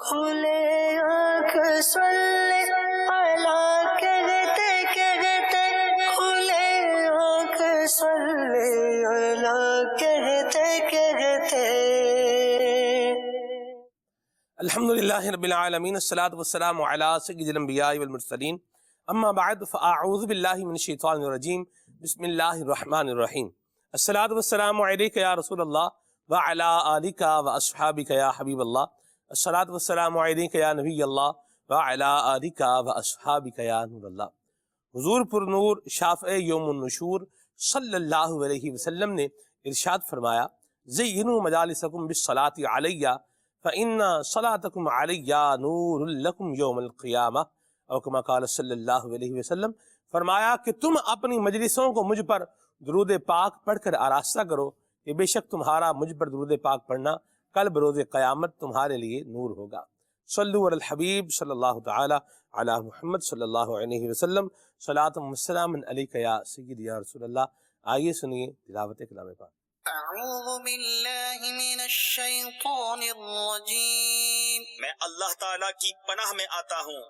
کھلے آنکھ صلی اللہ کہتے کہتے، کھلے آنکھ صلی اللہ کہتے کہتے۔ الحمدللہ رب العالمین، الصلاۃ والسلام علی سید الانبیاء والمرسلین، اما بعد فاعوذ باللہ من الشیطان الرجیم، بسم اللہ الرحمن الرحیم۔ الصلاۃ والسلام علیک یا رسول اللہ وعلی آلک واصحابک یا حبیب اللہ، الصلاۃ والسلام علیک یا نبی اللہ وعلی آلک واصحابک یا نور اللہ۔ حضور پر نور شافع یوم النشور صلی اللہ علیہ وسلم نے ارشاد فرمایا، زینوا مجالسکم بالصلاۃ علیہ فإن صلاتکم علیہ نور لکم یوم القیامہ، اور کما قال صلی اللہ علیہ وسلم، فرمایا کہ تم اپنی مجلسوں کو مجھ پر درود پاک پڑھ کر آراستہ کرو، کہ بے شک تمہارا مجھ پر درود پاک پڑھنا کل بروز قیامت تمہارے لیے نور ہوگا۔ صلو علی الحبیب صلی اللہ تعالی علی محمد صلی اللہ علیہ وسلم، صلاۃ و سلام علیک یا سیدی یا رسول اللہ۔ آئیے سنیے تلاوت کلام پاک۔ اعوذ باللہ من الشیطان الرجیم، میں اللہ تعالیٰ کی پناہ میں آتا ہوں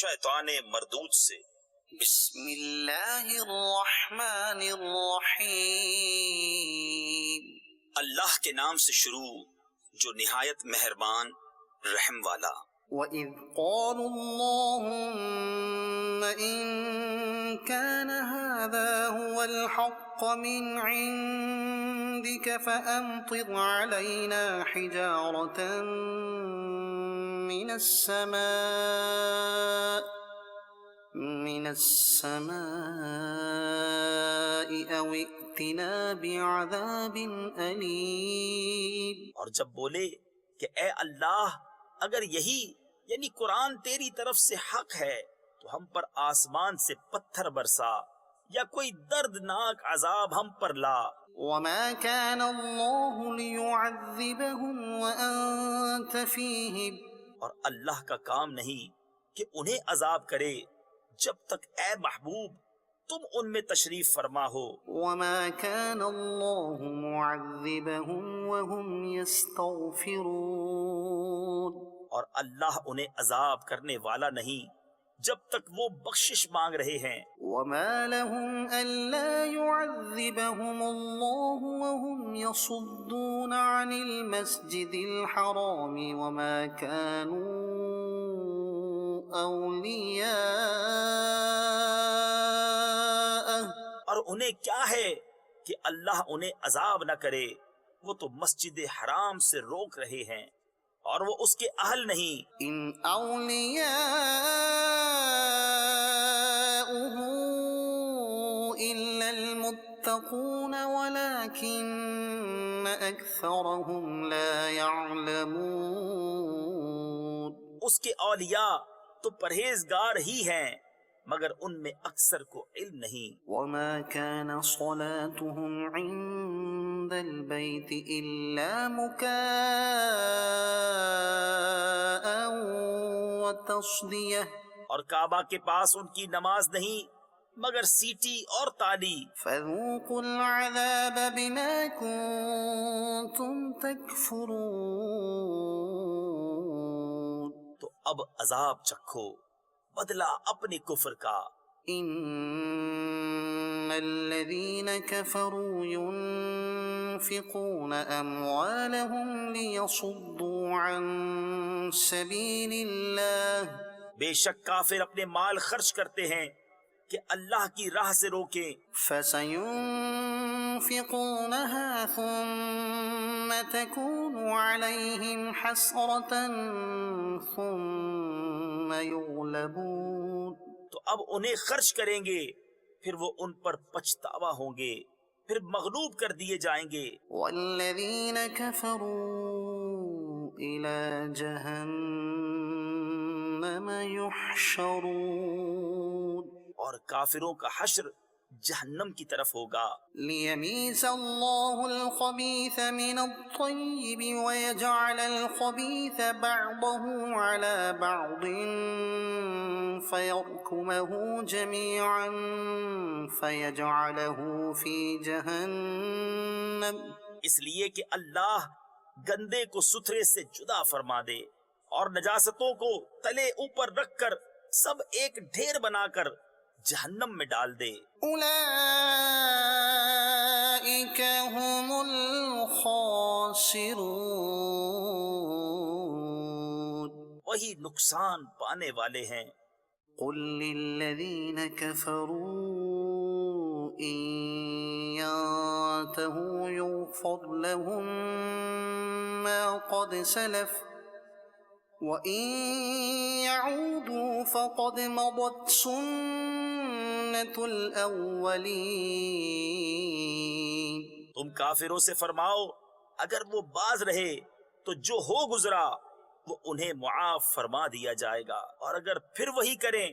شیطان مردود سے۔ بسم اللہ الرحمن الرحیم، اللہ کے نام سے شروع جو نہایت مہربان رحم والا۔ وَإِذْ قَالُوا اللَّهُمَّ إِن كَانَ هَذَا هُوَ الْحَقَّ مِنْ عِندِكَ فَأَمْطِرْ عَلَيْنَا حِجَارَةً مِنَ السَّمَاءِ أَوْ ائْتِنَا بِعَذَابٍ أَلِيمٍ۔ اور جب بولے کہ اے اللہ، اگر یہی یعنی قرآن تیری طرف سے حق ہے تو ہم پر آسمان سے پتھر برسا یا کوئی دردناک عذاب ہم پر لا۔ وَمَا كَانَ اللَّهُ لِيُعَذِّبَهُمْ وَأَنْتَ فِيهِمْ، اور اللہ کا کام نہیں کہ انہیں عذاب کرے جب تک اے محبوب تم ان میں تشریف فرما ہو۔ وَمَا كَانَ اللَّهُ مُعَذِّبَهُمْ وَهُمْ يَسْتَغْفِرُونَ، اور اللہ انہیں عذاب کرنے والا نہیں جب تک وہ بخشش مانگ رہے ہیں۔ وَمَا لَهُمْ أَلَّا يُعَذِّبَهُمُ اللَّهُ وَهُمْ يَصُدُّونَ عَنِ الْمَسْجِدِ الْحَرَامِ وَمَا كَانُوا أَوْلِيَاءَهُ، اور انہیں کیا ہے کہ اللہ انہیں عذاب نہ کرے، وہ تو مسجد حرام سے روک رہے ہیں اور وہ اس کے اہل نہیں۔ ان اولیاؤہ الا المتقون ولکن اکثرهم لا يعلمون، اس کے اولیاء تو پرہیزگار ہی ہیں مگر ان میں اکثر کو علم نہیں۔ وما كان صلاتهم عند البيت إلا مكاء وتصدية، اور کعبہ کے پاس ان کی نماز نہیں مگر سیٹی اور تالی۔ فذوقوا العذاب بما كنتم تكفرون، تو اب عذاب چکھو بدلہ اپنے کفر کا۔ ان الذين كفروا ينفقون اموالهم ليصدوا عن سبيل الله، بے شک کافر اپنے مال خرچ کرتے ہیں کہ اللہ کی راہ سے روکیں۔ فَسَيُنْفِقُونَهَا ثُمَّ تَكُونُ عَلَيْهِمْ حَسْرَةً ثُمَّ يُغْلَبُونَ، تو اب انہیں خرچ کریں گے پھر وہ ان پر پچھتاوا ہوں گے، پھر مغلوب کر دیے جائیں گے۔ وَالَّذِينَ كَفَرُوا إِلَى جَهَنَّمَ يُحْشَرُونَ، اور کافروں کا حشر جہنم کی طرف ہوگا۔ لِيَمِيزَ اللَّهُ الْخَبِيثَ مِنَ الطَّيِّبِ وَيَجْعَلَ الْخَبِيثَ بَعْضَهُ عَلَى بَعْضٍ فَيَرْكُمَهُ جَمِيعًا فَيَجْعَلَهُ فِي جَهَنَّمَ، اس لیے کہ اللہ گندے کو ستھرے سے جدا فرما دے اور نجاستوں کو تلے اوپر رکھ کر سب ایک ڈھیر بنا کر جہنم میں ڈال دے۔ اولئک هم الخاسرون، وہی نقصان پانے والے ہیں۔ قل للذین كفروا ان ينتهوا يغفر لهم ما قد سلف وَإِن يَعُودُوا فَقَدْ مَضَتْ سُنَّةُ الْأَوَّلِينَ۔ تم کافروں سے فرماؤ اگر وہ باز رہے تو جو ہو گزرا وہ انہیں معاف فرما دیا جائے گا، اور اگر پھر وہی کریں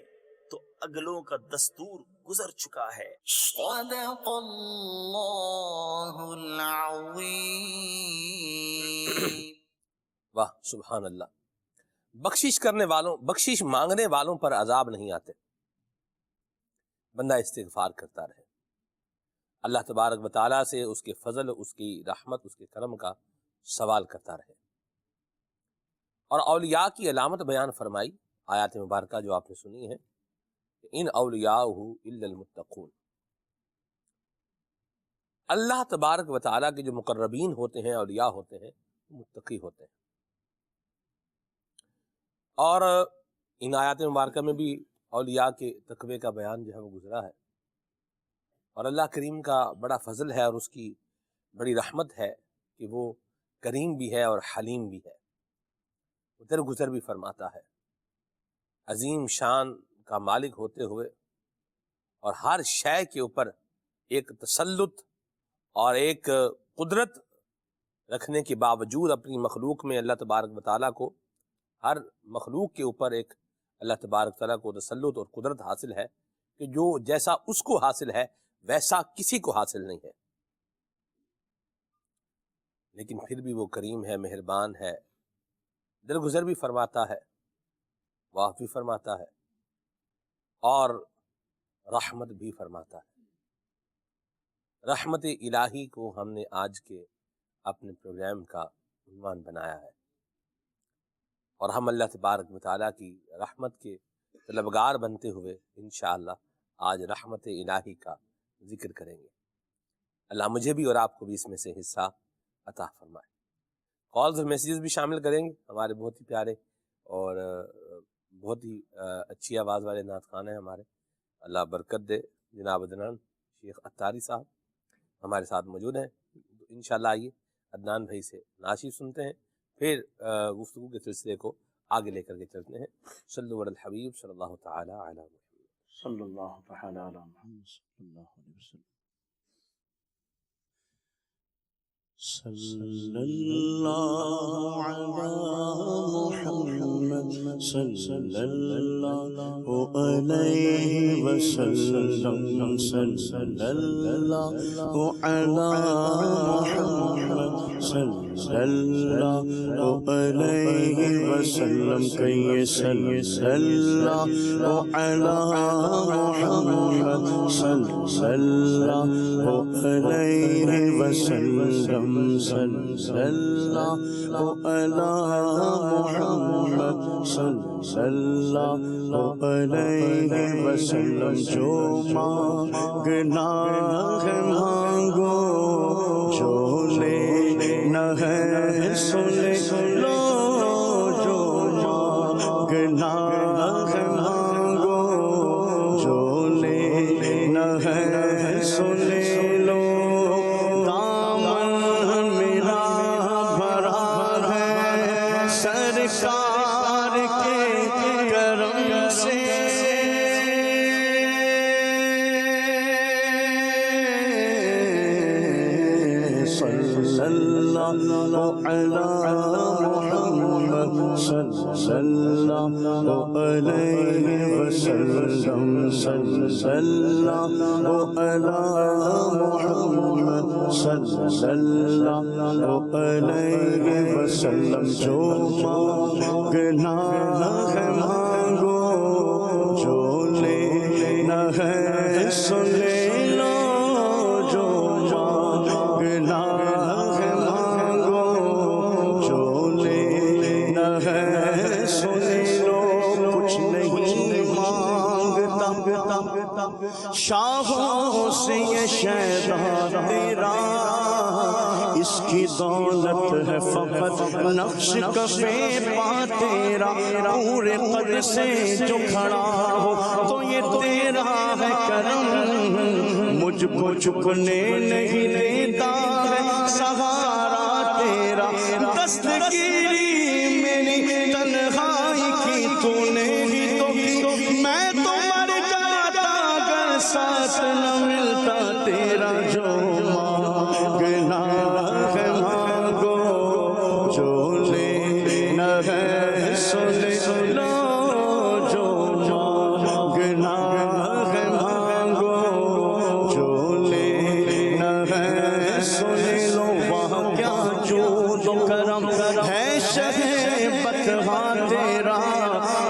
تو اگلوں کا دستور گزر چکا ہے۔ صدق اللہ العظیم۔ واہ سبحان اللہ۔ بخشش کرنے والوں، بخشش مانگنے والوں پر عذاب نہیں آتے، بندہ استغفار کرتا رہے، اللہ تبارک و تعالیٰ سے اس کے فضل، اس کی رحمت، اس کے کرم کا سوال کرتا رہے۔ اور اولیاء کی علامت بیان فرمائی آیات مبارکہ جو آپ نے سنی ہے، ان اولیاءہ الا المتقون، اللہ تبارک و تعالیٰ کے جو مقربین ہوتے ہیں، اولیاء ہوتے ہیں، متقی ہوتے ہیں۔ اور ان آیات مبارکہ میں بھی اولیاء کے تقوی کا بیان جو ہے وہ گزرا ہے، اور اللہ کریم کا بڑا فضل ہے اور اس کی بڑی رحمت ہے کہ وہ کریم بھی ہے اور حلیم بھی ہے، وہ درگزر بھی فرماتا ہے، عظیم شان کا مالک ہوتے ہوئے اور ہر شے کے اوپر ایک تسلط اور ایک قدرت رکھنے کے باوجود اپنی مخلوق میں اللہ تبارک و تعالیٰ کو، ہر مخلوق کے اوپر ایک اللہ تبارک تعالیٰ کو تسلط اور قدرت حاصل ہے کہ جو جیسا اس کو حاصل ہے ویسا کسی کو حاصل نہیں ہے، لیکن پھر بھی وہ کریم ہے، مہربان ہے، درگزر بھی فرماتا ہے، معاف بھی فرماتا ہے، اور رحمت بھی فرماتا ہے۔ رحمت الہی کو ہم نے آج کے اپنے پروگرام کا عنوان بنایا ہے، اور ہم اللہ تبارک و تعالیٰ کی رحمت کے طلبگار بنتے ہوئے انشاءاللہ آج رحمت الہی کا ذکر کریں گے۔ اللہ مجھے بھی اور آپ کو بھی اس میں سے حصہ عطا فرمائے۔ کالز اور میسیجز بھی شامل کریں گے، ہمارے بہت ہی پیارے اور بہت ہی اچھی آواز والے نعت خوان ہیں ہمارے، اللہ برکت دے، جناب عدنان شیخ اتاری صاحب ہمارے ساتھ موجود ہیں۔ انشاءاللہ آئیے عدنان بھائی سے ناشید سنتے ہیں، پھر گفتگو کے سلسلے کو آگے لے کر کے چلتے ہیں۔ صلو علی الحبیب صلی اللہ تعالی علی محمد صلی اللہ تعالی علی محمد صلی اللہ علیہ وسلم۔ صلی اللہ علی محمد صلی اللہ علیہ وسلم، صلی اللہ علی محمد صلی اللہ علیہ وسلم، کہیے صلی اللہ علی محمد صلی اللہ علیہ وسلم، صلی اللہ علی محمد صلی اللہ علیہ وسلم۔ جو مانگنا ہے مانگو، جو لینا ہے سن لو، جو مانگنا ہے مانگو، جو لینا ہے سن لو۔ سرکار کے کرم سے صلی اللہ علی محمد صلی اللہ علیہ وسلم، صلی اللہ علی محمد صلی اللہ علیہ وسلم۔ جو مانگنا ہے مانگو، جو لینا ہے سن لو، جو مانگنا ہے مانگو، جو لینا ہے سن لو کچھ نہیں مانگتا شاہوں سے یہ شہزاد تیرا اس کی دولت ہے فقط نقش کفے پا تیرا پورے قد سے جو کھڑا ہو تو یہ تیرا ہے کرم مجھ کو جھکنے نہیں دیتا ہے سہارا تیرا دستگیری میری تنہائی کی تو نے ہی تو کی میں تو مر جاتا اگر ساتھ نہ ملتا تیرا جو مانگنا ہے مانگو جو لینا ہے سن لو جو مانگنا ہے مانگو جو لینا ہے سن لو وہاں کیا جو کرم ہے شہ بتہا تیرا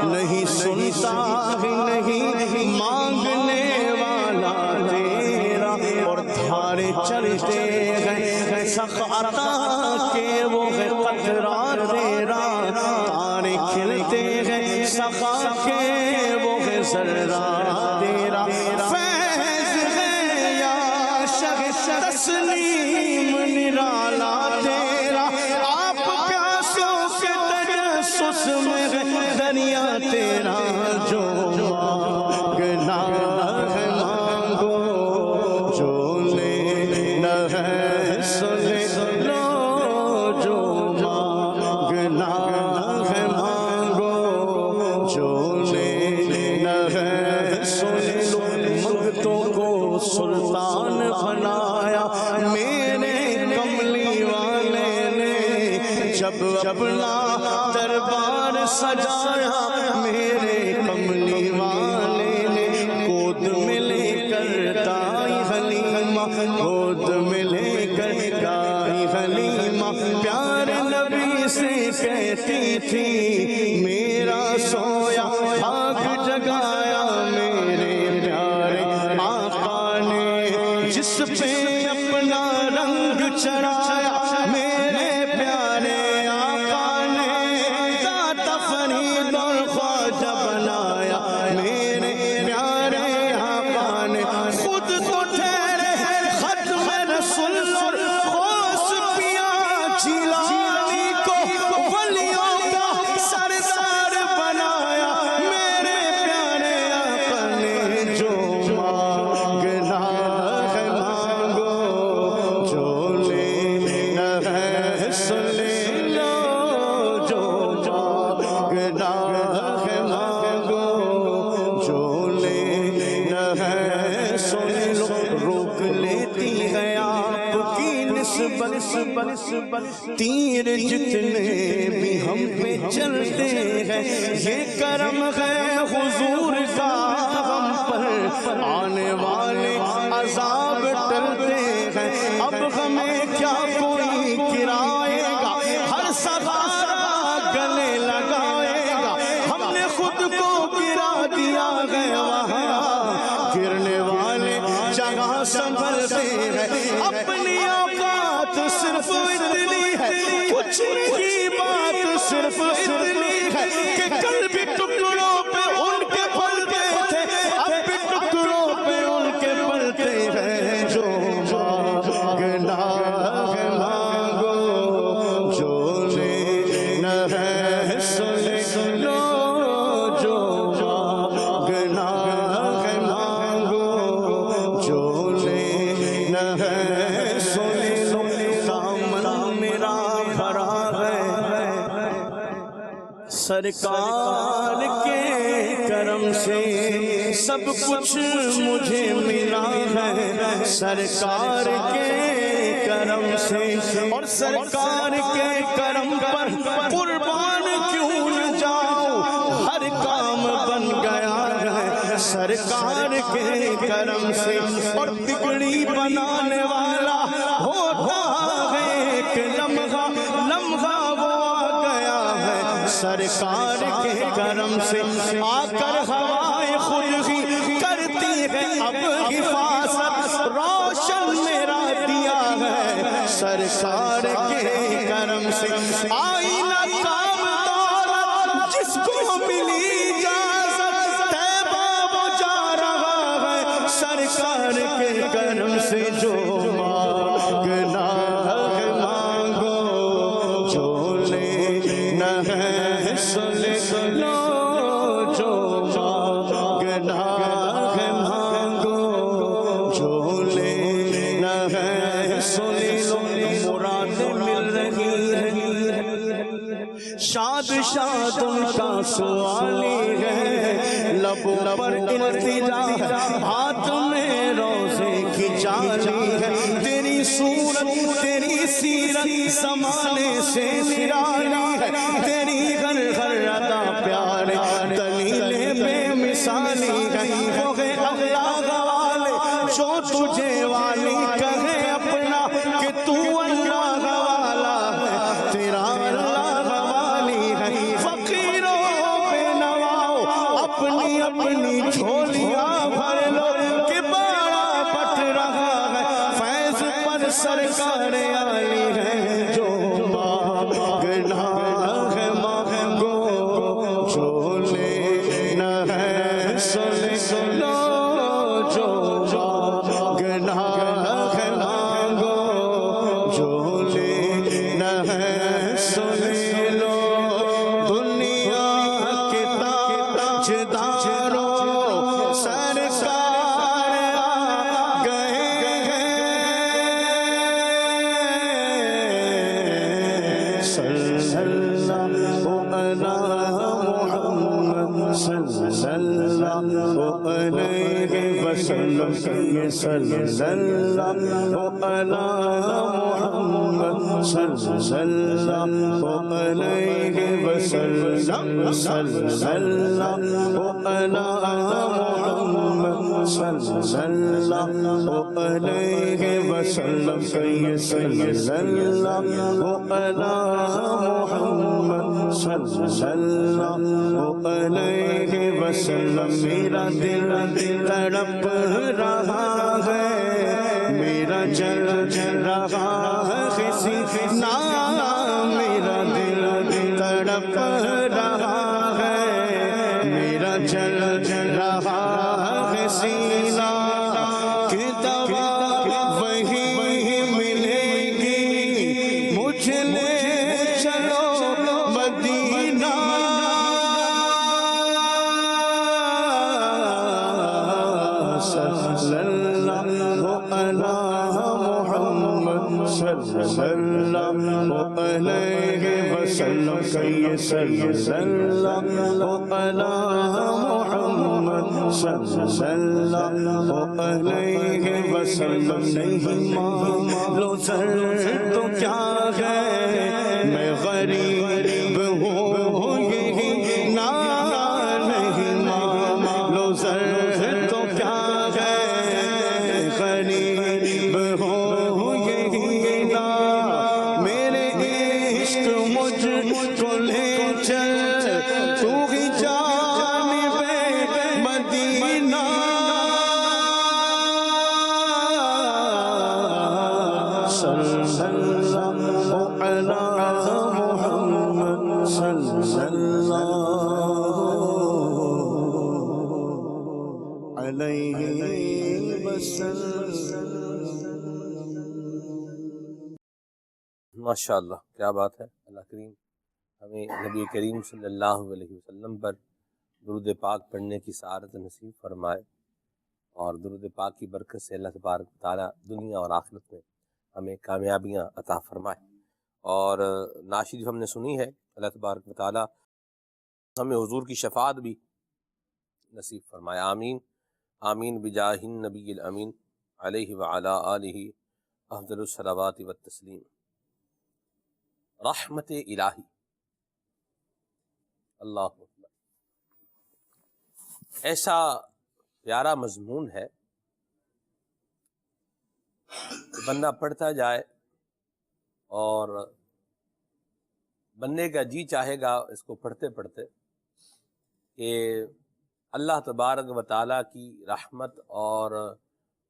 نہیں سنتا ہی نہیں مانگنے والا تیرا اور دھارے چلتے ہیں سخاتا کے وہ ہے قطرہ تیرا تارے کھلتے ہیں سخا کے وہ ہے ذرہ تیرا فیض ہے یا شہ تسلیم نرالا تیرا آپ پیاسوں کے تجسس میں دریا تیرا جو مانگنا ہے مانگو جو لینا ہے سن لو جو مانگنا ہے مانگو جو لینا ہے سن لو منگتوں کو سلطان بنایا میرے کملی والے نے جب اپنا دربار سجایا میرے کملی والے نے گود میں لے کر دائی حلیمہ گود میں لے کر دائی حلیمہ پیارے نبی سے کہتی تھی میرا سویا آگ جگایا میرے پیارے آقا نے جس پہ اپنا رنگ چڑھایا میرے پیارے آقا نے ذات فرید اور خواجہ بنایا میرے پیارے آقا نے خود تو ٹھہرے ختم رسول اور غوث پیا جیلانی کو ولیوں کا سردار بنایا میرے پیارے آقا نے جو مانگنا ہے مانگو جو لینا ہے سن لو جو مانگنا ہے مانگو جو لینا ہے سن لو روک لیتی ہے آپ کی نسبت تیر جتنے بھی ہم پہ چلتے ہیں یہ کرم ہے حضور کا ہم پر آنے والے عذاب ٹلتے ہیں اب ہمیں کیا کوئی گرائے گا ہر سہارا گلے لگائے گا ہم نے خود کو گرا دیا ہے وہاں گرنے والے جگہ سنبھلتے ہیں اپنی اوقات صرف اتنی ہے کچھ کی بات صرف اتنی ہے کہ کل بھی ٹکڑوں پہ ان کے پلتے تھے اب بھی ٹکڑوں پہ ان کے پلتے ہیں جو مانگنا ہے مانگو جو لینا ہے سن لو جو مانگنا ہے مانگو جو لینا ہے سن لو دامن میرا بھرا ہے سرکار کے کرم سے سب کچھ مجھے ملا ہے سرکار کے کرم سے اور سرکار کے کرم پر قربان کیوں نہ جاؤں ہر کام بن گیا ہے سرکار کے کرم سے اور بگڑی بنانے والا ہوتا ہے ایک لمحہ وہ آ گیا ہے سرکار کے کرم سے آ کر ہوائیں خود ہی کرتی ہے اب حفاظت روشن میرا دیا ہے سرکار کے کرم سے آئینہ کام دولت جس سن لو جو مانگنا ہے مانگو، جو لینا ہے سن لو مراد مل رہی ہے۔ شاد شاد ان کا سوالی ہے، لبوں پر التجا ہے، ہاتھ میں روزے کی جالی ہے۔ تیری صورت تیری سیرت زمانے سے نرالی ہے، تیری ہر ہر ادا پیارے دلیل بے مثالی ہے۔ وہ ہے اللہ والے جو تجھے والی کہے اپنا کہ تو اللہ والا ہے، تیرا اللہ والی ہے۔ فقیروں پہ نواؤ اپنی اپنی جھولیاں بھر لو کہ باڑا پٹ رہا ہے، فیض پر سرکار عالی ہے۔ جو مانگنا ہے مانگو، جو لینا ہے سن لو، جو مانگنا ہے مانگو، جو لینا ہے سن لو۔ دنیا کے تاجداروں سرکار آ گئے ہیں، صلی اللہ علی محمد صلی اللہ علیہ وسلم، صلی اللہ علی محمد صلی اللہ علیہ وسلم، صلی اللہ علی محمد صلی اللہ علیہ وسلم، صلی اللہ علی محمد صلی اللہ علیہ وسلم۔ میرا دل تڑپ رہا ہے، میرا جل رہا ہے کسی نام، میرا دل تڑپ رہا ہے، میرا جل رہا ہے سینہ کہ دوا وہی ملے گی، مجھ لے چلو مدینہ، صلی اللہ علی محمد صلی اللہ علیہ وسلم، صلی اللہ علی محمد صلی اللہ علیہ وسلم۔ نہیں معلوم سر تو کیا ہے، میں غریب ہوں یہی نا، نہیں معلوم سر تو کیا ہے، غریب ہوں یہی نا، میرے عشق مجھ کو لے چل تو ہی جانب مدینہ، صلی اللہ علی محمد صلی اللہ علیہ وسلم۔ ماشاء اللہ، کیا بات ہے۔ اللہ کریم ہمیں نبی کریم صلی اللہ علیہ وسلم پر درود پاک پڑھنے کی سعادت نصیب فرمائے، اور درود پاک کی برکت سے اللہ تبارک و تعالیٰ دنیا اور آخرت میں ہمیں کامیابیاں عطا فرمائے۔ اور نعت شریف ہم نے سنی ہے، اللہ تبارک و تعالیٰ ہمیں حضور کی شفاعت بھی نصیب فرمائے، آمین آمین بجاہ النبی الامین علیہ وعلی آلہ افضل الصلوات والتسلیم۔ رحمت الہی، اللہ اکبر، ایسا پیارا مضمون ہے کہ بندہ پڑھتا جائے اور بندے کا جی چاہے گا اس کو پڑھتے پڑھتے کہ اللہ تبارک و تعالیٰ کی رحمت اور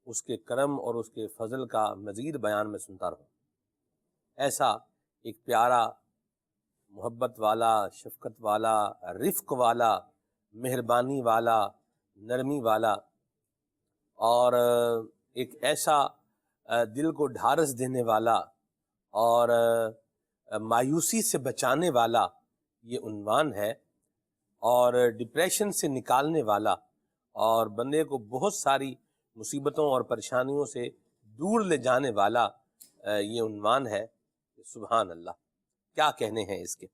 اس کے کرم اور اس کے فضل کا مزید بیان میں سنتا رہوں۔ ایسا ایک پیارا، محبت والا، شفقت والا، رفق والا، مہربانی والا، نرمی والا، اور ایک ایسا دل کو ڈھارس دینے والا اور مایوسی سے بچانے والا یہ عنوان ہے، اور ڈپریشن سے نکالنے والا اور بندے کو بہت ساری مصیبتوں اور پریشانیوں سے دور لے جانے والا یہ عنوان ہے۔ سبحان اللہ، کیا کہنے ہیں اس کے۔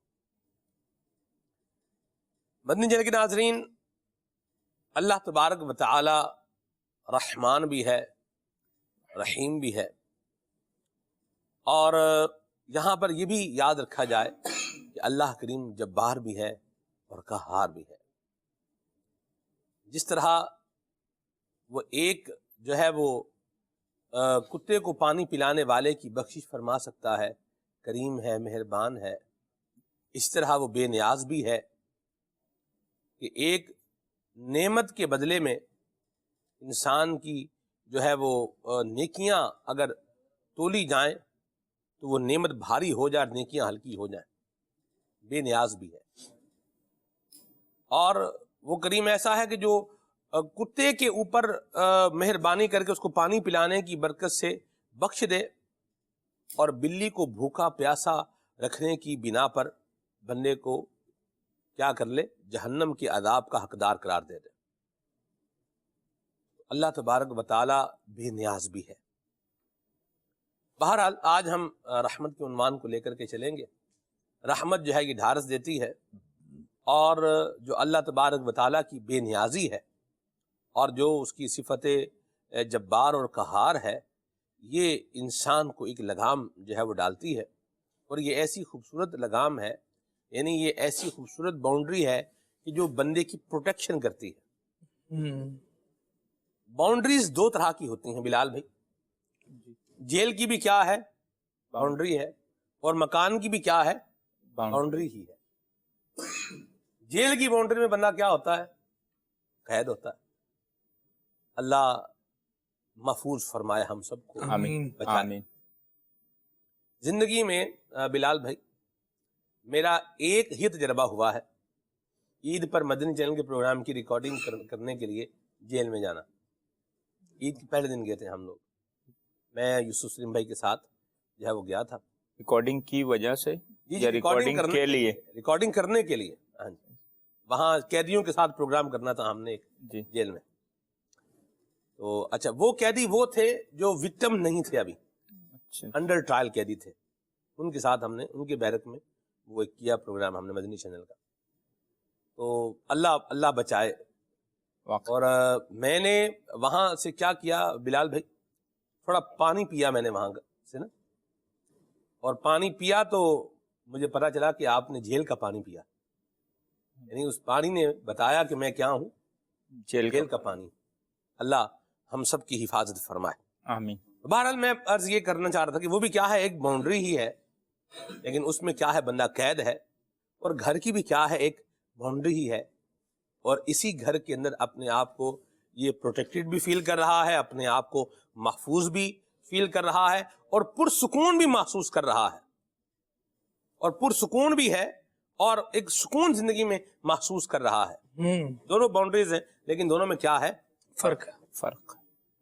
مدنی چینل کے ناظرین، اللہ تبارک و تعالی رحمان بھی ہے، رحیم بھی ہے، اور یہاں پر یہ بھی یاد رکھا جائے کہ اللہ کریم جبار بھی ہے اور قہار بھی ہے۔ جس طرح وہ ایک جو ہے وہ کتے کو پانی پلانے والے کی بخشش فرما سکتا ہے، کریم ہے، مہربان ہے، اس طرح وہ بے نیاز بھی ہے کہ ایک نعمت کے بدلے میں انسان کی جو ہے وہ نیکیاں اگر تولی جائیں تو وہ نعمت بھاری ہو جائے، نیکیاں ہلکی ہو جائیں، بے نیاز بھی ہے۔ اور وہ کریم ایسا ہے کہ جو کتے کے اوپر مہربانی کر کے اس کو پانی پلانے کی برکت سے بخش دے، اور بلی کو بھوکا پیاسا رکھنے کی بنا پر بندے کو کیا کر لے، جہنم کے عذاب کا حقدار قرار دے دے۔ اللہ تبارک و تعالی بے نیاز بھی ہے۔ بہرحال آج ہم رحمت کے عنوان کو لے کر کے چلیں گے۔ رحمت جو ہے یہ ڈھارس دیتی ہے، اور جو اللہ تبارک و تعالی کی بے نیازی ہے اور جو اس کی صفت جبار اور قہار ہے، یہ انسان کو ایک لگام جو ہے وہ ڈالتی ہے، اور یہ ایسی خوبصورت لگام ہے، یعنی یہ ایسی خوبصورت باؤنڈری ہے کہ جو بندے کی پروٹیکشن کرتی ہے۔ باؤنڈریز دو طرح کی ہوتی ہیں بلال بھائی، جیل کی بھی کیا ہے، باؤنڈری ہے، اور مکان کی بھی کیا ہے، باؤنڈری ہی ہے۔ جیل کی باؤنڈری میں بندہ کیا ہوتا ہے، قید ہوتا ہے۔ اللہ محفوظ فرمائے ہم سب کو، آمین آمین۔ زندگی میں بلال بھائی میرا ایک ہی تجربہ ہوا ہے، عید پر مدنی چینل کے پروگرام کی ریکارڈنگ کرنے کے لیے جیل میں جانا۔ عید کے پہلے دن گئے تھے ہم لوگ، میں یوسف سلیم بھائی کے ساتھ جو ہے وہ گیا تھا۔ ریکارڈنگ کی وجہ سے یا ریکارڈنگ ریکارڈنگ کے لیے؟ ریکارڈنگ کرنے کے لیے، ہاں جی، وہاں قیدیوں کے ساتھ پروگرام کرنا تھا ہم نے ایک جی جیل میں۔ تو اچھا، وہ قیدی وہ تھے جو وکٹم نہیں تھے، ابھی اچھا انڈر ٹرائل قیدی تھے، ان کے ساتھ ہم نے ان کے بیرک میں وہ ایک کیا پروگرام ہم نے مدنی چینل کا۔ تو اللہ بچائے۔ واقعی اور میں نے وہاں سے کیا کیا بلال بھائی، تھوڑا پانی پیا میں نے وہاں سے نا، اور پانی پیا تو مجھے پتا چلا کہ آپ نے جیل کا پانی پیا، یعنی اس پانی نے بتایا کہ میں کیا ہوں، جیل کا پانی۔ اللہ ہم سب کی حفاظت فرمائے، آمین۔ بہرحال میں عرض یہ کرنا چاہ رہا تھا کہ وہ بھی کیا ہے، ایک باؤنڈری ہی ہے، لیکن اس میں کیا ہے، بندہ قید ہے، اور گھر کی بھی کیا ہے، ایک باؤنڈری ہی ہے، اور اسی گھر کے اندر اپنے آپ کو یہ پروٹیکٹڈ بھی فیل کر رہا ہے، اپنے آپ کو محفوظ بھی فیل کر رہا ہے، اور پرسکون بھی محسوس کر رہا ہے، اور پرسکون بھی ہے، اور ایک سکون زندگی میں محسوس کر رہا ہے۔ دونوں باؤنڈریز ہیں، لیکن دونوں میں کیا ہے، فرق۔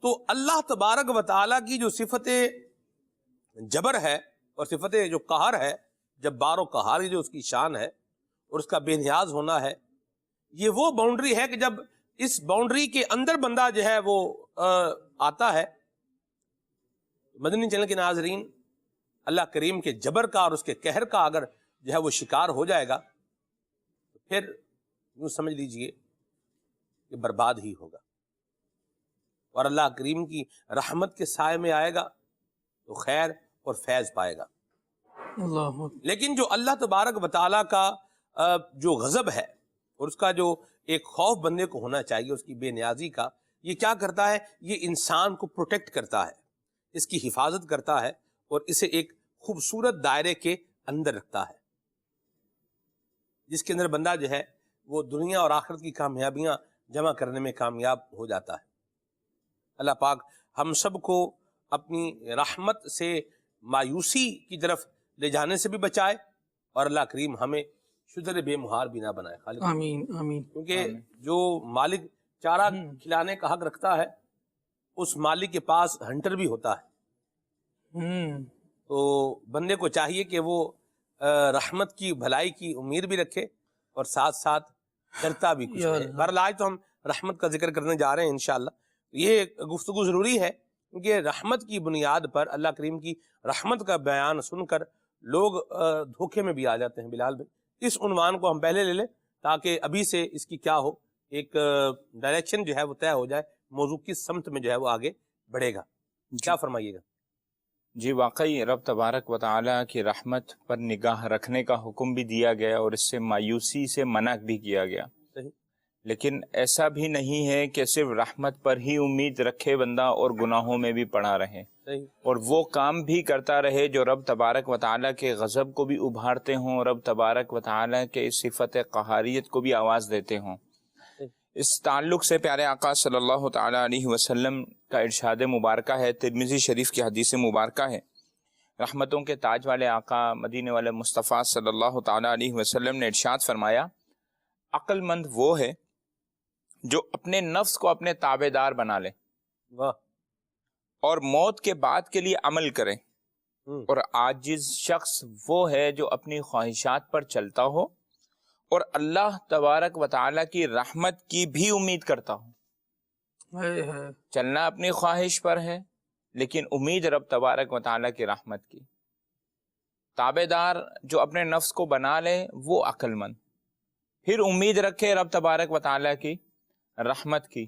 تو اللہ تبارک و تعالیٰ کی جو صفت جبر ہے اور صفت جو قہر ہے، جبار و قہار جو اس کی شان ہے اور اس کا بے نیاز ہونا ہے، یہ وہ باؤنڈری ہے کہ جب اس باؤنڈری کے اندر بندہ جو ہے وہ آتا ہے، مدنی چینل کے ناظرین، اللہ کریم کے جبر کا اور اس کے قہر کا اگر جو ہے وہ شکار ہو جائے گا تو پھر یوں سمجھ لیجئے کہ برباد ہی ہوگا، اور اللہ کریم کی رحمت کے سائے میں آئے گا تو خیر اور فیض پائے گا۔ لیکن جو اللہ تبارک و تعالیٰ کا جو غضب ہے اور اس کا جو ایک خوف بندے کو ہونا چاہیے، اس کی بے نیازی کا، یہ کیا کرتا ہے، یہ انسان کو پروٹیکٹ کرتا ہے، اس کی حفاظت کرتا ہے، اور اسے ایک خوبصورت دائرے کے اندر رکھتا ہے، جس کے اندر بندہ جو ہے وہ دنیا اور آخرت کی کامیابیاں جمع کرنے میں کامیاب ہو جاتا ہے۔ اللہ پاک ہم سب کو اپنی رحمت سے مایوسی کی طرف لے جانے سے بھی بچائے، اور اللہ کریم ہمیں شجر بے مہار بھی نہ بنائے۔ خالق آمین آمین۔ کیونکہ جو مالک چارہ کھلانے کا حق رکھتا ہے، اس مالک کے پاس ہنٹر بھی ہوتا ہے، تو بندے کو چاہیے کہ وہ رحمت کی بھلائی کی امید بھی رکھے اور ساتھ ساتھ ڈرتا بھی کچھ ہے۔ بہرحال آج تو ہم رحمت کا ذکر کرنے جا رہے ہیں انشاءاللہ۔ یہ گفتگو ضروری ہے کیونکہ رحمت کی بنیاد پر اللہ کریم کی رحمت کا بیان سن کر لوگ دھوکے میں بھی آ جاتے ہیں۔ بلال بھائی اس عنوان کو ہم پہلے لے لیں تاکہ ابھی سے اس کی کیا ہو، ایک ڈائریکشن جو ہے وہ طے ہو جائے، موضوع کی سمت میں جو ہے وہ آگے بڑھے گا۔ کیا فرمائیے گا؟ جی واقعی رب تبارک و تعالیٰ کی رحمت پر نگاہ رکھنے کا حکم بھی دیا گیا اور اس سے مایوسی سے منع بھی کیا گیا۔ صحیح۔ لیکن ایسا بھی نہیں ہے کہ صرف رحمت پر ہی امید رکھے بندہ اور گناہوں میں بھی پڑا رہے صحیح۔ اور وہ کام بھی کرتا رہے جو رب تبارک و تعالیٰ کے غضب کو بھی ابھارتے ہوں، رب تبارک و تعالیٰ کے صفت قہاریت کو بھی آواز دیتے ہوں۔ اس تعلق سے پیارے آقا صلی اللہ تعالیٰ علیہ وسلم کا ارشاد مبارکہ ہے، ترمذی شریف کی حدیث مبارکہ ہے، رحمتوں کے تاج والے آقا مدینے والے مصطفیٰ صلی اللہ تعالیٰ علیہ وسلم نے ارشاد فرمایا، عقل مند وہ ہے جو اپنے نفس کو اپنے تابع دار بنا لے واہ۔ اور موت کے بعد کے لیے عمل کرے، اور عاجز شخص وہ ہے جو اپنی خواہشات پر چلتا ہو اور اللہ تبارک و تعالیٰ کی رحمت کی بھی امید کرتا ہو۔ چلنا اپنی خواہش پر ہے لیکن امید رب تبارک و تعالیٰ کی رحمت کی۔ تابع دار جو اپنے نفس کو بنا لے وہ عقل مند، پھر امید رکھے رب تبارک و تعالیٰ کی رحمت کی،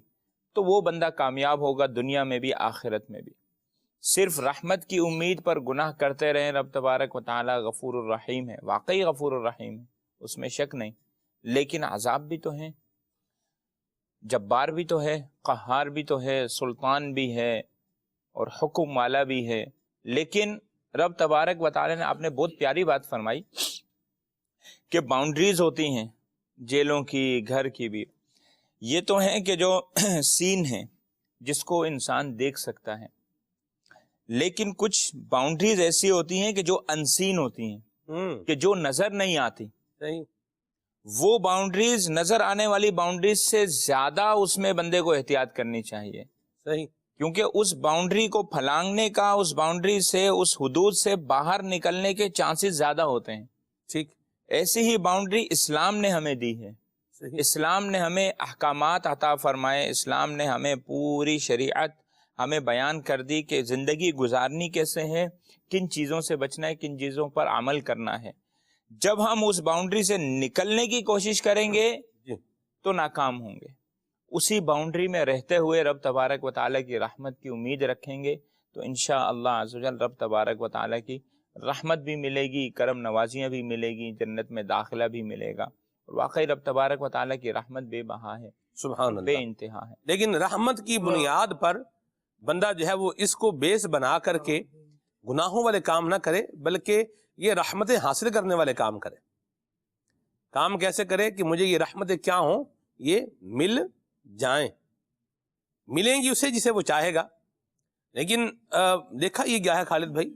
تو وہ بندہ کامیاب ہوگا دنیا میں بھی آخرت میں بھی۔ صرف رحمت کی امید پر گناہ کرتے رہیں، رب تبارک و تعالیٰ غفور الرحیم ہے، واقعی غفور الرحیم ہے، اس میں شک نہیں، لیکن عذاب بھی تو ہیں، جبار بھی تو ہے، قہار بھی تو ہے، سلطان بھی ہے اور حکم والا بھی ہے۔ لیکن رب تبارک و تعالیٰ نے آپ نے بہت پیاری بات فرمائی کہ باؤنڈریز ہوتی ہیں جیلوں کی، گھر کی بھی، یہ تو ہیں کہ جو سین ہیں جس کو انسان دیکھ سکتا ہے، لیکن کچھ باؤنڈریز ایسی ہوتی ہیں کہ جو انسین ہوتی ہیں، کہ جو نظر نہیں آتی۔ صحیح۔ وہ باؤنڈریز نظر آنے والی باؤنڈریز سے زیادہ اس میں بندے کو احتیاط کرنی چاہیے۔ صحیح۔ کیونکہ اس باؤنڈری کو پھلانگنے کا، اس باؤنڈری سے، اس حدود سے باہر نکلنے کے چانسز زیادہ ہوتے ہیں۔ ٹھیک۔ ایسی ہی باؤنڈری اسلام نے ہمیں دی ہے۔ اسلام نے ہمیں احکامات عطا فرمائے، اسلام نے ہمیں پوری شریعت ہمیں بیان کر دی کہ زندگی گزارنی کیسے ہے، کن چیزوں سے بچنا ہے، کن چیزوں پر عمل کرنا ہے۔ جب ہم اس باؤنڈری سے نکلنے کی کوشش کریں گے تو ناکام ہوں گے۔ اسی باؤنڈری میں رہتے ہوئے رب تبارک و تعالیٰ کی رحمت کی امید رکھیں گے تو انشاءاللہ عز و جل رب تبارک و تعالیٰ کی رحمت بھی ملے گی، کرم نوازیاں بھی ملے گی، جنت میں داخلہ بھی ملے گا۔ اور واقعی رب تبارک و تعالیٰ کی رحمت بے بہا ہے، سبحان بے اللہ۔ انتہا ہے۔ لیکن رحمت کی بنیاد پر بندہ جو ہے وہ اس کو بیس بنا کر کے گناہوں والے کام نہ کرے، بلکہ یہ رحمتیں حاصل کرنے والے کام کرے۔ کام کیسے کرے کہ مجھے یہ رحمتیں کیا ہوں، یہ مل جائیں، ملیں گی اسے جسے وہ چاہے گا۔ لیکن دیکھا یہ گیا ہے خالد بھائی،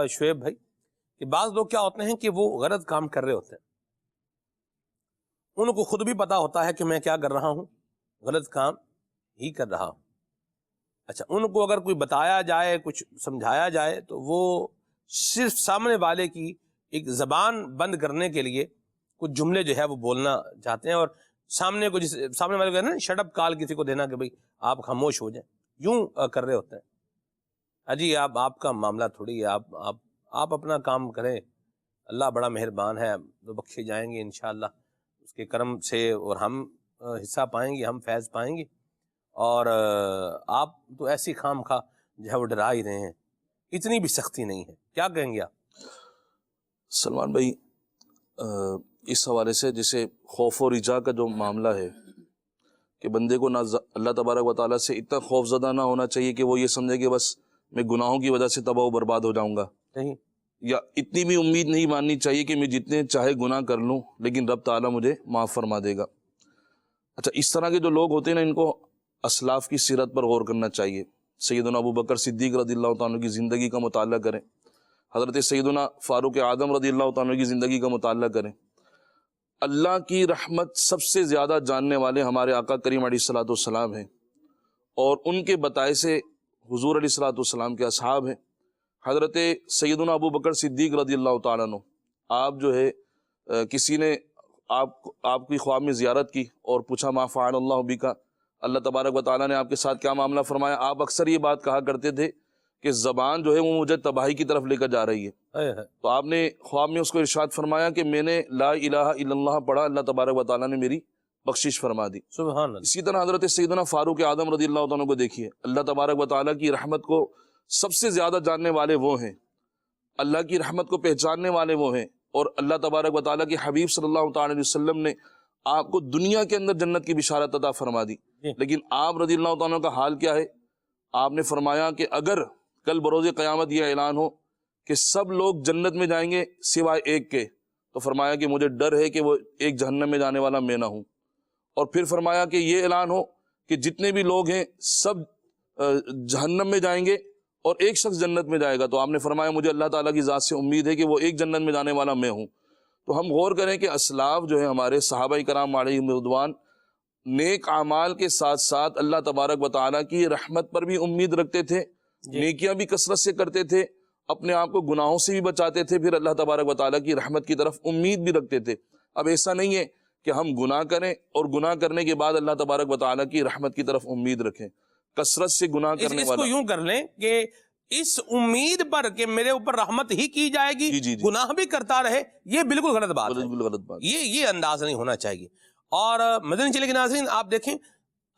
شعیب بھائی، کہ بعض لوگ کیا ہوتے ہیں کہ وہ غلط کام کر رہے ہوتے ہیں، ان کو خود بھی پتا ہوتا ہے کہ میں کیا کر رہا ہوں، غلط کام ہی کر رہا ہوں۔ اچھا، ان کو اگر کوئی بتایا جائے، کچھ سمجھایا جائے تو وہ صرف سامنے والے کی ایک زبان بند کرنے کے لیے کچھ جملے جو ہے وہ بولنا چاہتے ہیں، اور سامنے والے کو نا شٹ اپ کال کسی کو دینا کہ بھئی آپ خاموش ہو جائیں، یوں کر رہے ہوتے ہیں۔ اجی آپ کا معاملہ تھوڑی ہے، آپ اپنا کام کریں، اللہ بڑا مہربان ہے، تو بخشے جائیں گے انشاءاللہ اس کے کرم سے، اور ہم حصہ پائیں گے، ہم فیض پائیں گے، اور آپ تو ایسی خام خواہ جو ہے وہ ڈرا ہی رہے ہیں، اتنی بھی سختی نہیں ہے۔ کیا کہیں گے آپ؟ سلمان بھائی، اس حوالے سے جیسے خوف و رجا کا جو معاملہ ہے کہ بندے کو نہ اللہ تبارک و تعالیٰ سے اتنا خوف زدہ نہ ہونا چاہیے کہ وہ یہ سمجھے کہ بس میں گناہوں کی وجہ سے تباہ و برباد ہو جاؤں گا، یا اتنی بھی امید نہیں ماننی چاہیے کہ میں جتنے چاہے گناہ کر لوں لیکن رب تعالیٰ مجھے معاف فرما دے گا۔ اچھا، اس طرح کے جو لوگ ہوتے ہیں نا، ان کو اسلاف کی سیرت پر غور کرنا چاہیے۔ سیدنا ابو بکر صدیق رضی اللہ تعالیٰ کی زندگی کا مطالعہ کریں، حضرت سیدنا فاروق اعظم رضی اللہ تعالیٰ کی زندگی کا مطالعہ کریں۔ اللہ کی رحمت سب سے زیادہ جاننے والے ہمارے آقا کریم علیہ الصلوۃ والسلام ہیں، اور ان کے بتائے سے حضور علیہ الصلوۃ والسلام کے اصحاب ہیں۔ حضرت سیدنا ابو بکر صدیق رضی اللہ تعالیٰ عنہ آپ جو ہے کسی نے آپ کی خواب میں زیارت کی اور پوچھا ما فعل اللہ بکا، اللہ تبارک و تعالیٰ نے آپ کے ساتھ کیا معاملہ فرمایا، آپ اکثر یہ بات کہا کرتے تھے کہ زبان جو ہے وہ مجھے تباہی کی طرف لے کر جا رہی ہے، تو آپ نے خواب میں اس کو ارشاد فرمایا کہ میں نے لا الہ الا اللہ پڑھا، اللہ تبارک و تعالیٰ نے میری بخشش فرما دی۔ سبحان اللہ۔ اسی طرح حضرت سیدنا فاروق اعظم رضی اللہ عنہ کو دیکھیے، اللہ تبارک و تعالیٰ کی رحمت کو سب سے زیادہ جاننے والے وہ ہیں، اللہ کی رحمت کو پہچاننے والے وہ ہیں، اور اللہ تبارک و تعالیٰ کے حبیب صلی اللہ تعالی علیہ وسلم نے آپ کو دنیا کے اندر جنت کی بشارت عطا فرما دی، لیکن آپ رضی اللہ تعالیٰ کا حال کیا ہے؟ آپ نے فرمایا کہ اگر کل بروز قیامت یہ اعلان ہو کہ سب لوگ جنت میں جائیں گے سوائے ایک کے، تو فرمایا کہ مجھے ڈر ہے کہ وہ ایک جہنم میں جانے والا میں نہ ہوں، اور پھر فرمایا کہ یہ اعلان ہو کہ جتنے بھی لوگ ہیں سب جہنم میں جائیں گے اور ایک شخص جنت میں جائے گا، تو آپ نے فرمایا مجھے اللہ تعالیٰ کی ذات سے امید ہے کہ وہ ایک جنت میں جانے والا میں ہوں۔ تو ہم غور کریں کہ اسلاف جو ہے ہمارے صحابہ کرام علیہم رضوان نیک اعمال کے ساتھ ساتھ اللہ تبارک و تعالیٰ کی رحمت پر بھی امید رکھتے تھے، نیکیاں بھی کثرت سے کرتے تھے، اپنے آپ کو گناہوں سے بھی بچاتے تھے، پھر اللہ تبارک و تعالیٰ کی رحمت کی طرف امید بھی رکھتے تھے۔ اب ایسا نہیں ہے کہ ہم گناہ کریں اور گناہ کرنے کے بعد اللہ تبارک و تعالیٰ کی رحمت کی طرف امید رکھیں، کثرت سے گناہ کرنے اس والا کو یوں کر لیں کہ اس امید پر کہ میرے اوپر رحمت ہی کی جائے گی، جی گناہ بھی کرتا رہے، یہ بالکل غلط بات ہے، بالکل غلط بات۔ یہ انداز نہیں ہونا چاہیے۔ اور مدنی چلے کے ناظرین آپ دیکھیں،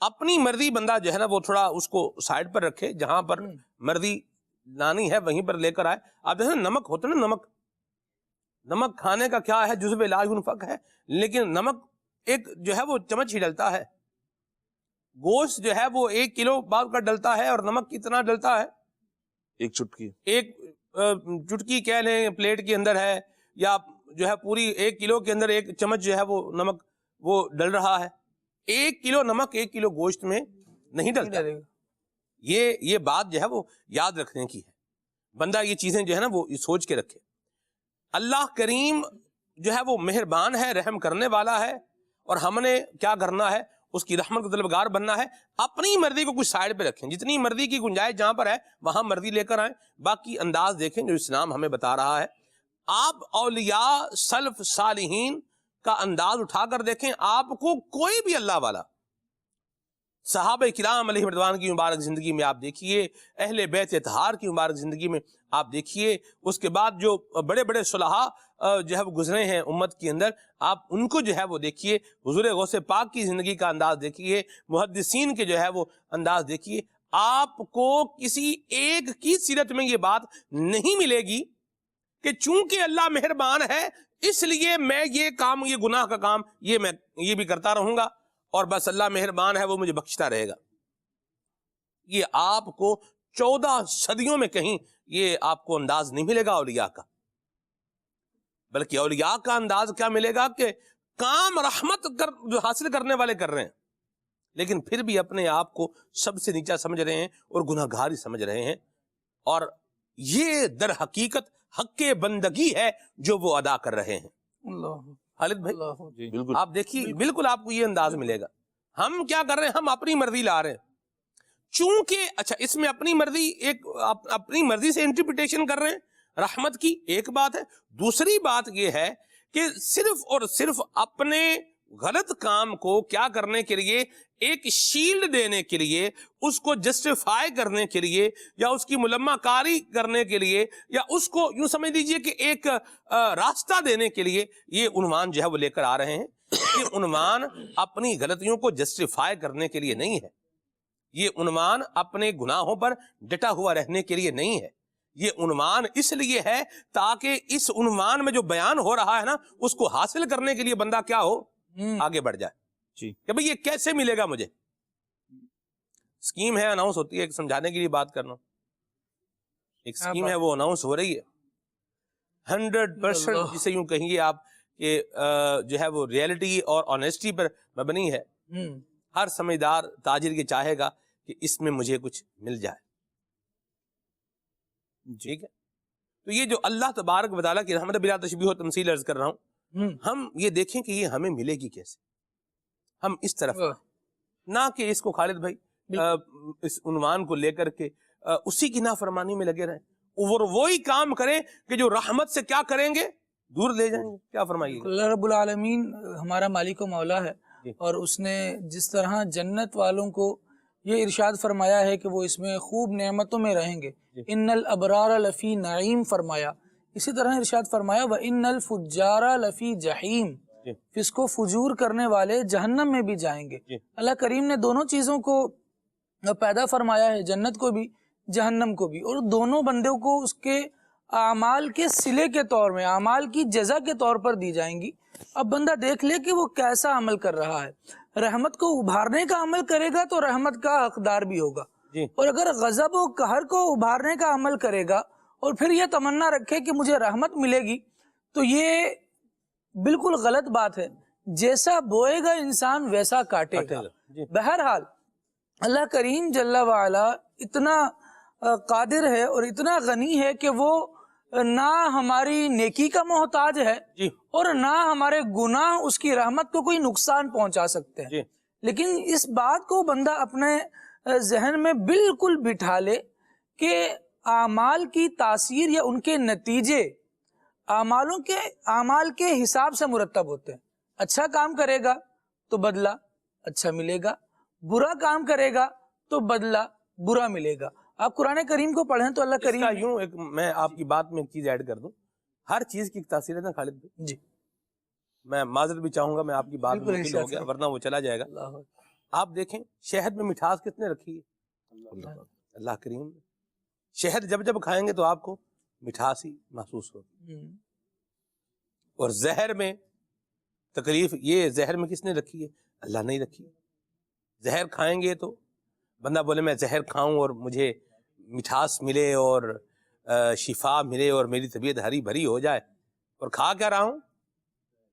اپنی مرضی بندہ جو ہے نا وہ تھوڑا اس کو سائڈ پر رکھے، جہاں پر مرضی لانی ہے وہیں پر لے کر آئے۔ آپ دیکھیں نمک ہوتا ہے نا، نمک کھانے کا کیا ہے، جزو لا ينفق ہے، لیکن نمک ایک جو ہے وہ چمچ ہی ڈلتا ہے، گوشت جو ہے وہ 1 کلو بعد کا ڈلتا ہے، اور نمک کتنا ڈلتا ہے؟ ایک چٹکی، ایک چٹکی کہہ لیں پلیٹ کے اندر ہے، یا جو ہے پوری 1 کلو کے اندر 1 چمچ جو ہے وہ نمک وہ ڈل رہا ہے۔ 1 کلو نمک 1 کلو گوشت میں نہیں ڈلتا۔ یہ بات جو ہے وہ یاد رکھنے کی ہے، بندہ یہ چیزیں جو ہے نا وہ سوچ کے رکھے۔ اللہ کریم جو ہے وہ مہربان ہے، رحم کرنے والا ہے، اور ہم نے کیا کرنا ہے؟ اس کی رحمت کو طلبگار بننا ہے۔ اپنی مرضی کو کچھ سائڈ پہ رکھیں، جتنی مرضی کی گنجائش جہاں پر ہے وہاں مرضی لے کر آئیں، باقی انداز دیکھیں جو اسلام ہمیں بتا رہا ہے۔ آپ اولیاء سلف صالحین کا انداز اٹھا کر دیکھیں، آپ کو کوئی بھی اللہ والا، صحابہ کرام علیہ رضوان کی مبارک زندگی میں آپ دیکھیے، اہل بیت اطہار کی مبارک زندگی میں آپ دیکھیے، اس کے بعد جو بڑے بڑے صلحاء جو ہے وہ گزرے ہیں امت کے اندر، آپ ان کو جو ہے وہ دیکھیے، حضور غوث پاک کی زندگی کا انداز دیکھیے، محدثین کے جو ہے وہ انداز دیکھیے۔ آپ کو کسی ایک کی سیرت میں یہ بات نہیں ملے گی کہ چونکہ اللہ مہربان ہے اس لیے میں یہ کام، یہ گناہ کا کام یہ بھی کرتا رہوں گا، اور بس اللہ مہربان ہے وہ مجھے بخشتا رہے گا۔ یہ آپ کو 14 صدیوں میں کہیں یہ آپ کو انداز نہیں ملے گا اولیاء کا، بلکہ اولیاء کا انداز کیا ملے گا کہ کام رحمت جو حاصل کرنے والے کر رہے ہیں، لیکن پھر بھی اپنے آپ کو سب سے نیچا سمجھ رہے ہیں اور گناہ گار ہی سمجھ رہے ہیں، اور یہ در حقیقت حق بندگی ہے جو وہ ادا کر رہے ہیں۔ خالد بھائی بالکل آپ دیکھیے، بالکل آپ کو یہ انداز ملے گا۔ ہم کیا کر رہے ہیں؟ ہم اپنی مرضی لا رہے ہیں، چونکہ اچھا اس میں اپنی مرضی سے انٹرپریٹیشن کر رہے ہیں رحمت کی، ایک بات ہے۔ دوسری بات یہ ہے کہ صرف اور صرف اپنے غلط کام کو کیا کرنے کے لیے، ایک شیلڈ دینے کے لیے، اس کو جسٹیفائی کرنے کے لیے، یا اس کی ملمہ کاری کرنے کے لیے، یا اس کو یوں سمجھ لیجئے کہ ایک راستہ دینے کے لیے یہ عنوان جو ہے وہ لے کر آ رہے ہیں۔ یہ عنوان اپنی غلطیوں کو جسٹیفائی کرنے کے لیے نہیں ہے، یہ عنوان اپنے گناہوں پر ڈٹا ہوا رہنے کے لیے نہیں ہے، یہ عنوان اس لیے ہے تاکہ اس عنوان میں جو بیان ہو رہا ہے نا اس کو حاصل کرنے کے لیے بندہ کیا ہو، آگے بڑھ جائے جی کہ بھئی یہ کیسے ملے گا مجھے۔ اسکیم ہے، اناؤنس ہوتی ہے، ایک سمجھانے کے لیے بات کرنا، ایک اسکیم ہے وہ اناؤنس ہو رہی ہے 100% جسے یوں کہیں گے آپ کہ جو ہے وہ ریئلٹی اور آنیسٹی پر مبنی ہے۔ ہر سمجھدار تاجر یہ چاہے گا کہ اس میں مجھے کچھ مل جائے، ٹھیک ہے۔ تو یہ جو اللہ تبارک و تعالیٰ کی رحمت بلا تشبیہ و تمثیل عرض کر رہا ہوں، ہم یہ دیکھیں کہ یہ ہمیں ملے گی کیسے، ہم اس طرف نہ کہ اس کو خالد بھائی اس عنوان کو لے کر کے اسی کی نافرمانی میں لگے رہیں، اور وہی کام کریں کہ جو رحمت سے کیا کریں گے، دور لے جائیں گے. کیا فرمائیے گا؟ اللہ رب العالمین ہمارا مالک و مولا ہے، اور اس نے جس طرح جنت والوں کو یہ ارشاد فرمایا ہے کہ وہ اس میں خوب نعمتوں میں رہیں گے، ان الابرار لفی نعیم فرمایا، اسی طرح ارشاد فرمایا وَإِنَّ الْفُجَّارَ لَفِي جَحِيمٍ، فسق و فجور کرنے والے جہنم میں بھی جائیں گے. اللہ کریم نے دونوں چیزوں کو پیدا فرمایا ہے، جنت کو بھی جہنم کو بھی، اور دونوں بندوں کو اس کے اعمال کے صلے کے طور میں، اعمال کی جزا کے طور پر دی جائیں گی. اب بندہ دیکھ لے کہ وہ کیسا عمل کر رہا ہے. رحمت کو ابھارنے کا عمل کرے گا تو رحمت کا حقدار بھی ہوگا، اور اگر غضب و قہر کو ابھارنے کا عمل کرے گا اور پھر یہ تمنا رکھے کہ مجھے رحمت ملے گی، تو یہ بالکل غلط بات ہے. جیسا بوئے گا انسان ویسا کاٹے گا. بہرحال اللہ کریم جل وعلا اتنا قادر ہے اور اتنا غنی ہے کہ وہ نہ ہماری نیکی کا محتاج ہے اور نہ ہمارے گناہ اس کی رحمت کو کوئی نقصان پہنچا سکتے ہیں. لیکن اس بات کو بندہ اپنے ذہن میں بالکل بٹھا لے کہ اعمال کی تاثیر یا ان کے نتیجے اعمال کے حساب سے مرتب ہوتے ہیں. اچھا کام کرے گا تو بدلہ اچھا ملے گا، برا کام کرے گا تو بدلہ برا ملے گا. آپ قرآن کریم کو پڑھیں تو اللہ کریم یوں ایک میں آپ کی بات میں ایک چیز ایڈ کر دوں. ہر چیز کی ایک تاثیر ہے نا خالد بھائی. جی میں معذرت بھی چاہوں گا، میں آپ کی بات میں مشکل ہو گیا ورنہ وہ چلا جائے گا. آپ دیکھیں شہد میں مٹھاس کس نے رکھی ہے؟ اللہ کریم نے. شہد جب جب کھائیں گے تو آپ کو مٹھاس ہی محسوس ہوگی. اور زہر میں تکلیف، یہ زہر میں کس نے رکھی ہے؟ اللہ نے ہی رکھی ہے. زہر کھائیں گے تو بندہ بولے میں زہر کھاؤں اور مجھے مٹھاس ملے اور شفا ملے اور میری طبیعت ہری بھری ہو جائے، اور کھا کیا رہا ہوں؟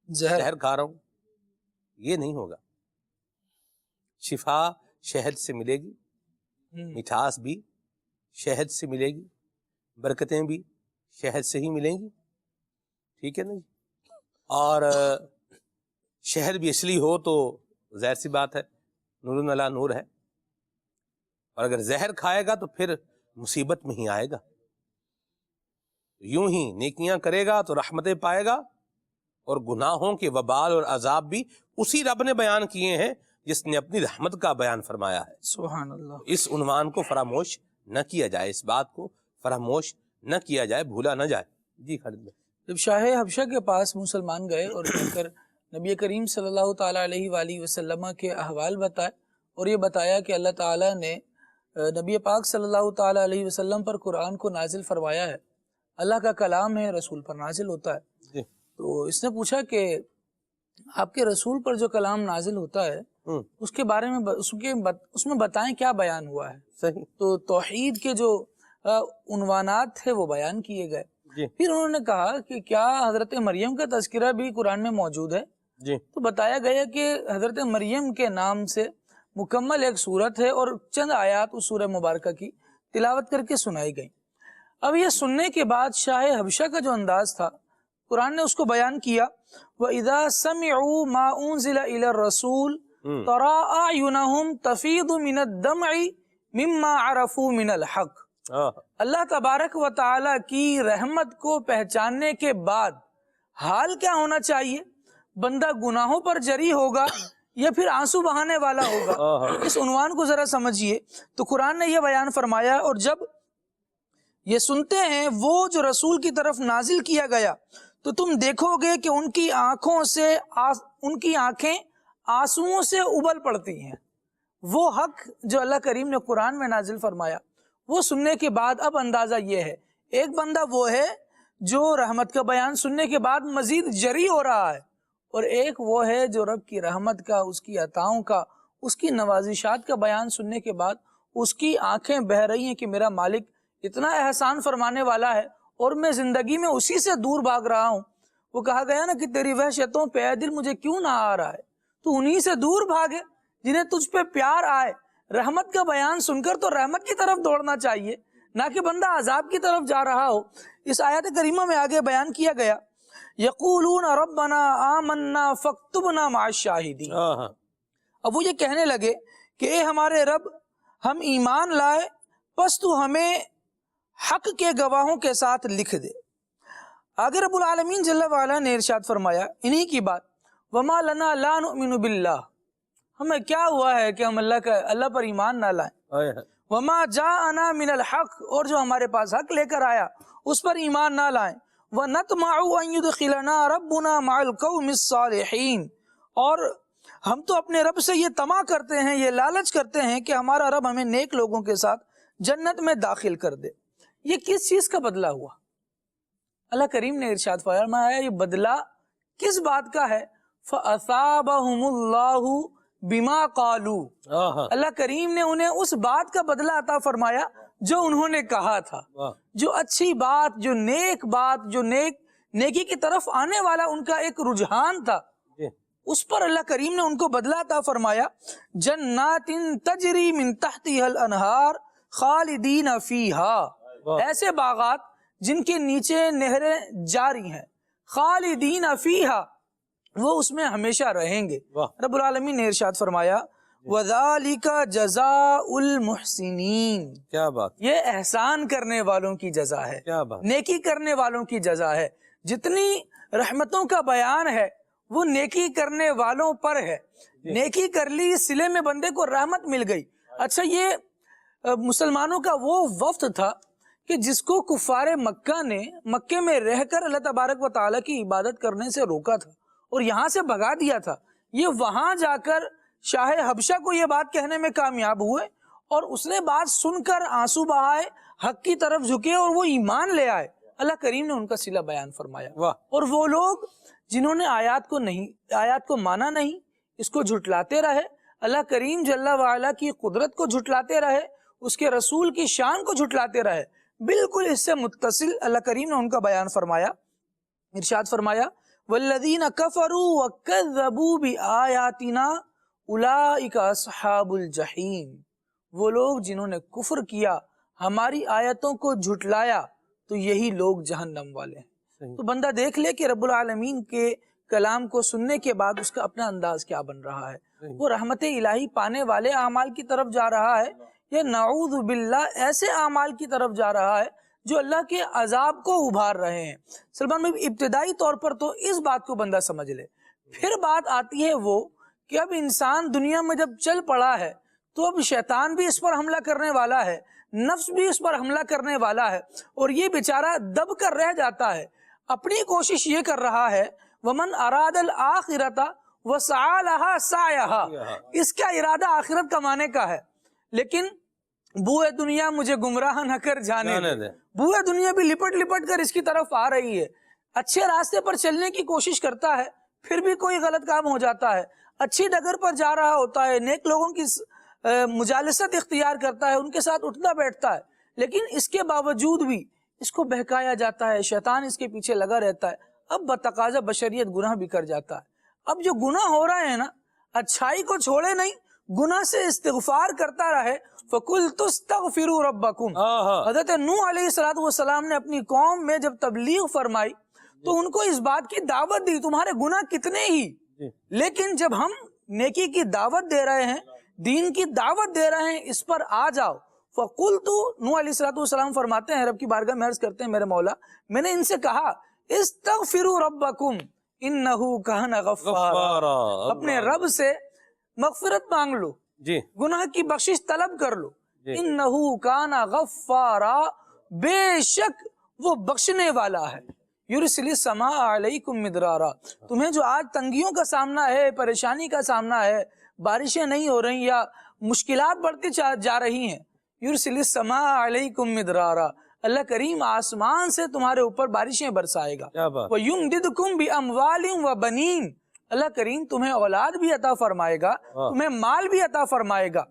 زہر کھا رہا ہوں. یہ نہیں ہوگا. شفا شہد سے ملے گی، مٹھاس بھی شہد سے ملے گی، برکتیں بھی شہد سے ہی ملیں گی. ٹھیک ہے نا جی؟ اور شہد بھی اصلی ہو تو ظاہر سی بات ہے نور علی نور ہے، اور اگر زہر کھائے گا تو پھر مصیبت میں ہی آئے گا. یوں ہی نیکیاں کرے گا تو رحمتیں پائے گا، اور گناہوں کے وبال اور عذاب بھی اسی رب نے بیان کیے ہیں جس نے اپنی رحمت کا بیان فرمایا ہے. سبحان اللہ. اس عنوان کو فراموش نہ کیا جائے، اس بات کو فراموش نہ کیا جائے، بھولا نہ جائے. جی خالد بھائی. جب شاہ حبشہ کے پاس مسلمان گئے اور جا کر نبی کریم صلی اللہ تعالیٰ علیہ وآلہ وسلم کے احوال بتائے، اور یہ بتایا کہ اللہ تعالیٰ نے نبی پاک صلی اللہ تعالیٰ علیہ وسلم پر قرآن کو نازل فرمایا ہے، اللہ کا کلام ہے، رسول پر نازل ہوتا ہے. تو اس نے پوچھا کہ آپ کے رسول پر جو کلام نازل ہوتا ہے اس کے بارے میں اس میں بتائیں کیا بیان ہوا ہے. صحیح. تو توحید کے جو عنوانات تھے وہ بیان کیے گئے. پھر انہوں نے کہا کہ کیا حضرت مریم کا تذکرہ بھی قرآن میں موجود ہے؟ تو بتایا گیا کہ حضرت مریم کے نام سے مکمل ایک سورت ہے اور چند آیات اس سورہ مبارکہ کی تلاوت کر کے سنائی گئی. اب یہ سننے کے بعد شاہ حبشہ کا جو انداز تھا قرآن نے اس کو بیان کیا. وَإِذَا سَمِعُوا مَا أُنزِلَ إِلَى الرَّسُولِ تَرَىٰ أَعْيُنَهُمْ تَفِيضُ مِنَ الدَّمْعِ مِمَّا عَرَفُوا مِنَ الْحَقِّ. اللہ تبارک و تعالی کی رحمت کو پہچاننے کے بعد حال کیا ہونا چاہیے؟ بندہ گناہوں پر جری ہوگا یا پھر آنسو بہانے والا ہوگا؟ اس عنوان کو ذرا سمجھیے. تو قرآن نے یہ بیان فرمایا، اور جب یہ سنتے ہیں وہ جو رسول کی طرف نازل کیا گیا تو تم دیکھو گے کہ ان کی آنکھیں آنسوؤں سے ابل پڑتی ہیں. وہ حق جو اللہ کریم نے قرآن میں نازل فرمایا وہ سننے کے بعد اب اندازہ یہ ہے، ایک بندہ وہ ہے جو رحمت کا بیان سننے کے بعد مزید جری ہو رہا ہے، اور ایک وہ ہے جو رب کی رحمت کا، اس کی عطاؤں کا، اس کی نوازشات کا بیان سننے کے بعد اس کی آنکھیں بہہ رہی ہیں کہ میرا مالک اتنا احسان فرمانے والا ہے اور میں زندگی میں اسی سے دور بھاگ رہا ہوں. وہ کہا گیا نا کہ تیری وحشتوں پہ اے دل مجھے کیوں نہ آ رہا ہے، تو انہی سے دور بھاگے جنہیں تجھ پہ پیار آئے. رحمت کا بیان سن کر تو رحمت کی طرف دوڑنا چاہیے، نہ کہ بندہ عذاب کی طرف جا رہا ہو. اس آیت کریمہ میں آگے بیان کیا گیا یقولون ربنا آمنا فاکتبنا مع الشاہدین. اب وہ یہ کہنے لگے کہ اے ہمارے رب ہم ایمان لائے، پس تو ہمیں حق کے گواہوں کے ساتھ لکھ دے. آگے رب العالمین جل وعلا نے ارشاد فرمایا انہی کی بات، وما لنا لا نؤمن باللہ، ہمیں کیا ہوا ہے کہ ہم اللہ پر ایمان نہ لائیں، وما جاءنا من الحق، اور جو ہمارے پاس حق لے کر آیا اس پر ایمان نہ لائیں، ونطمع ان يدخلنا ربنا مع القوم الصالحین، اور ہم تو اپنے رب سے یہ طمع کرتے ہیں، یہ لالچ کرتے ہیں کہ ہمارا رب ہمیں نیک لوگوں کے ساتھ جنت میں داخل کر دے۔ یہ کس چیز کا بدلہ ہوا؟ اللہ کریم نے ارشاد فرمایا یہ بدلہ کس بات کا ہے؟ فَأَثَابَهُمُ اللَّهُ بِمَا قَالُوا، اللہ کریم نے انہیں اس بات کا بدلہ عطا فرمایا جو انہوں نے کہا تھا، جو اچھی بات، جو نیک بات، جو نیکی کی طرف آنے والا ان کا ایک رجحان تھا، اس پر اللہ کریم نے ان کو بدلہ عطا فرمایا۔ جنات تجری من تحتها الانہار خالدین فیہا، ایسے باغات جن کے نیچے نہریں جاری ہیں، خالدین فیہا، وہ اس میں ہمیشہ رہیں گے۔ رب العالمین نے ارشاد فرمایا وَذَلِكَ جَزَاءُ الْمُحْسِنِينَ، کیا بات، یہ احسان کرنے والوں کی جزا ہے، کیا بات، نیکی کرنے والوں کی جزا ہے۔ جتنی رحمتوں کا بیان ہے وہ نیکی کرنے والوں پر ہے، نیکی کر لی صلے میں بندے کو رحمت مل گئی۔ اچھا، یہ مسلمانوں کا وہ وفد تھا کہ جس کو کفار مکہ نے مکے میں رہ کر اللہ تبارک و تعالیٰ کی عبادت کرنے سے روکا تھا اور یہاں سے بھگا دیا تھا، یہ وہاں جا کر شاہ حبشہ کو یہ بات کہنے میں کامیاب ہوئے اور اس نے بات سن کر آنسو بہائے، حق کی طرف جھکے اور وہ ایمان لے آئے۔ اللہ کریم نے ان کا صلہ بیان فرمایا، اور وہ لوگ جنہوں نے آیات کو مانا نہیں، اس کو جھٹلاتے رہے، اللہ کریم جل وعلا کی قدرت کو جھٹلاتے رہے، اس کے رسول کی شان کو جھٹلاتے رہے، بالکل اس سے متصل اللہ کریم نے ان کا بیان فرمایا۔ ارشاد فرمایا والذین کفروا وکذبوا بآیاتنا اولئک اصحاب الجحیم، وہ لوگ جنہوں نے کفر کیا، ہماری آیتوں کو جھٹلایا، تو یہی لوگ جہنم والے ہیں۔ تو بندہ دیکھ لے کہ رب العالمین کے کلام کو سننے کے بعد اس کا اپنا انداز کیا بن رہا ہے، وہ رحمت الہی پانے والے اعمال کی طرف جا رہا ہے یا نعوذ باللہ ایسے اعمال کی طرف جا رہا ہے جو اللہ کے عذاب کو ابھار رہے ہیں۔ سلمان بھائی، ابتدائی طور پر تو اس بات کو بندہ سمجھ لے، پھر بات آتی ہے وہ کہ اب انسان دنیا میں جب چل پڑا ہے تو اب شیطان بھی اس پر حملہ کرنے والا ہے، نفس بھی اس پر حملہ کرنے والا ہے، اور یہ بیچارہ دب کر رہ جاتا ہے، اپنی کوشش یہ کر رہا ہے وَمَنْ أَرَادَ الْآخِرَةَ وَسَعَى لَهَا سَعْيَهَا، اس کا ارادہ آخرت کمانے کا ہے، لیکن بوئے دنیا مجھے گمراہ نہ کر جانے دے، بوئے دنیا بھی لپٹ لپٹ کر اس کی طرف آ رہی ہے، اچھے راستے پر چلنے کی کوشش کرتا ہے پھر بھی کوئی غلط کام ہو جاتا ہے، اچھی ڈگر پر جا رہا ہوتا ہے، نیک لوگوں کی مجالست اختیار کرتا ہے، ان کے ساتھ اٹھتا بیٹھتا ہے، لیکن اس کے باوجود بھی اس کو بہکایا جاتا ہے، شیطان اس کے پیچھے لگا رہتا ہے، اب بتقاضا بشریت گناہ بھی کر جاتا ہے۔ اب جو گناہ ہو رہے ہیں نا، اچھائی کو چھوڑے نہیں، گناہ سے استغفار کرتا رہے۔ فَقُلْتُ اسْتَغْفِرُوا رَبَّكُمْ، حضرت نوح علیہ السلام نے اپنی قوم میں جب تبلیغ فرمائی تو ان کو اس بات کی دعوت دی، تمہارے گناہ کتنے ہی، لیکن جب ہم نیکی کی دعوت دے رہے ہیں، دین کی دعوت دے رہے ہیں، اس پر آ جاؤ۔ فَقُلْتُ، نوح علیہ السلام فرماتے ہیں، رب کی بارگاہ میں عرض کرتے ہیں میرے مولا، میں نے ان سے کہا استغفروا ربکم انہ کان غفارا، اپنے رب سے مغفرت مانگ لو، گناہ کی بخشش طلب کر لو، انہ کان غفارا، بے شک وہ بخشنے والا ہے، یرسل السماء علیکم مدرارا، تمہیں جو آج تنگیوں کا سامنا ہے، پریشانی کا سامنا ہے، بارشیں نہیں ہو رہی یا مشکلات بڑھتی جا رہی ہیں، یرسل السماء علیکم مدرارا، اللہ کریم آسمان سے تمہارے اوپر بارشیں برسائے گا، وَيُمْدِدْكُمْ بِأَمْوَالٍ وَبَنِينَ، اللہ کریم تمہیں اولاد بھی عطا فرمائے گا، تمہیں مال بھی عطا فرمائے گا،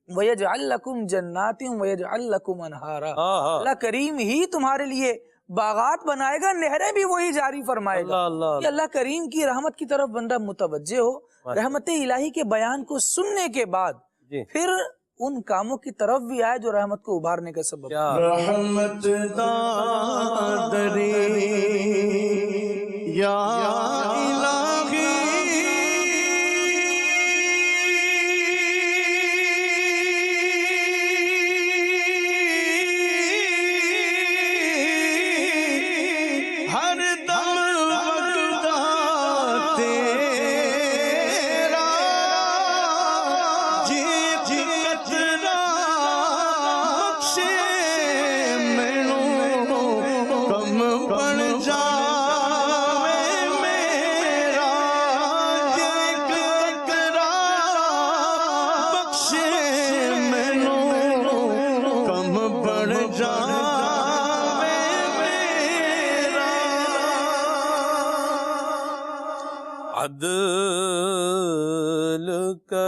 وَيَجْعَلْ لَكُمْ جَنَّاتٍ وَيَجْعَلْ لَكُمْ أَنْهَارًا، اللہ کریم ہی تمہارے لیے باغات بنائے گا، نہریں بھی وہی جاری فرمائے گا۔ یہ اللہ کریم کی رحمت کی طرف بندہ متوجہ ہو، رحمت الہی کے بیان کو سننے کے بعد پھر ان کاموں کی طرف بھی آئے جو رحمت کو ابھارنے کا سبب رحمت دادری یا الہی ہر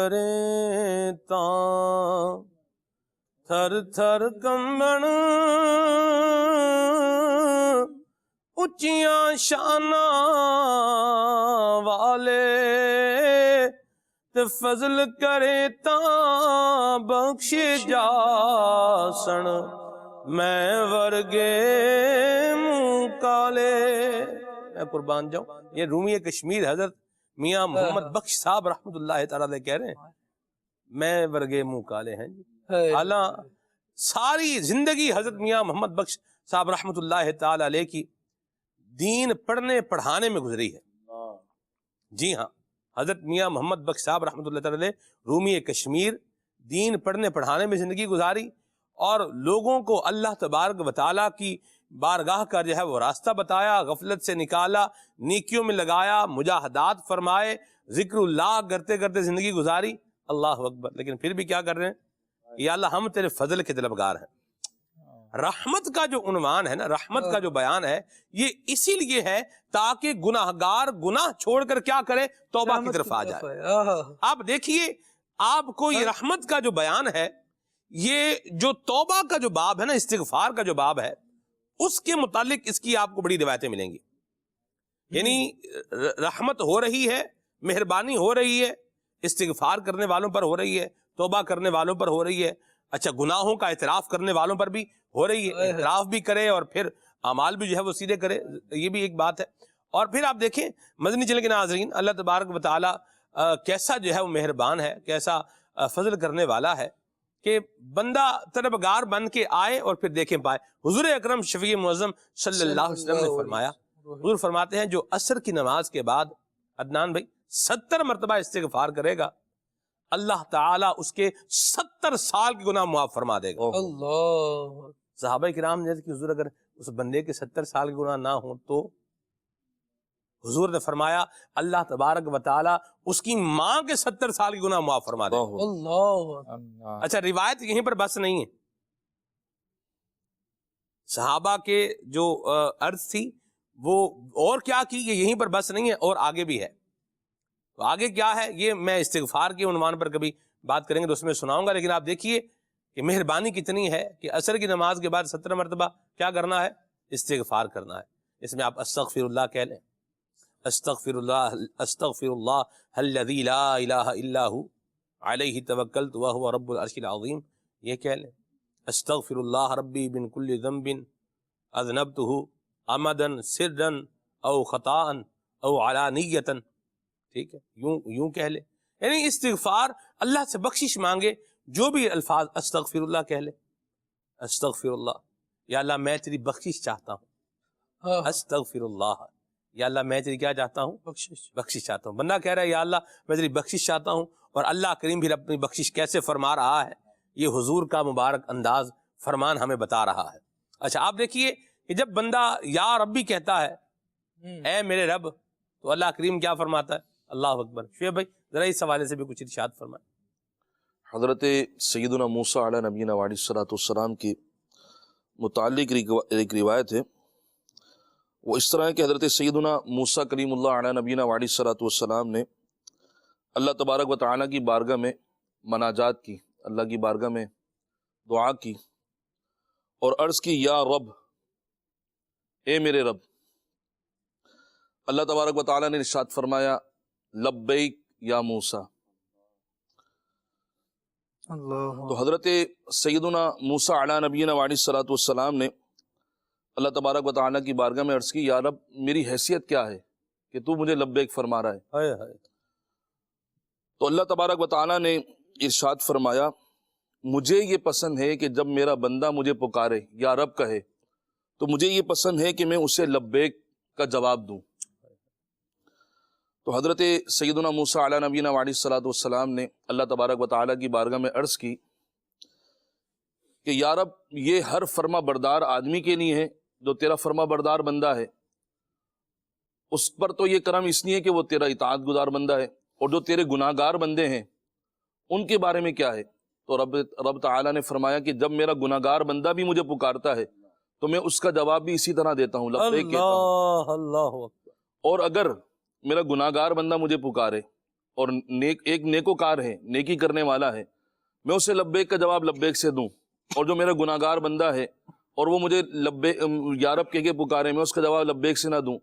کریں تاں تھر تھر کمبن اچیاں شاناں والے تے فضل کرے تاں بخش جاسن میں ورگے منہ کالے. میں قربان جاؤں، یہ رومی کشمیر حضرت میاں محمد بخش صاحب رحمۃ اللہ تعالیٰ علیہ کہہ رہے ہیں میں ورگے منہ کالے ہیں جی. حالاں ساری زندگی حضرت میاں محمد بخش صاحب رحمۃ اللہ تعالیٰ علیہ کی دین پڑھنے پڑھانے میں گزری ہے. جی ہاں، حضرت میاں محمد بخش صاحب رحمۃ اللہ تعالیٰ علیہ رومی کشمیر دین پڑھنے پڑھانے میں زندگی گزاری اور لوگوں کو اللہ تبارک و تعالیٰ کی بارگاہ کا جو ہے وہ راستہ بتایا، غفلت سے نکالا، نیکیوں میں لگایا، مجاہدات فرمائے، ذکر اللہ کرتے کرتے زندگی گزاری. اللہ اکبر. لیکن پھر بھی کیا کر رہے ہیں؟ یا اللہ ہم تیرے فضل کے طلبگار ہیں. رحمت کا جو عنوان ہے نا، رحمت کا جو بیان ہے، یہ اسی لیے ہے تاکہ گناہگار گناہ چھوڑ کر کیا کرے؟ توبہ کی طرف آ جائے. آپ دیکھیے، آپ کو یہ رحمت کا جو بیان ہے، یہ جو توبہ کا جو باب ہے نا، استغفار کا جو باب ہے، اس کے متعلق اس کی آپ کو بڑی روایتیں ملیں گی. یعنی رحمت ہو رہی ہے، مہربانی ہو رہی ہے، استغفار کرنے والوں پر ہو رہی ہے، توبہ کرنے والوں پر ہو رہی ہے. اچھا، گناہوں کا اعتراف کرنے والوں پر بھی ہو رہی ہے، اعتراف بھی کرے اور پھر اعمال بھی جو ہے وہ سیدھے کرے، یہ بھی ایک بات ہے. اور پھر آپ دیکھیں مدنی چینل کے ناظرین، اللہ تبارک و تعالیٰ کیسا جو ہے وہ مہربان ہے، کیسا فضل کرنے والا ہے کہ بندہ طلبگار بن کے آئے اور پھر دیکھیں پائے. حضور اکرم شفیع معظم صلی اللہ علیہ وسلم نے فرمایا، حضور فرماتے ہیں جو عصر کی نماز کے بعد عدنان بھائی 70 مرتبہ استغفار کرے گا، اللہ تعالیٰ اس کے 70 سال کے گناہ معاف فرما دے گا. اللہ. صحابہ کرام نے کہ حضور اگر اس بندے کے 70 سال کے گناہ نہ ہوں تو حضور نے فرمایا اللہ تبارک و تعالیٰ اس کی ماں کے 70 سال کے گناہ معاف فرما دے گا. اللہ. اچھا، روایت یہیں پر بس نہیں ہے. صحابہ کے جو عرض تھی وہ اور کیا کی، یہ یہیں پر بس نہیں ہے، اور آگے بھی ہے. تو آگے کیا ہے یہ میں استغفار کے عنوان پر کبھی بات کریں گے تو اس میں سناؤں گا. لیکن آپ دیکھیے کہ مہربانی کتنی ہے کہ عصر کی نماز کے بعد 70 مرتبہ کیا کرنا ہے؟ استغفار کرنا ہے. اس میں آپ استغفر اللہ کہہ لیں، استغفر اللہ الذی لا الہ الا ہو علیہ توکلت وہو رب العرش العظیم، یہ کہہ لیں. استغفر اللہ ربی من کل ذنب اذنبتہ عمدا سرا او خطاء او علانیتا. ٹھیک ہے، یوں کہہ لے. یعنی استغفار، اللہ سے بخشش مانگے، جو بھی الفاظ، استغفر اللہ کہہ لے. استغفر اللہ، یا اللہ میں تیری بخشش چاہتا ہوں. استغفر اللہ، یا اللہ میں تیری کیا چاہتا ہوں؟ بخشش چاہتا ہوں. بندہ کہہ رہا ہے یا اللہ میں تیری بخشش چاہتا ہوں، اور اللہ کریم بھی اپنی بخشش کیسے فرما رہا ہے، یہ حضور کا مبارک انداز فرمان ہمیں بتا رہا ہے. اچھا، آپ دیکھیے کہ جب بندہ یا ربی کہتا ہے، اے میرے رب، تو اللہ کریم کیا فرماتا ہے؟ اللہ اکبر. شعیب بھائی ذرا اس حوالے سے بھی کچھ ارشاد فرمائیں. حضرت سیدنا موسیٰ علیہ نبینا علیہ السلام کی متعلق ایک روایت ہے، وہ اس طرح ہے کہ حضرت سیدنا موسیٰ کلیم اللہ علیہ نبینا علیہ السلام نے اللہ تبارک و تعالیٰ کی بارگاہ میں مناجات کی، اللہ کی بارگاہ میں دعا کی اور عرض کی یا رب، اے میرے رب. اللہ تبارک و تعالیٰ نے ارشاد فرمایا لبیک یا موسیٰ. تو حضرت سیدنا موسیٰ علیہ نبینا علیہ السلام نے اللہ تبارک و تعالیٰ کی بارگاہ میں عرض کی یا رب میری حیثیت کیا ہے کہ تو مجھے لبیک فرما رہا ہے. تو اللہ تبارک و تعالیٰ نے ارشاد فرمایا مجھے یہ پسند ہے کہ جب میرا بندہ مجھے پکارے یا رب کہے تو مجھے یہ پسند ہے کہ میں اسے لبیک کا جواب دوں. تو حضرت سیدنا موسیٰ علیہ نبینا علیہ السلام نے اللہ تبارک و تعالیٰ کی بارگاہ میں عرض کی کہ یا رب یہ ہر فرما بردار آدمی کے لیے ہے جو تیرا فرما بردار بندہ ہے، اس پر تو یہ کرم اس لیے کہ وہ تیرا اطاعت گزار بندہ ہے، اور جو تیرے گناہ گار بندے ہیں ان کے بارے میں کیا ہے؟ تو رب تعالیٰ نے فرمایا کہ جب میرا گناہ گار بندہ بھی مجھے پکارتا ہے تو میں اس کا جواب بھی اسی طرح دیتا ہوں، لبیک کہتا ہوں. اللہ. اور اگر میرا گناہ گار بندہ مجھے پکارے اور ایک نیکوکار ہے، نیکی کرنے والا ہے، میں اسے لبیک کا جواب لبیک سے دوں، اور جو میرا گناہ گار بندہ ہے اور وہ مجھے یا رب کہہ کے پکارے، میں اس کا جواب لبیک سے نہ دوں،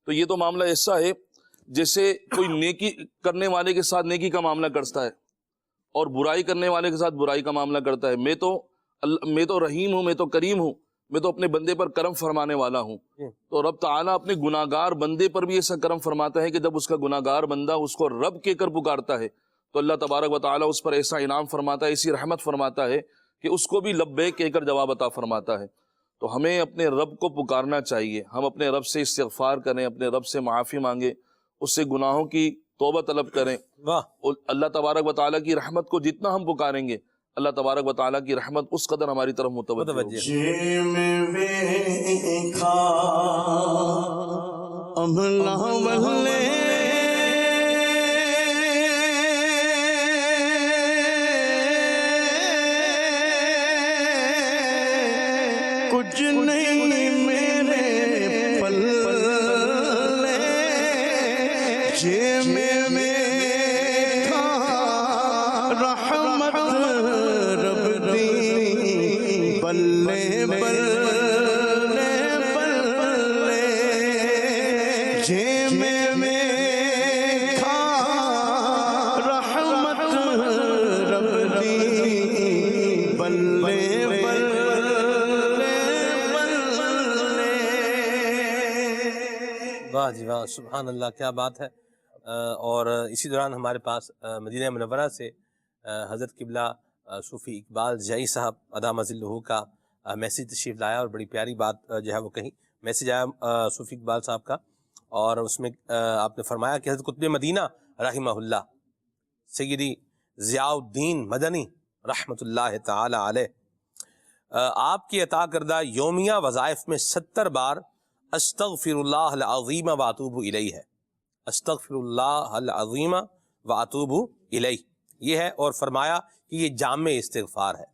تو یہ تو معاملہ ایسا ہے جیسے کوئی نیکی کرنے والے کے ساتھ نیکی کا معاملہ کرتا ہے اور برائی کرنے والے کے ساتھ برائی کا معاملہ کرتا ہے۔ میں تو رحیم ہوں، میں تو کریم ہوں، میں تو اپنے بندے پر کرم فرمانے والا ہوں، تو رب تعالیٰ اپنے گناہ گار بندے پر بھی ایسا کرم فرماتا ہے کہ جب اس کا گناہ گار بندہ اس کو رب کہہ کر پکارتا ہے تو اللہ تبارک و تعالیٰ اس پر ایسا انعام فرماتا ہے، ایسی رحمت فرماتا ہے کہ اس کو بھی لبیک کہہ کر جواب عطا فرماتا ہے۔ تو ہمیں اپنے رب کو پکارنا چاہیے، ہم اپنے رب سے استغفار کریں، اپنے رب سے معافی مانگیں، اس سے گناہوں کی توبہ طلب کریں۔ اللہ تبارک و تعالیٰ کی رحمت کو جتنا ہم پکاریں گے اللہ تبارک و تعالیٰ کی رحمت اس قدر ہماری طرف متوجہ ہوگی۔ کچھ نہیں میرے پلے جے میں دیکھا رحمت رب دی بلے بلے بلے جے میں دیکھا رحمت رب دی بلے واہ جی واہ، سبحان اللہ، کیا بات ہے۔ اور اسی دوران ہمارے پاس مدینہ منورہ سے حضرت قبلہ صوفی اقبال جائی صاحب ادام ذلہ کا میسیج تشریف لایا اور بڑی پیاری بات جو ہے وہ کہیں۔ میسیج آیا صوفی اقبال صاحب کا اور اس میں آپ نے فرمایا کہ حضرت قطب مدینہ رحمہ اللہ سیدی ضیاء الدین مدنی رحمۃ اللہ تعالی علیہ آپ کی عطا کردہ یومیہ وظائف میں 70 بار استغفر اللہ العظیم واتوب الیہ ہے، استغفر اللہ العظیم واتوب الیہ یہ ہے، اور فرمایا کہ یہ جامع استغفار ہے۔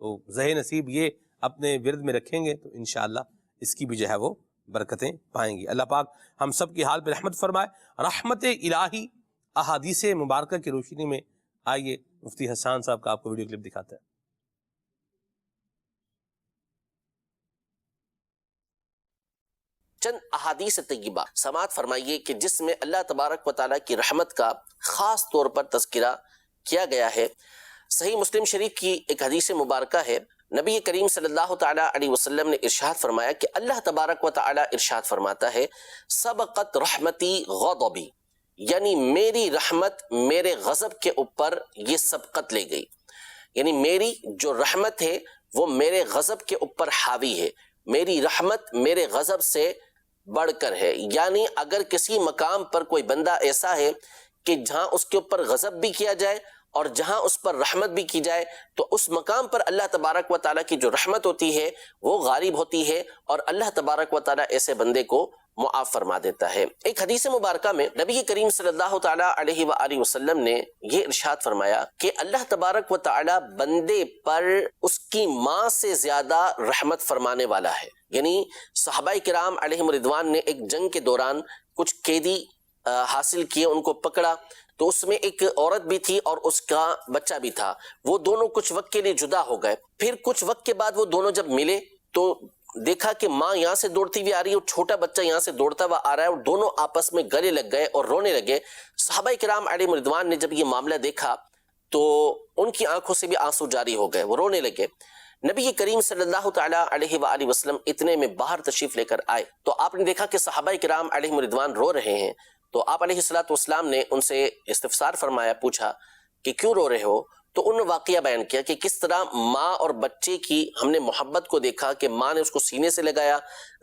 تو ذہن نصیب یہ اپنے ورد میں رکھیں گے تو انشاءاللہ اس کی بھی جو ہے وہ برکتیں پائیں گی۔ اللہ پاک ہم سب کی حال پہ رحمت فرمائے۔ رحمت الہی احادیث مبارکہ کی روشنی میں آئیے مفتی حسان صاحب کا آپ کو ویڈیو کلپ دکھاتا ہے۔ چند احادیث طیبہ سماعت فرمائیے کہ جس میں اللہ تبارک و تعالیٰ کی رحمت کا خاص طور پر تذکرہ کیا گیا ہے۔ صحیح مسلم شریف کی ایک حدیث مبارکہ ہے، نبی کریم صلی اللہ تعالیٰ علیہ وسلم نے ارشاد فرمایا کہ اللہ تبارک و تعالیٰ ارشاد فرماتا ہے سبقت رحمتی غضبی، یعنی میری رحمت میرے غضب کے اوپر یہ سبقت لے گئی، یعنی میری جو رحمت ہے وہ میرے غضب کے اوپر حاوی ہے، میری رحمت میرے غضب سے بڑھ کر ہے۔ یعنی اگر کسی مقام پر کوئی بندہ ایسا ہے کہ جہاں اس کے اوپر غضب بھی کیا جائے اور جہاں اس پر رحمت بھی کی جائے تو اس مقام پر اللہ تبارک و تعالیٰ کی جو رحمت ہوتی ہے وہ غالب ہوتی ہے اور اللہ تبارک و تعالیٰ ایسے بندے کو معاف فرما دیتا ہے۔ ایک حدیث مبارکہ میں نبی کریم صلی اللہ تعالیٰ علیہ وآلہ وسلم نے یہ ارشاد فرمایا کہ اللہ تبارک و تعالیٰ بندے پر اس کی ماں سے زیادہ رحمت فرمانے والا ہے۔ یعنی صحابہ کرام علیہم رضوان نے ایک جنگ کے دوران کچھ قیدی حاصل کیے، ان کو پکڑا تو اس میں ایک عورت بھی تھی اور اس کا بچہ بھی تھا، وہ دونوں کچھ وقت کے لیے جدا ہو گئے۔ پھر کچھ وقت کے بعد وہ دونوں جب ملے تو دیکھا کہ ماں یہاں سے دوڑتی ہوئی آ رہی ہے اور چھوٹا بچہ یہاں سے دوڑتا ہوا آ رہا ہے اور دونوں آپس میں گلے لگ گئے اور رونے لگے۔ صحابہ کرام علیہ رضوان نے جب یہ معاملہ دیکھا تو ان کی آنکھوں سے بھی آنسو جاری ہو گئے، وہ رونے لگے۔ نبی کریم صلی اللہ تعالیٰ علیہ وآلہ وسلم اتنے میں باہر تشریف لے کر آئے تو آپ نے دیکھا کہ صحابہ کرام علیہ رضوان رو رہے ہیں، تو آپ علیہ الصلوۃ والسلام نے ان سے استفسار فرمایا، پوچھا کہ کیوں رو رہے ہو؟ تو انہوں نے واقعہ بیان کیا کہ کس طرح ماں اور بچے کی ہم نے محبت کو دیکھا کہ ماں نے اس کو سینے سے لگایا،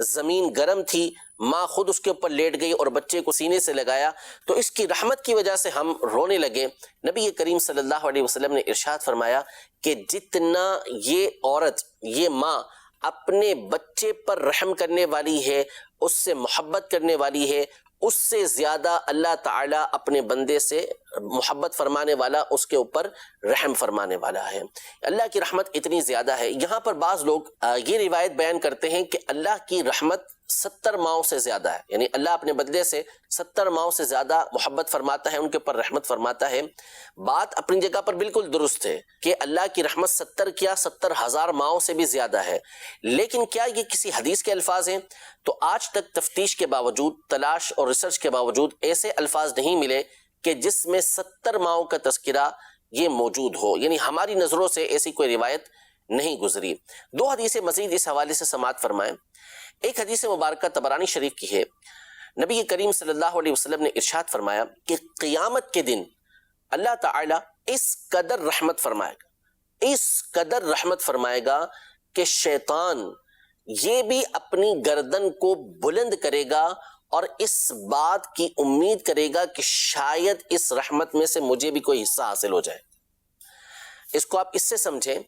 زمین گرم تھی، ماں خود اس کے اوپر لیٹ گئی اور بچے کو سینے سے لگایا، تو اس کی رحمت کی وجہ سے ہم رونے لگے۔ نبی کریم صلی اللہ علیہ وسلم نے ارشاد فرمایا کہ جتنا یہ عورت، یہ ماں اپنے بچے پر رحم کرنے والی ہے، اس سے محبت کرنے والی ہے، اس سے زیادہ اللہ تعالیٰ اپنے بندے سے محبت فرمانے والا، اس کے اوپر رحم فرمانے والا ہے۔ اللہ کی رحمت اتنی زیادہ ہے۔ یہاں پر بعض لوگ یہ روایت بیان کرتے ہیں کہ اللہ کی رحمت 70 ماؤں سے زیادہ ہے، یعنی اللہ اپنے بدلے سے 70 ماؤں سے زیادہ محبت فرماتا ہے، ان کے اوپر رحمت فرماتا ہے۔ بات اپنی جگہ پر بالکل درست ہے کہ اللہ کی رحمت 70,000 ماؤں سے بھی زیادہ ہے، لیکن کیا یہ کسی حدیث کے الفاظ ہیں؟ تو آج تک تفتیش کے باوجود، تلاش اور ریسرچ کے باوجود ایسے الفاظ نہیں ملے کہ جس میں 70 ماؤں کا تذکرہ یہ موجود ہو، یعنی ہماری نظروں سے ایسی کوئی روایت نہیں گزری۔ 2 حدیثیں مزید اس حوالے سے سماعت فرمائیں۔ ایک حدیث مبارکہ طبرانی شریف کی ہے، نبی کریم صلی اللہ علیہ وسلم نے ارشاد فرمایا کہ قیامت کے دن اللہ تعالی اس قدر رحمت فرمائے گا، اس قدر رحمت فرمائے گا کہ شیطان یہ بھی اپنی گردن کو بلند کرے گا اور اس بات کی امید کرے گا کہ شاید اس رحمت میں سے مجھے بھی کوئی حصہ حاصل ہو جائے۔ اس کو آپ اس سے سمجھیں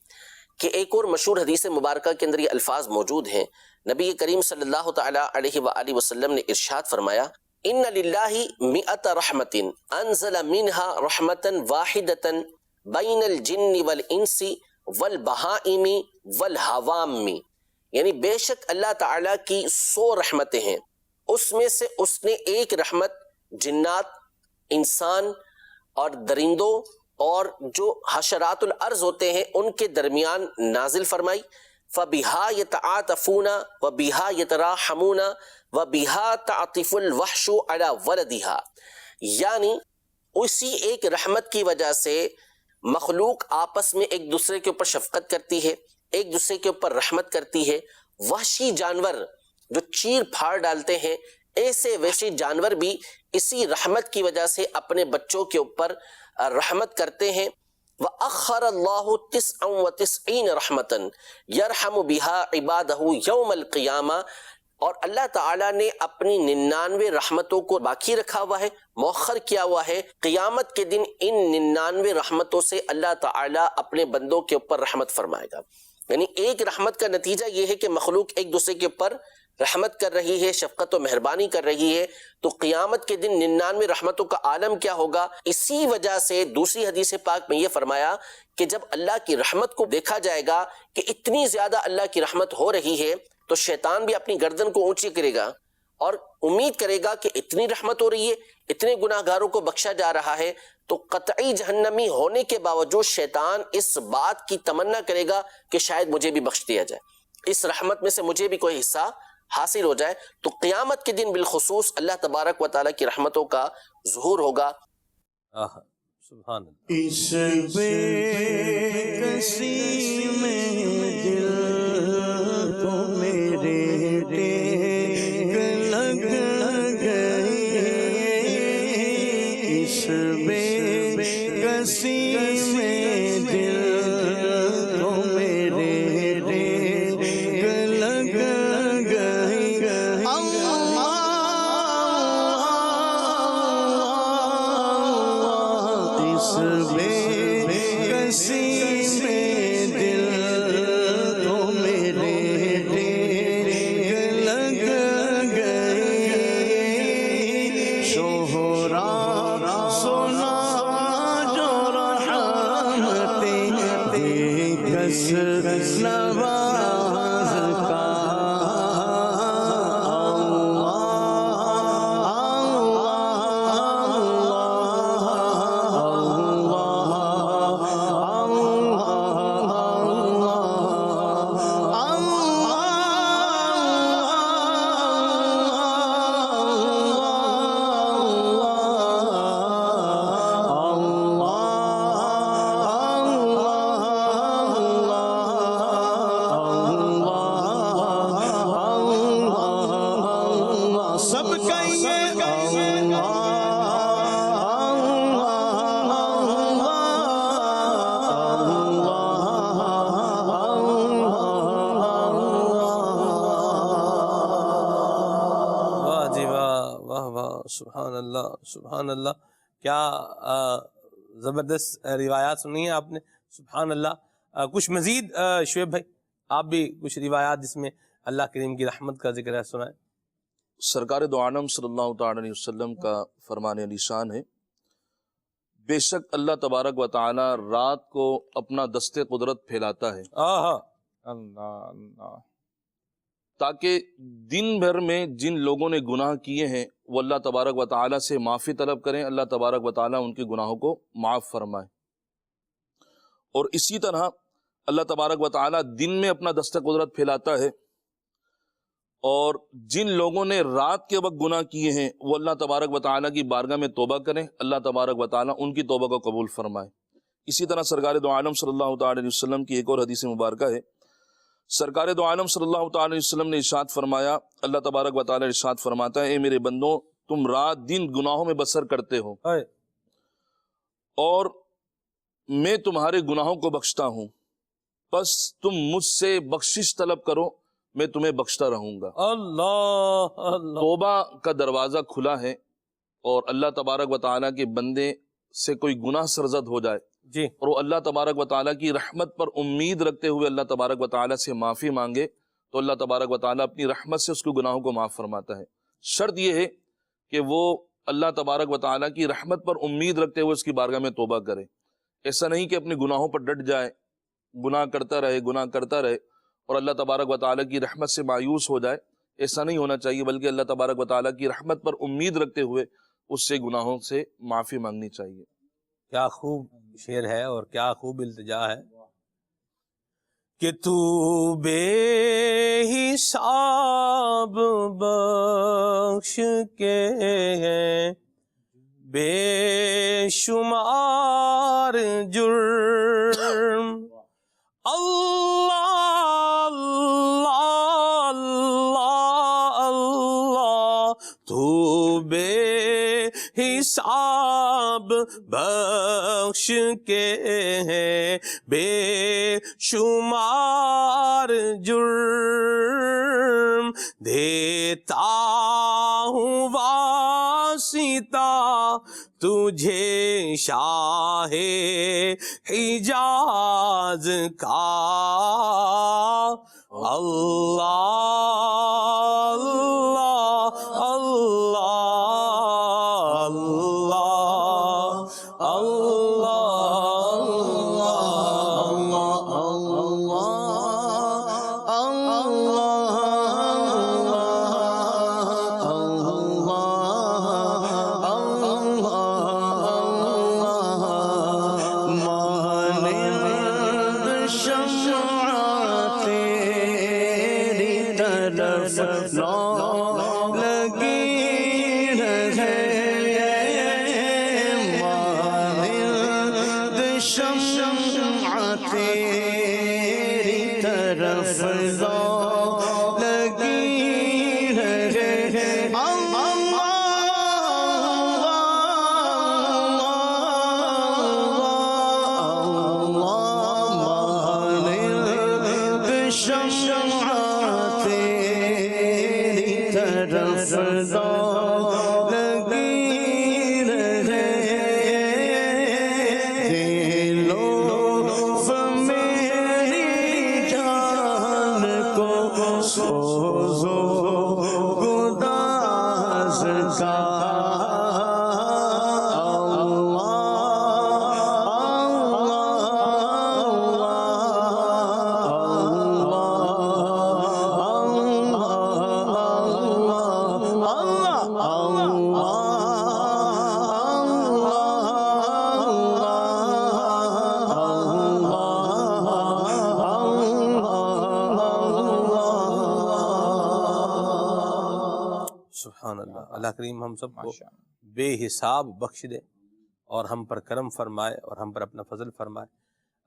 کہ ایک اور مشہور حدیث مبارکہ کے اندر یہ الفاظ موجود ہیں۔ نبی کریم صلی اللہ تعالی علیہ وآلہ وسلم نے ارشاد فرمایا ان للہ 100 رحمت انزل منها رحمتا واحدتا بین الجن والانس والبہائم والحوام، یعنی بے شک اللہ تعالیٰ کی 100 رحمتیں ہیں، اس میں سے اس نے ایک رحمت جنات، انسان اور درندوں اور جو حشرات الارض ہوتے ہیں ان کے درمیان نازل فرمائی۔ فَبِهَا يَتَعَاطَفُونَ وَبِهَا يَتَرَاحَمُونَ وَبِهَا تَعْطِفُ الْوَحْشُ عَلَى وَلَدِهَا، یعنی اسی ایک رحمت کی وجہ سے مخلوق آپس میں ایک دوسرے کے اوپر شفقت کرتی ہے، ایک دوسرے کے اوپر رحمت کرتی ہے۔ وحشی جانور جو چیر پھاڑ ڈالتے ہیں، ایسے وحشی جانور بھی اسی رحمت کی وجہ سے اپنے بچوں کے اوپر رحمت کرتے ہیں۔ وَأَخَّرَ اللَّهُ 99 رَحْمَةً يَرْحَمُ بِهَا عِبَادَهُ يَوْمَ الْقِيَامَةِ، اور اللہ تعالیٰ نے اپنی 99 رحمتوں کو باقی رکھا ہوا ہے، مؤخر کیا ہوا ہے۔ قیامت کے دن ان 99 رحمتوں سے اللہ تعالیٰ اپنے بندوں کے اوپر رحمت فرمائے گا۔ یعنی ایک رحمت کا نتیجہ یہ ہے کہ مخلوق ایک دوسرے کے اوپر رحمت کر رہی ہے، شفقت و مہربانی کر رہی ہے، تو قیامت کے دن 99 رحمتوں کا عالم کیا ہوگا؟ اسی وجہ سے دوسری حدیث پاک میں یہ فرمایا کہ جب اللہ کی رحمت کو دیکھا جائے گا کہ اتنی زیادہ اللہ کی رحمت ہو رہی ہے، تو شیطان بھی اپنی گردن کو اونچی کرے گا اور امید کرے گا کہ اتنی رحمت ہو رہی ہے، اتنے گناہ گاروں کو بخشا جا رہا ہے، تو قطعی جہنمی ہونے کے باوجود شیطان اس بات کی تمنا کرے گا کہ شاید مجھے بھی بخش دیا جائے، اس رحمت میں سے مجھے بھی کوئی حصہ حاصل ہو جائے۔ تو قیامت کے دن بالخصوص اللہ تبارک و تعالیٰ کی رحمتوں کا ظہور ہوگا۔ سبحان اللہ۔ اس بے کسی میں دل تو میرے ٹیک لگ گئی، اس بے کسی میں دل تو میرے ٹیک لگ گئی۔ اس بے کسی میں دل تو میرے ٹیک لگ گئی، شہرا سنا جو رحمتیں دے کس نواز کا، سب کہیے واہ جی واہ، واہ واہ، سبحان اللہ سبحان اللہ، کیا زبردست روایات سنی ہیں آپ نے، سبحان اللہ۔ کچھ مزید شعیب بھائی آپ بھی کچھ روایات جس میں اللہ کریم کی رحمت کا ذکر ہے سنائیں۔ سرکار دو عالم صلی اللہ تعالی علیہ وسلم کا فرمان علی شان ہے، بے شک اللہ تبارک و تعالی رات کو اپنا دست قدرت پھیلاتا ہے اللہ اللہ تاکہ دن بھر میں جن لوگوں نے گناہ کیے ہیں وہ اللہ تبارک و تعالی سے معافی طلب کریں، اللہ تبارک و تعالی ان کے گناہوں کو معاف فرمائے۔ اور اسی طرح اللہ تبارک و تعالی دن میں اپنا دست قدرت پھیلاتا ہے، اور جن لوگوں نے رات کے وقت گناہ کیے ہیں وہ اللہ تبارک و تعالیٰ کی بارگاہ میں توبہ کریں، اللہ تبارک و تعالیٰ ان کی توبہ کو قبول فرمائے۔ اسی طرح سرکار دو عالم صلی اللہ تعالی علیہ وسلم کی ایک اور حدیث مبارکہ ہے، سرکار دو عالم صلی اللہ تعالی علیہ وسلم نے ارشاد فرمایا، اللہ تبارک و تعالیٰ ارشاد فرماتا ہے، اے میرے بندوں تم رات دن گناہوں میں بسر کرتے ہو اور میں تمہارے گناہوں کو بخشتا ہوں، بس تم مجھ سے بخشش طلب کرو، میں تمہیں بخشتا رہوں گا۔ اللہ اللہ توبہ کا دروازہ کھلا ہے، اور اللہ تبارک و تعالیٰ کے بندے سے کوئی گناہ سرزد ہو جائے جی اور وہ اللہ تبارک و تعالیٰ کی رحمت پر امید رکھتے ہوئے اللہ تبارک و تعالیٰ سے معافی مانگے تو اللہ تبارک و تعالیٰ اپنی رحمت سے اس کے گناہوں کو معاف فرماتا ہے۔ شرط یہ ہے کہ وہ اللہ تبارک و تعالیٰ کی رحمت پر امید رکھتے ہوئے اس کی بارگاہ میں توبہ کرے، ایسا نہیں کہ اپنے گناہوں پر ڈٹ جائے، گناہ کرتا رہے اور اللہ تبارک و تعالیٰ کی رحمت سے مایوس ہو جائے، ایسا نہیں ہونا چاہیے، بلکہ اللہ تبارک و تعالیٰ کی رحمت پر امید رکھتے ہوئے اس سے گناہوں سے معافی مانگنی چاہیے۔ کیا خوب شعر ہے اور کیا خوب التجا ہے کہ تو بے حساب بخش کے بے شمار جرم، اللہ اللہ اللہ اللہ تو بے حساب بخش کے ہے بے شمار جرم، دیتا ہوں واسطہ تجھے شاہ حجاز کا، اللہ اللہ اللہ سبحان اللہ۔ اللہ کریم ہم سب کو بے حساب بخش دے اور ہم پر کرم فرمائے اور ہم پر اپنا فضل فرمائے۔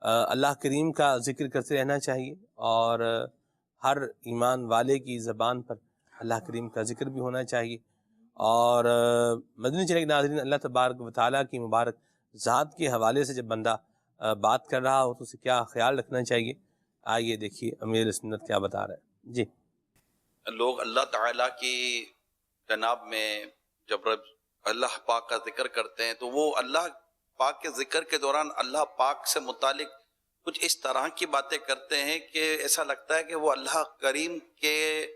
اللہ کریم کا ذکر کرتے رہنا چاہیے، اور ہر ایمان والے کی زبان پر اللہ کریم کا ذکر بھی ہونا چاہیے۔ اور مدنی چینل کے ناظرین، اللہ تبارک و تعالیٰ کی مبارک ذات کے حوالے سے جب بندہ بات کر رہا ہو تو اسے کیا خیال رکھنا چاہیے، آئیے دیکھیے امیر سنت کیا بتا رہا ہے۔ جی، لوگ اللہ تعالیٰ کی جناب میں جب اللہ پاک کا ذکر کرتے ہیں تو وہ اللہ پاک کے ذکر کے دوران اللہ پاک سے متعلق کچھ اس طرح کی باتیں کرتے ہیں کہ ایسا لگتا ہے کہ وہ اللہ کریم کے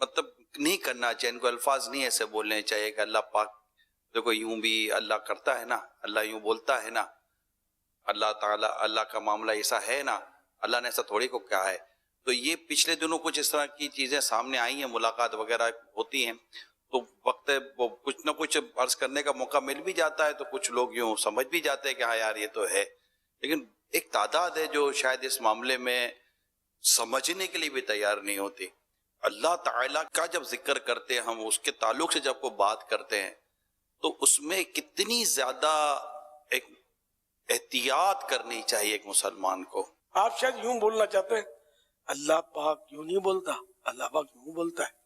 مطلب نہیں کرنا چاہیے، ان کو الفاظ نہیں ایسے بولنے چاہیے کہ اللہ پاک دیکھو یوں بھی اللہ کرتا ہے نا, اللہ یوں بولتا ہے نا, اللہ تعالیٰ اللہ کا معاملہ ایسا ہے نا, اللہ نے ایسا تھوڑی کو کہا ہے. تو یہ پچھلے دنوں کچھ اس طرح کی چیزیں سامنے آئی ہیں, ملاقات وغیرہ ہوتی ہیں, تو وقت وہ کچھ نہ کچھ عرض کرنے کا موقع مل بھی جاتا ہے, تو کچھ لوگ یوں سمجھ بھی جاتے ہیں کہ ہاں یار یہ تو ہے. لیکن ایک تعداد ہے جو شاید اس معاملے میں سمجھنے کے لیے بھی تیار نہیں ہوتی. اللہ تعالیٰ کا جب ذکر کرتے ہیں ہم, اس کے تعلق سے جب کوئی بات کرتے ہیں, تو اس میں کتنی زیادہ ایک احتیاط کرنی چاہیے ایک مسلمان کو. آپ شاید یوں بولنا چاہتے ہیں اللہ پاک یوں نہیں بولتا, اللہ پاک یوں بولتا ہے,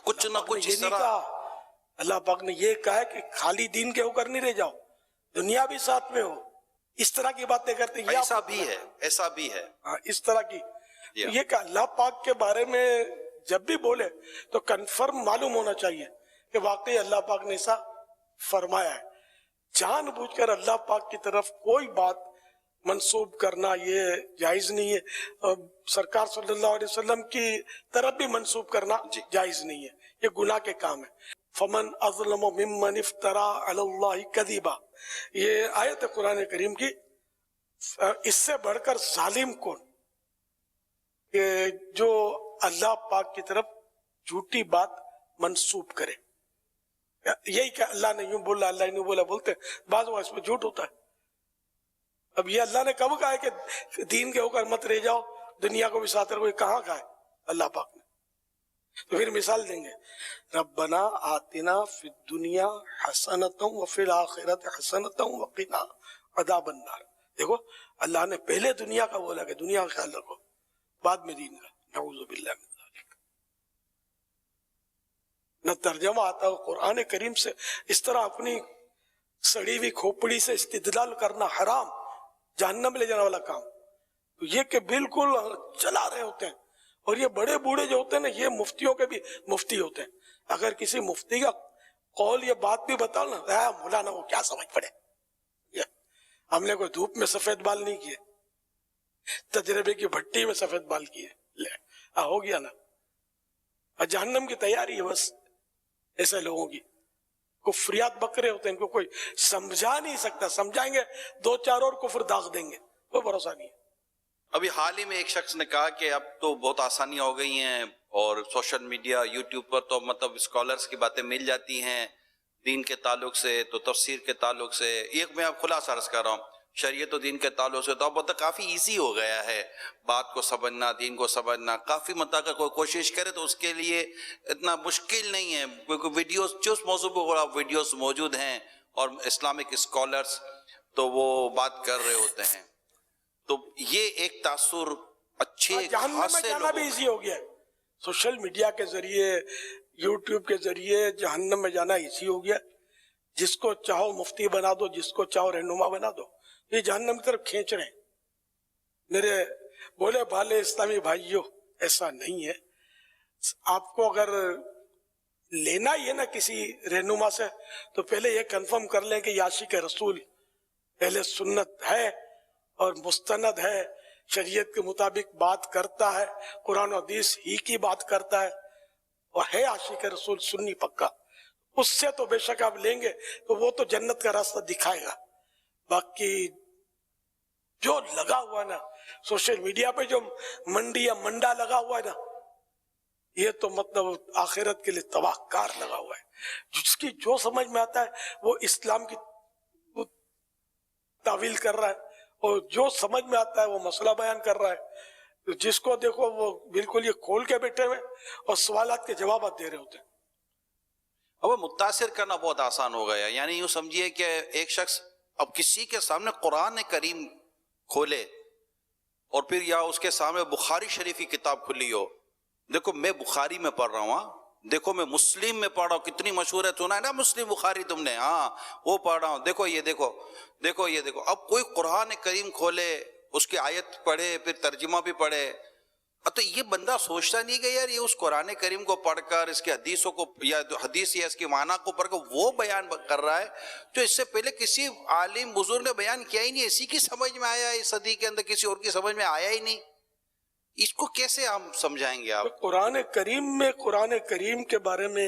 کچھ نہ کچھ یہ اس نہیں طرح. کہا. اللہ پاک نے یہ کہا ہے کہ خالی دین کے ہو کر نہیں رہ جاؤ, دنیا بھی ساتھ میں ہو. اس طرح کی باتیں کرتے ہیں, ایسا بھی ہے, ایسا بھی ہے. ہاں, اس طرح کی. یہ کہ اللہ پاک کے بارے میں جب بھی بولے تو کنفرم معلوم ہونا چاہیے کہ واقعی اللہ پاک نے ایسا فرمایا ہے. جان بوجھ کر اللہ پاک کی طرف کوئی بات منسوب کرنا یہ جائز نہیں ہے, اور سرکار صلی اللہ علیہ وسلم کی طرف بھی منسوب کرنا جائز نہیں ہے, یہ گناہ کے کام ہے. فمن اظلم ممن افترا علی اللہ کذبا, یہ آیت ہے قرآن کریم کی. اس سے بڑھ کر ظالم کون کہ جو اللہ پاک کی طرف جھوٹی بات منسوب کرے. یہی کہ اللہ نے یوں بولا, اللہ نے بولا بولتے ہیں, بعض وہ اس میں جھوٹ ہوتا ہے. اب یہ اللہ نے کب کہا ہے کہ دین کے ہو کر مت رہ جاؤ, دنیا کو بھی ساتھ رکھو, کہاں کہا ہے اللہ پاک نے؟ تو پھر مثال دیں گے, ربنا آتنا فی الدنیا حسنۃ وفی الآخرۃ حسنۃ وقنا عذاب النار. دیکھو اللہ نے پہلے دنیا کا بولا کہ دنیا کا خیال رکھو, بعد میں دین کا. نعوذ باللہ من ذالک. نہ ترجمہ آتا ہو قرآن کریم سے اس طرح اپنی سڑی ہوئی کھوپڑی سے استدلال کرنا حرام, جہنم لے جانے والا کام. تو یہ کہ بالکل چلا رہے ہوتے ہیں, اور یہ بڑے بوڑھے جو ہوتے ہیں نا, یہ مفتیوں کے بھی مفتی ہوتے ہیں. اگر کسی مفتی کا قول یہ بات بھی بتاؤ نا, مولانا وہ کیا سمجھ پڑے, ہم نے کوئی دھوپ میں سفید بال نہیں کیے, تجربے کی بھٹی میں سفید بال کیے, لے ہو گیا نا. جہنم کی تیاری ہے بس ایسے لوگوں کی. کفریات بکرے ہوتے ہیں, ان کو کوئی سمجھا نہیں سکتا, سمجھائیں گے دو چار اور کفر داغ دیں گے, کوئی بھروسہ نہیں ہے. ابھی حال ہی میں ایک شخص نے کہا کہ اب تو بہت آسانیاں ہو گئی ہیں, اور سوشل میڈیا یوٹیوب پر تو مطلب اسکالرس کی باتیں مل جاتی ہیں دین کے تعلق سے, تو تفسیر کے تعلق سے. ایک میں اب خلاصہ عرض کر رہا ہوں, شریعت و دین کے تعلق سے تو اب مطلب کافی ایزی ہو گیا ہے بات کو سمجھنا, دین کو سمجھنا. کافی مطلب اگر کوئی کوشش کرے تو اس کے لیے اتنا مشکل نہیں ہے, کیونکہ ویڈیوز جس موضوع پر ویڈیوز موجود ہیں, اور اسلامک اسکالرس تو وہ بات کر رہے ہوتے ہیں. تو یہ ایک تاثر اچھے جہنم میں جانا بھی ایزی ہو گیا ہے. سوشل میڈیا کے ذریعے, یوٹیوب کے ذریعے جہنم میں جانا ایزی ہو گیا. جس کو چاہو مفتی بنا دو, جس کو چاہو رہنما بنا دو, یہ جہنم کی طرف کھینچ رہے ہیں. میرے بولے بھالے اسلامی بھائیوں, ایسا نہیں ہے. آپ کو اگر لینا ہی ہے نا کسی رہنما سے, تو پہلے یہ کنفرم کر لیں کہ یہ عاشق رسول اہل سنت ہے اور مستند ہے, شریعت کے مطابق بات کرتا ہے, قرآن و حدیث ہی کی بات کرتا ہے, اور ہے عاشق رسول سنی پکا. اس سے تو بے شک آپ لیں گے تو وہ تو جنت کا راستہ دکھائے گا. باقی جو لگا ہوا نا سوشل میڈیا پہ, جو منڈی یا منڈا لگا ہوا ہے نا, یہ تو مطلب آخرت کے لیے تباہ کار لگا ہوا ہے. جس کی جو سمجھ میں آتا ہے وہ اسلام کی تعویل کر رہا ہے, اور جو سمجھ میں آتا ہے وہ مسئلہ بیان کر رہا ہے. جس کو دیکھو وہ بالکل یہ کھول کے بیٹھے ہوئے اور سوالات کے جوابات دے رہے ہوتے ہیں. اب متاثر کرنا بہت آسان ہو گیا. یعنی یوں سمجھیے کہ ایک شخص اب کسی کے سامنے قرآن کریم کھولے, اور پھر یا اس کے سامنے بخاری شریف کی کتاب کھلی ہو, دیکھو میں بخاری میں پڑھ رہا ہوں, دیکھو میں مسلم میں پڑھ رہا ہوں, کتنی مشہور ہے, سنا ہے نا مسلم بخاری تم نے, ہاں وہ پڑھ رہا ہوں, دیکھو یہ دیکھو دیکھو یہ دیکھو. اب کوئی قرآن کریم کھولے, اس کی آیت پڑھے, پھر ترجمہ بھی پڑھے, تو یہ بندہ سوچتا نہیں کہ یار یہ اس قرآن کریم کو پڑھ کر, اس کے حدیثوں کو, یا حدیث یا اس کے معنی کو پڑھ کر وہ بیان کر رہا ہے جو اس سے پہلے کسی عالم بزرگ نے بیان کیا ہی نہیں, اسی کی سمجھ میں آیا ہے, اس صدی کے اندر کسی اور کی سمجھ میں آیا ہی نہیں. اس کو کیسے ہم سمجھائیں گے آپ؟ قرآن کریم میں, قرآن کریم کے بارے میں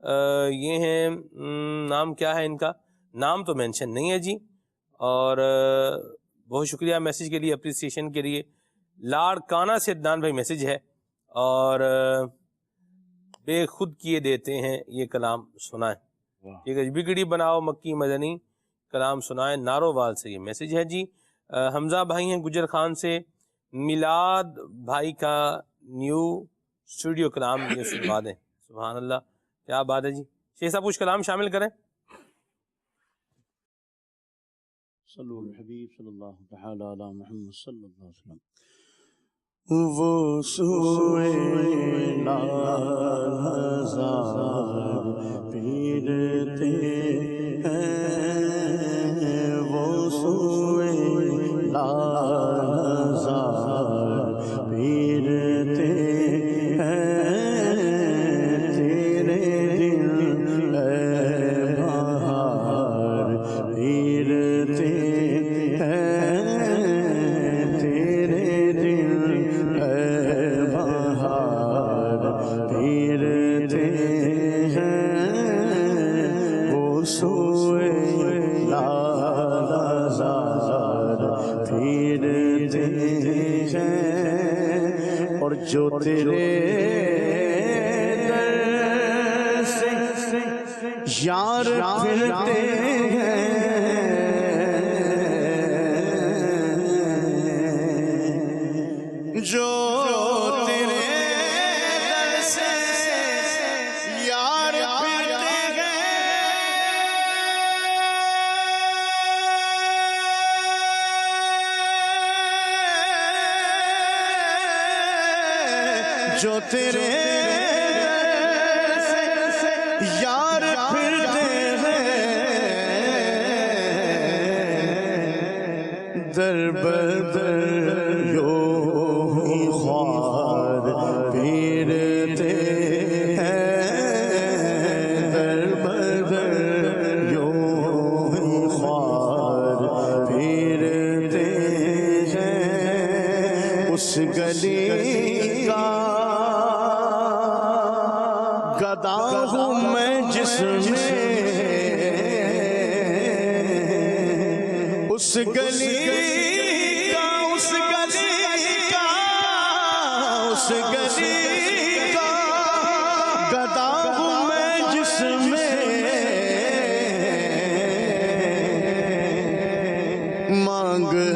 یہ ہیں نام کیا ہے ان کا؟ نام تو مینشن نہیں ہے جی. اور بہت شکریہ میسیج کے لیے، اپریسیشن کے لیے. لاڑکانہ سے عدنان بھائی میسیج ہے، اور بے خود کیے دیتے ہیں یہ کلام سنائیں. ٹھیک ہے، بگڑی بناؤ مکی مدنی کلام سنائیں، نارووال سے یہ میسیج ہے جی. حمزہ بھائی ہیں گجر خان سے، میلاد بھائی کا نیو اسٹوڈیو کلام یہ سنوا دیں. سبحان اللہ، کیا بات ہے جی. شیخ صاحب کچھ کلام شامل کریں. صلو علی الحبیب صلی اللہ تعالی علی محمد صلی اللہ علیہ وسلم. وہ سوئے لال ہزار پیرتے ہیں، وہ سوئے لال ہزار پیرتے ہیں، تیرے دل اے بہار پیرتے جو تیرے در سے یار پھرتے ہیں، جو تیرے در سے یار پھرتے ہیں، جو تیرے یار پھرتے ہیں، در بدر یوں ہی خوار پھرتے ہیں، در بدر یوں ہی خوار پھرتے ہیں. اس گلی کا گدا ہوں میں جس میں، اس گلی کا اس گلی کا اس گلی کا گدا ہوں میں جس میں، مانگتے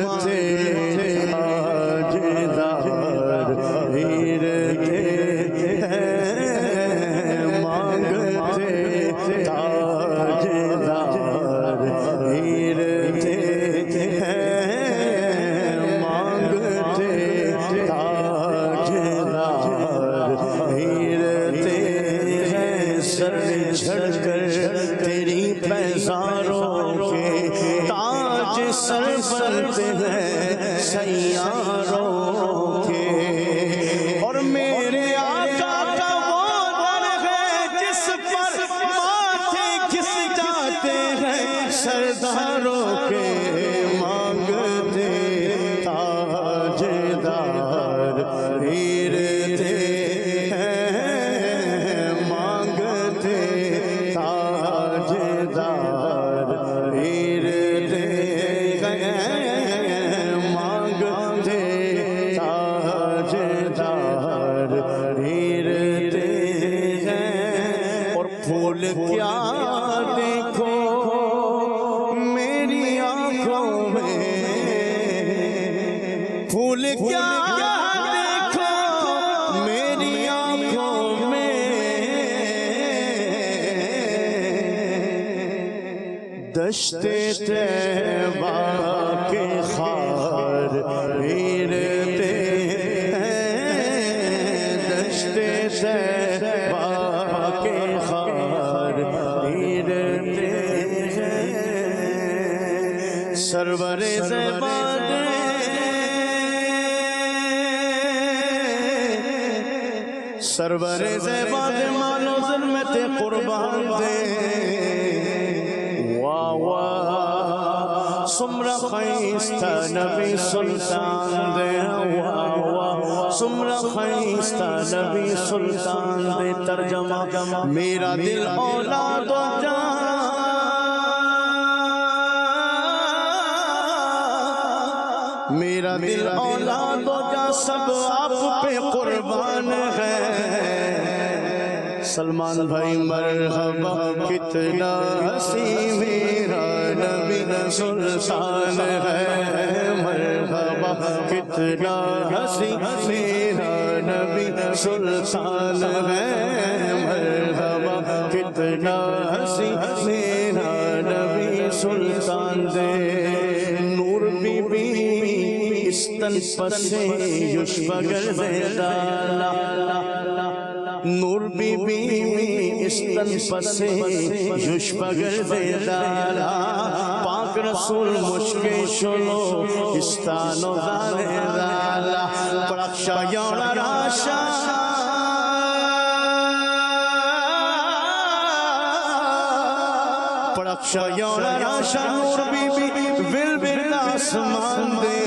سیاروں کے، اور میرے آقا کا وہ در ہے جس پر ماتھے کھس جاتے ہیں سرداروں کے، مانگتے تاجدار پھرتے ہیں، مانگتے تاجدار پھرتے ہیں، کیا دیکھو میری آنکھوں میں، پھول کیا دیکھو میری آنکھوں میں، دشت طیبہ کے خار پھرتے ہیں، دشت طیبہ کے خار پھرتے ہیں، سرور زیباد سرور زیباد مالو ظلمت قربان دے، واہ واہ سمرا خیستہ نبی سلطان دے سمرا خیستہ نبی سلطان دے ترجمہ میرا دل اولاد و جان میرا دل اولاد و جان سب آپ پہ قربان ہے سلمان بھائی مرحبا کتنا ہنسی میرا نبی سلطان ہے مرحبا کتنا ہنسی میرا نبی سلطان ہے مرحبا کتنا ہنسی میرا نبی سلطان دے نور بی بی استن پسے یشبگر زیدالا نور بی بی استن پسے یشبگر زیدالا پاک رسول مشکے شلو استانو زیدالا پرکشا یونا راشا پرکشا یونا راشا نور بی بی ول ول آسمان دے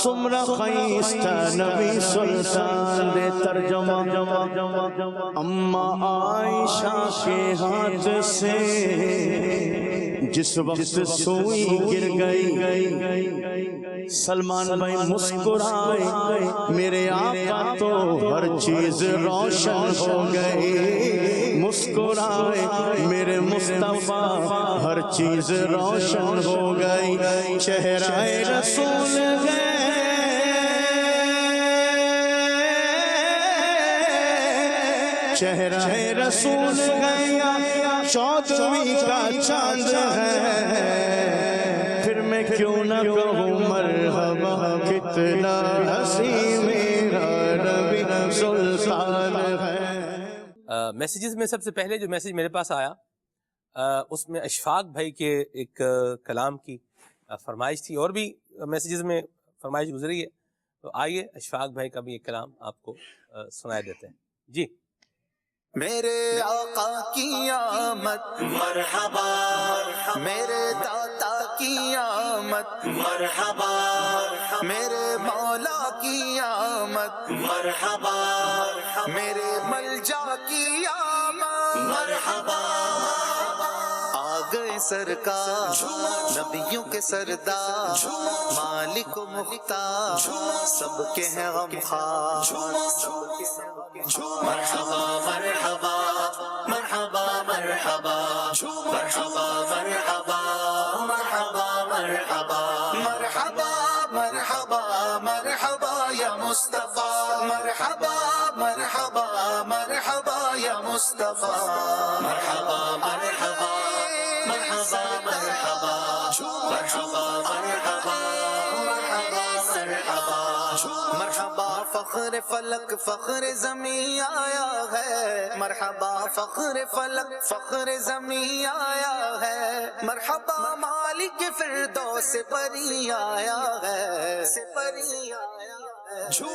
سمرا خیستہ نبی سلطان دے ترجمہ اما عائشہ کے ہاتھ سے جس وقت سوئی گر گئی سلمان بھائی مسکرائے میرے آقا تو ہر چیز روشن ہو گئی مسکرائے میرے مصطفیٰ ہر چیز روشن ہو گئی چہرہ رسول ہے چہرہ رسول گیا چودھویں کا چاند ہے پھر میں کیوں نہ کہوں مرحبا کتنا ہنسی میرا نبی سلطان ہے میسیجز میں سب سے پہلے جو میسیج میرے پاس آیا اس میں اشفاق بھائی کے ایک کلام کی فرمائش تھی اور بھی میسیجز میں فرمائش گزری ہے تو آئیے اشفاق بھائی کا بھی ایک کلام آپ کو سنائے دیتے ہیں جی میرے آقا کی آمد مرحبا میرے داتا کی آمد مرحبا میرے مولا کی آمد مرحبا میرے ملجا کی آمد مرحبا آ گئے سرکار نبیوں کے سردار مالک و مختار سب کے ہیں غمخوار مرحبا مرحبا مرحبا مرحبا مرحبا مرحبا مرحبا مرحبا مرحبا مرحبا مرحبا یا مصطفیٰ مرحبا مرحبا مرحبا یا مصطفیٰ مرحبا مرحبا مرحبا مرحبا مرحبا مرحبا مرحبا مرحبا فخر فلک فخر زمین آیا ہے مرحبا فخر فلک فخر زمین آیا ہے مرحبا مالک فردوس پری آیا ہے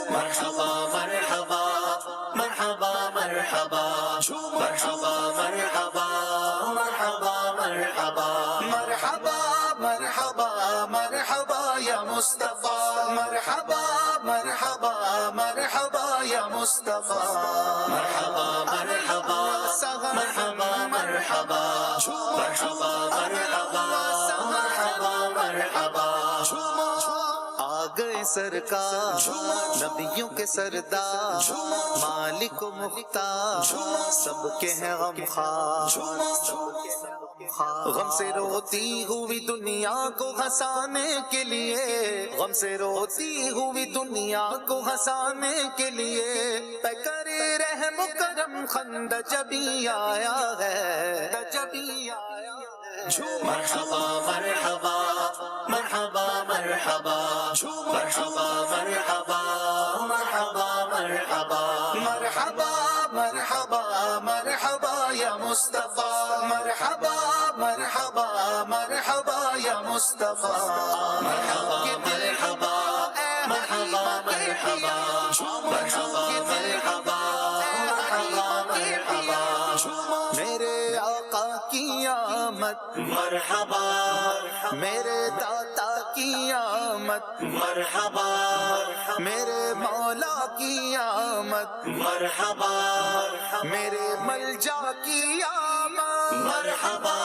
مرحبا مرحبا مرحبا مرحبا مرحبا مرحبا مرحبا مرحبا مرحبا مرحبا مرحبا یا مصطفیٰ مرحبا مرحبا مرحبا یا مصطفیٰ مرحبا مرحبا مرحبا مرحبا مرحبا مرحبا مرحبا مرحبا آ گئے سرکار نبیوں کے سردار مالک و مختار سب کے ہیں غمخوار غم سے روتی ہوئی دنیا کو ہنسانے کے لیے غم سے روتی ہوئی دنیا کو ہنسانے کے لیے پیکر رحم و کرم خند جبی آیا ہے مرحبا مرحبا مرحبا مرحبا مرحبا مرحبا مرحبا مرحبا مرحبا مرحبا مرحبا یا مصطفیٰ مرحبا مرحبا مرحبا یا مصطفیٰ مرحبا مرحبا مرحبا مرحبا مرحبا مرحبا مرحبا مرحبا میرے آقا کی آمد مرحبا میرے داتا کی آمد مرحبا میرے مولا کی آمد مرحبا میرے ملجا کی آمد مرحبا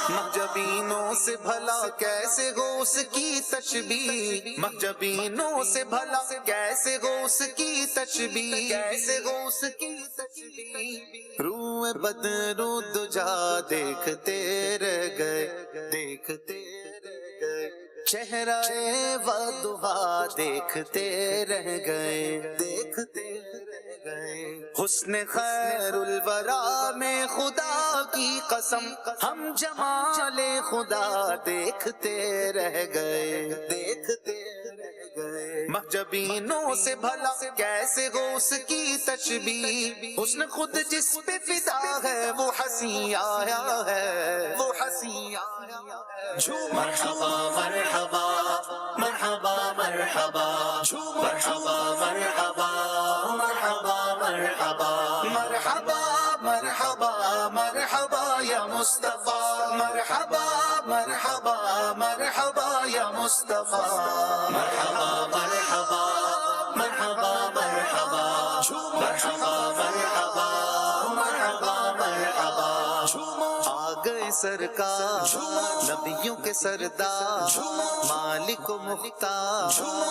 مہجبینوں سے بھلا کیسے غوث کی تشبیہ مہجبینوں سے بھلا کیسے غوث کی تشبیہ کیسے غوث کی تشبیہ روح بدرو دجا دیکھتے رہ گئے دیکھتے رہ گئے چہرہ ودہا دیکھتے رہ گئے دیکھتے رہ گئے حسن خیر الورا میں خدا کی قسم ہم جمال خدا دیکھتے رہ گئے دیکھتے رہ گئے مہجبینوں سے بھلا کیسے غوث کی تشبیہ حسن خود جس پہ فدا ہے وہ ہنسی آیا ہے وہ ہنسی آیا ہے مرحبا مرحبا مرحبا مرحبا مرحبا مرحبا مرحبا مرحبا مرحبا مرحبا مرحبا یا مصطفیٰ مرحبا مرحبا مرحبا یا مصطفیٰ مرحبا مرحبا مرحبا مرحبا مرحبا مرحبا مرحبا مرحبا آ گئے سرکار نبیوں کے سردار مالک و مختار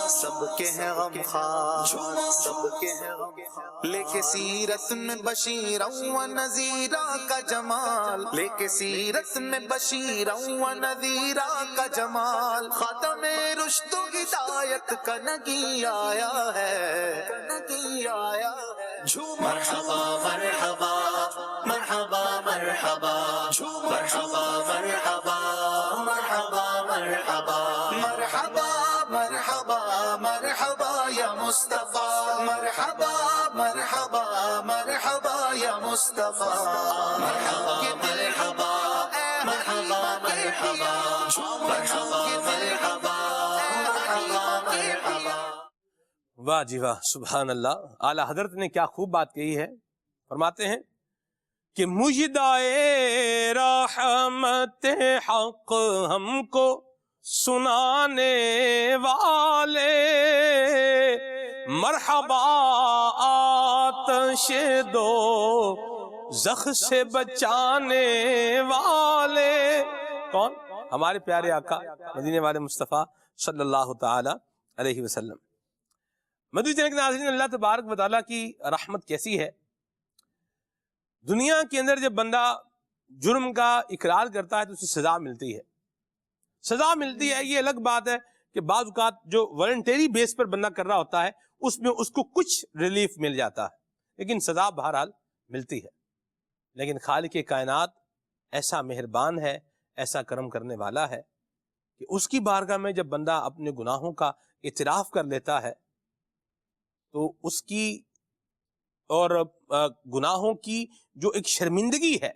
سب کے ہیں غم خار سب کے ہیں غم خار لے کے سیرت میں بشیروں و نذیرہ کا جمال لے کے سیرت میں بشیروں و نذیرہ کا جمال خاتم رشد و ہدایت کا نگی آیا ہے نگی آیا ہے مرحبا مرحبا مرحبا مرحبا مرحبا مرحبا مرحبا مرحبا مرحبا مرحبا مرحبا یا مصطفیٰ مرحبا مرحبا مرحبا یا مصطفیٰ مرحبا مرحبا مرحبا مرحبا مرحبا مرحبا مرحبا مرحبا واہ جی واہ سبحان اللہ. اعلیٰ حضرت نے کیا خوب بات کہی ہے. فرماتے ہیں کہ مجدائے رحمت حق ہم کو سنانے والے مرحبا آتش دو زخ سے بچانے والے. کون؟ ہمارے پیارے آقا مدینے والے مصطفیٰ صلی اللہ تعالی علیہ وسلم. مدنی چینل کے ناظرین، اللہ تبارک و تعالیٰ کی رحمت کیسی ہے. دنیا کے اندر جب بندہ جرم کا اقرار کرتا ہے تو اسے سزا ملتی ہے. سزا ملتی ہے، یہ الگ بات ہے کہ بعض اوقات جو والنٹری بیس پر بندہ کر رہا ہوتا ہے اس میں اس کو کچھ ریلیف مل جاتا ہے، لیکن سزا بہرحال ملتی ہے. لیکن خالق کائنات ایسا مہربان ہے، ایسا کرم کرنے والا ہے کہ اس کی بارگاہ میں جب بندہ اپنے گناہوں کا اعتراف کر لیتا ہے تو اس کی اور گناہوں کی جو ایک شرمندگی ہے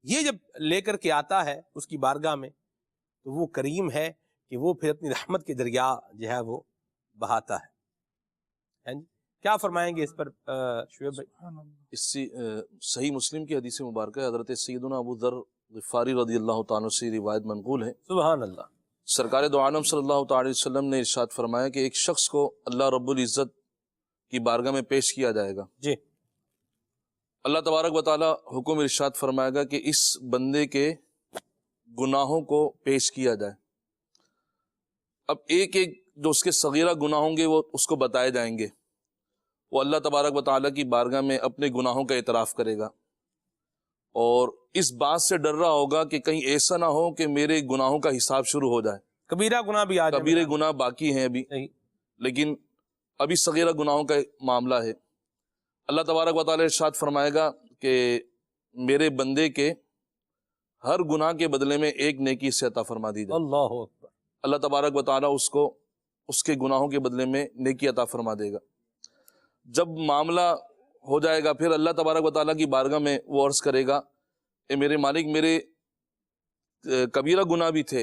یہ جب لے کر کے آتا ہے اس کی بارگاہ میں تو وہ کریم ہے کہ وہ پھر اپنی رحمت کے دریا جو ہے وہ بہاتا ہے. کیا فرمائیں گے اس پر شعیب بھائی؟ اس سے صحیح مسلم کی حدیث مبارکہ حضرت سیدنا ابو ذر غفاری رضی اللہ تعالیٰ سے روایت منقول ہے. سبحان اللہ. سرکار دو عالم صلی اللہ تعالی وسلم نے ارشاد فرمایا کہ ایک شخص کو اللہ رب العزت کی بارگاہ میں پیش کیا جائے گا. جی. اللہ تبارک و تعالی حکم ارشاد فرمائے گا کہ اس بندے کے گناہوں کو پیش کیا جائے. اب ایک ایک جو اس کے صغیرہ گناہ ہوں گے وہ اس کو بتائے جائیں گے. وہ اللہ تبارک و تعالیٰ کی بارگاہ میں اپنے گناہوں کا اعتراف کرے گا اور اس بات سے ڈر رہا ہوگا کہ کہیں ایسا نہ ہو کہ میرے گناہوں کا حساب شروع ہو جائے. کبیرہ گناہ بھی آ جائے. کبیرہ گناہ باقی ہیں ابھی، لیکن ابھی صغیرہ گناہوں کا معاملہ ہے. اللہ تبارک و تعالیٰ ارشاد فرمائے گا کہ میرے بندے کے ہر گناہ کے بدلے میں ایک نیکی سے عطا فرما دی جائے. اللہ اکبر. اللہ تبارک و تعالیٰ اس کو اس کے گناہوں کے بدلے میں نیکی عطا فرما دے گا. جب معاملہ ہو جائے گا پھر اللہ تبارک و تعالیٰ کی بارگاہ میں وہ عرض کرے گا اے میرے مالک میرے کبیرہ گناہ بھی تھے.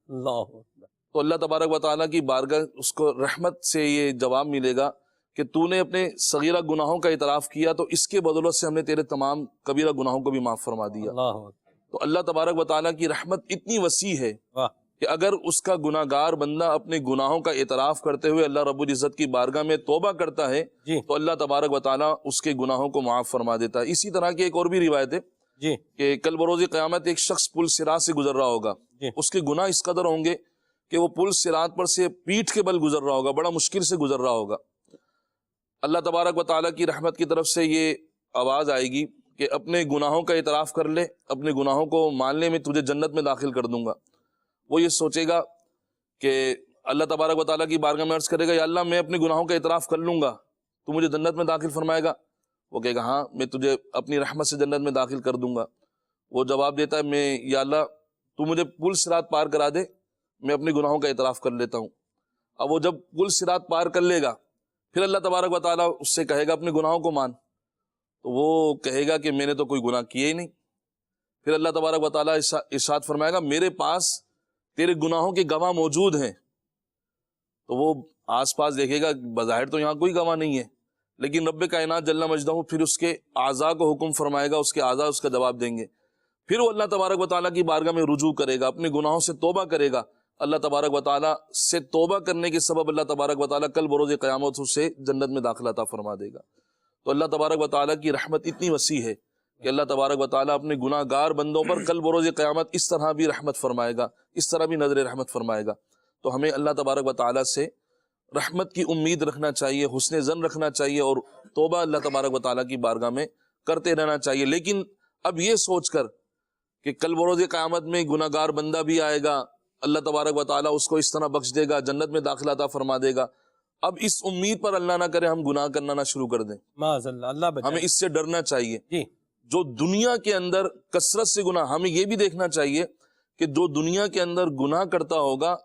اللہ اکبر. تو اللہ تبارک و تعالیٰ کی بارگاہ اس کو رحمت سے یہ جواب ملے گا کہ تو نے اپنے صغیرہ گناہوں کا اعتراف کیا تو اس کے بدولت سے ہم نے تیرے تمام کبیرہ گناہوں کو بھی معاف فرما دیا. تو اللہ تبارک و تعالیٰ کی رحمت اتنی وسیع ہے کہ اگر اس کا گناہ گار بندہ اپنے گناہوں کا اعتراف کرتے ہوئے اللہ رب العزت کی بارگاہ میں توبہ کرتا ہے تو اللہ تبارک و تعالیٰ اس کے گناہوں کو معاف فرما دیتا ہے۔ اسی طرح کی ایک اور بھی روایت ہے کہ کل بروز قیامت ایک شخص پل صراط سے گزر رہا ہوگا، اس کے گناہ اس قدر ہوں گے کہ وہ پل صراط پر سے پیٹھ کے بل گزر رہا ہوگا، بڑا مشکل سے گزر رہا ہوگا۔ اللہ تبارک و تعالیٰ کی رحمت کی طرف سے یہ آواز آئے گی کہ اپنے گناہوں کا اعتراف کر لے، اپنے گناہوں کو ماننے میں تجھے جنت میں داخل کر دوں گا۔ وہ یہ سوچے گا کہ اللہ تبارک و تعالیٰ کی بارگاہ میں عرض کرے گا یا اللہ میں اپنے گناہوں کا اعتراف کر لوں گا، تو مجھے جنت میں داخل فرمائے گا؟ وہ کہے گا ہاں میں تجھے اپنی رحمت سے جنت میں داخل کر دوں گا۔ وہ جواب دیتا ہے میں یا اللہ تو مجھے پل صراط پار کرا دے، میں اپنے گناہوں کا اعتراف کر لیتا ہوں۔ اب وہ جب پل صراط پار کر لے گا پھر اللہ تبارک و تعالیٰ اس سے کہے گا اپنے گناہوں کو مان، تو وہ کہے گا کہ میں نے تو کوئی گناہ کیے ہی نہیں۔ پھر اللہ تبارک و تعالیٰ ارشاد فرمائے گا میرے پاس تیرے گناہوں کے گواہ موجود ہیں۔ تو وہ آس پاس دیکھے گا بظاہر تو یہاں کوئی گواہ نہیں ہے، لیکن رب کائنات جل مجدہ پھر اس کے اعضاء کو حکم فرمائے گا، اس کے اعضاء اس کا جواب دیں گے۔ پھر وہ اللہ تبارک و تعالیٰ کی بارگاہ میں رجوع کرے گا، اپنے گناہوں سے توبہ کرے گا۔ اللہ تبارک و تعالیٰ سے توبہ کرنے کے سبب اللہ تبارک و تعالیٰ کل بروز قیامت اسے جنت میں داخلہ عطا فرما دے گا۔ تو اللہ تبارک و تعالیٰ کی رحمت اتنی وسیع ہے کہ اللہ تبارک و تعالیٰ اپنے گناہ گار بندوں پر کل بروز قیامت اس طرح بھی رحمت فرمائے گا، اس طرح بھی نظر رحمت فرمائے گا۔ تو ہمیں اللہ تبارک و تعالیٰ سے رحمت کی امید رکھنا چاہیے، حسن ظن رکھنا چاہیے، اور توبہ اللہ تبارک و تعالیٰ کی بارگاہ میں کرتے رہنا چاہیے۔ لیکن اب یہ سوچ کر کہ کل بروز قیامت میں گناہ گار بندہ بھی آئے گا، اللہ تبارک و تعالیٰ اس کو اس طرح بخش دے گا، جنت میں داخلہ عطا فرما دے گا، اب اس امید پر اللہ نہ کرے ہم گناہ کرنا نہ شروع کر دیں۔ ہمیں اس سے ڈرنا چاہیے۔ جو دنیا کے اندر کثرت سے گناہ، ہمیں یہ بھی دیکھنا چاہیے کہ جو دنیا کے اندر گناہ کرتا ہوگا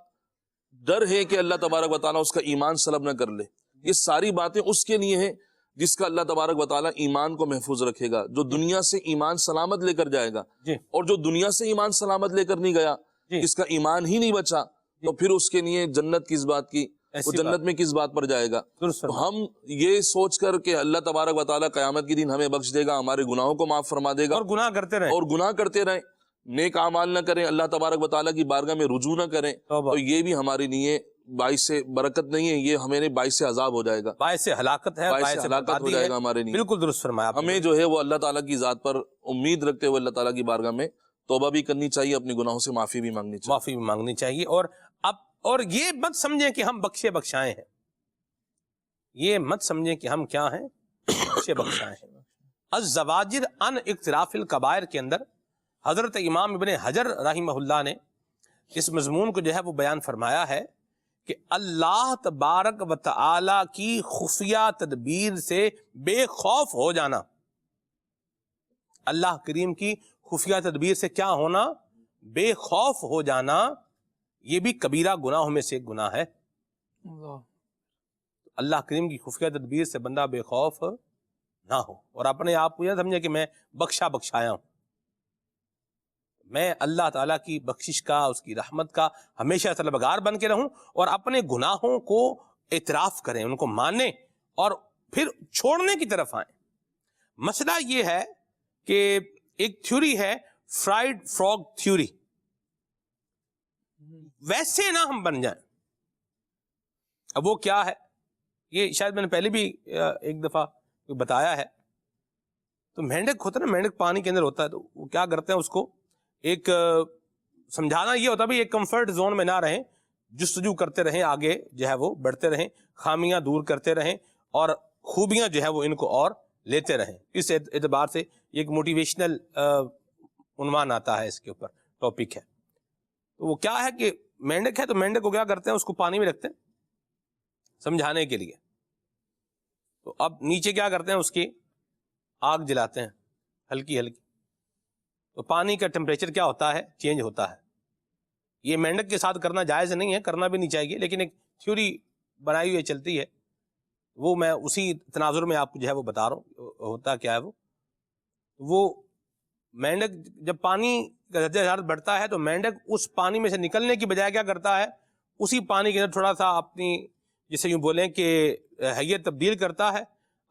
ڈر ہے کہ اللہ تبارک و تعالیٰ اس کا ایمان سلب نہ کر لے۔ یہ ساری باتیں اس کے لیے ہیں جس کا اللہ تبارک و تعالیٰ ایمان کو محفوظ رکھے گا، جو دنیا سے ایمان سلامت لے کر جائے گا، اور جو دنیا سے ایمان سلامت لے کر نہیں گیا، جس کا ایمان ہی نہیں بچا، تو پھر اس کے لیے جنت کس بات کی، وہ جنت میں کس بات پر جائے گا؟ تو ہم یہ سوچ کر کہ اللہ تبارک و تعالیٰ قیامت کے دن ہمیں بخش دے گا، ہمارے گناہوں کو معاف فرما دے گا، اور گناہ کرتے رہیں، نیک اعمال نہ کریں، اللہ تبارک و تعالیٰ کی بارگاہ میں رجوع نہ کریں، تو یہ بھی ہمارے لیے باعث برکت نہیں ہے، یہ ہمیں باعث عذاب ہو جائے گا، باعث ہلاکت ہے، باعث ہلاکت ہو جائے گا ہمارے لیے۔ بالکل درست فرمایا۔ ہمیں جو ہے وہ اللہ تعالیٰ کی ذات پر امید رکھتے ہوئے اللہ تعالیٰ کی بارگاہ میں توبہ بھی کرنی چاہیے، اپنے گناہوں سے معافی بھی مانگنی چاہیے، اور یہ مت سمجھیں کہ ہم بخشے بخشائے ہیں، یہ مت سمجھیں کہ ہم کیا ہیں، بخشے بخشائے ہیں۔ الزواجر عن اقتراف الکبائر کے اندر حضرت امام ابن حجر رحمہ اللہ نے اس مضمون کو جو ہے وہ بیان فرمایا ہے کہ اللہ تبارک و تعالی کی خفیہ تدبیر سے بے خوف ہو جانا، اللہ کریم کی خفیہ تدبیر سے کیا ہونا؟ بے خوف ہو جانا، یہ بھی کبیرہ گناہوں میں سے ایک گناہ ہے۔ اللہ کریم کی خفیہ تدبیر سے بندہ بے خوف نہ ہو، اور اپنے آپ کو یہ سمجھے کہ میں بخشا بخشایا ہوں، میں اللہ تعالیٰ کی بخشش کا، اس کی رحمت کا ہمیشہ طلبگار بن کے رہوں، اور اپنے گناہوں کو اعتراف کریں، ان کو مانیں، اور پھر چھوڑنے کی طرف آئیں۔ مسئلہ یہ ہے کہ ایک تھیوری ہے فرائڈ فراگ تھیوری، ویسے نہ ہم بن جائیں۔ اب وہ کیا ہے؟ یہ شاید میں نے پہلے بھی ایک دفعہ بتایا ہے۔ تو مینڈک ہوتا ہے نا، مینڈک پانی کے اندر ہوتا ہے، تو وہ کیا کرتے ہیں، اس کو ایک سمجھانا یہ ہوتا ہے بھی ایک کمفرٹ زون میں نہ رہیں، جستجو کرتے رہیں، آگے جو ہے وہ بڑھتے رہیں، خامیاں دور کرتے رہیں، اور خوبیاں جو ہے وہ ان کو اور لیتے رہیں۔ اس اعتبار سے ایک موٹیویشنل عنوان آتا ہے، اس کے اوپر ٹاپک ہے۔ تو وہ کیا ہے کہ مینڈک ہے، تو مینڈک کو کیا کرتے ہیں، اس کو پانی میں رکھتے ہیں سمجھانے کے لیے۔ تو اب نیچے کیا کرتے ہیں، اس کی آگ جلاتے ہیں ہلکی ہلکی، تو پانی کا ٹیمپریچر کیا ہوتا ہے، چینج ہوتا ہے۔ یہ مینڈک کے ساتھ کرنا جائز نہیں ہے، کرنا بھی نہیں چاہیے، لیکن ایک تھیوری بنائی ہوئی چلتی ہے، وہ میں اسی تناظر میں آپ کو جو ہے وہ بتا رہا ہوں ہوتا کیا ہے۔ وہ مینڈک جب پانی کا درجہ حرارت بڑھتا ہے تو مینڈک اس پانی میں سے نکلنے کی بجائے کیا کرتا ہے، اسی پانی کے اندر تھوڑا سا اپنی، جسے یوں بولیں کہ حیت تبدیل کرتا ہے،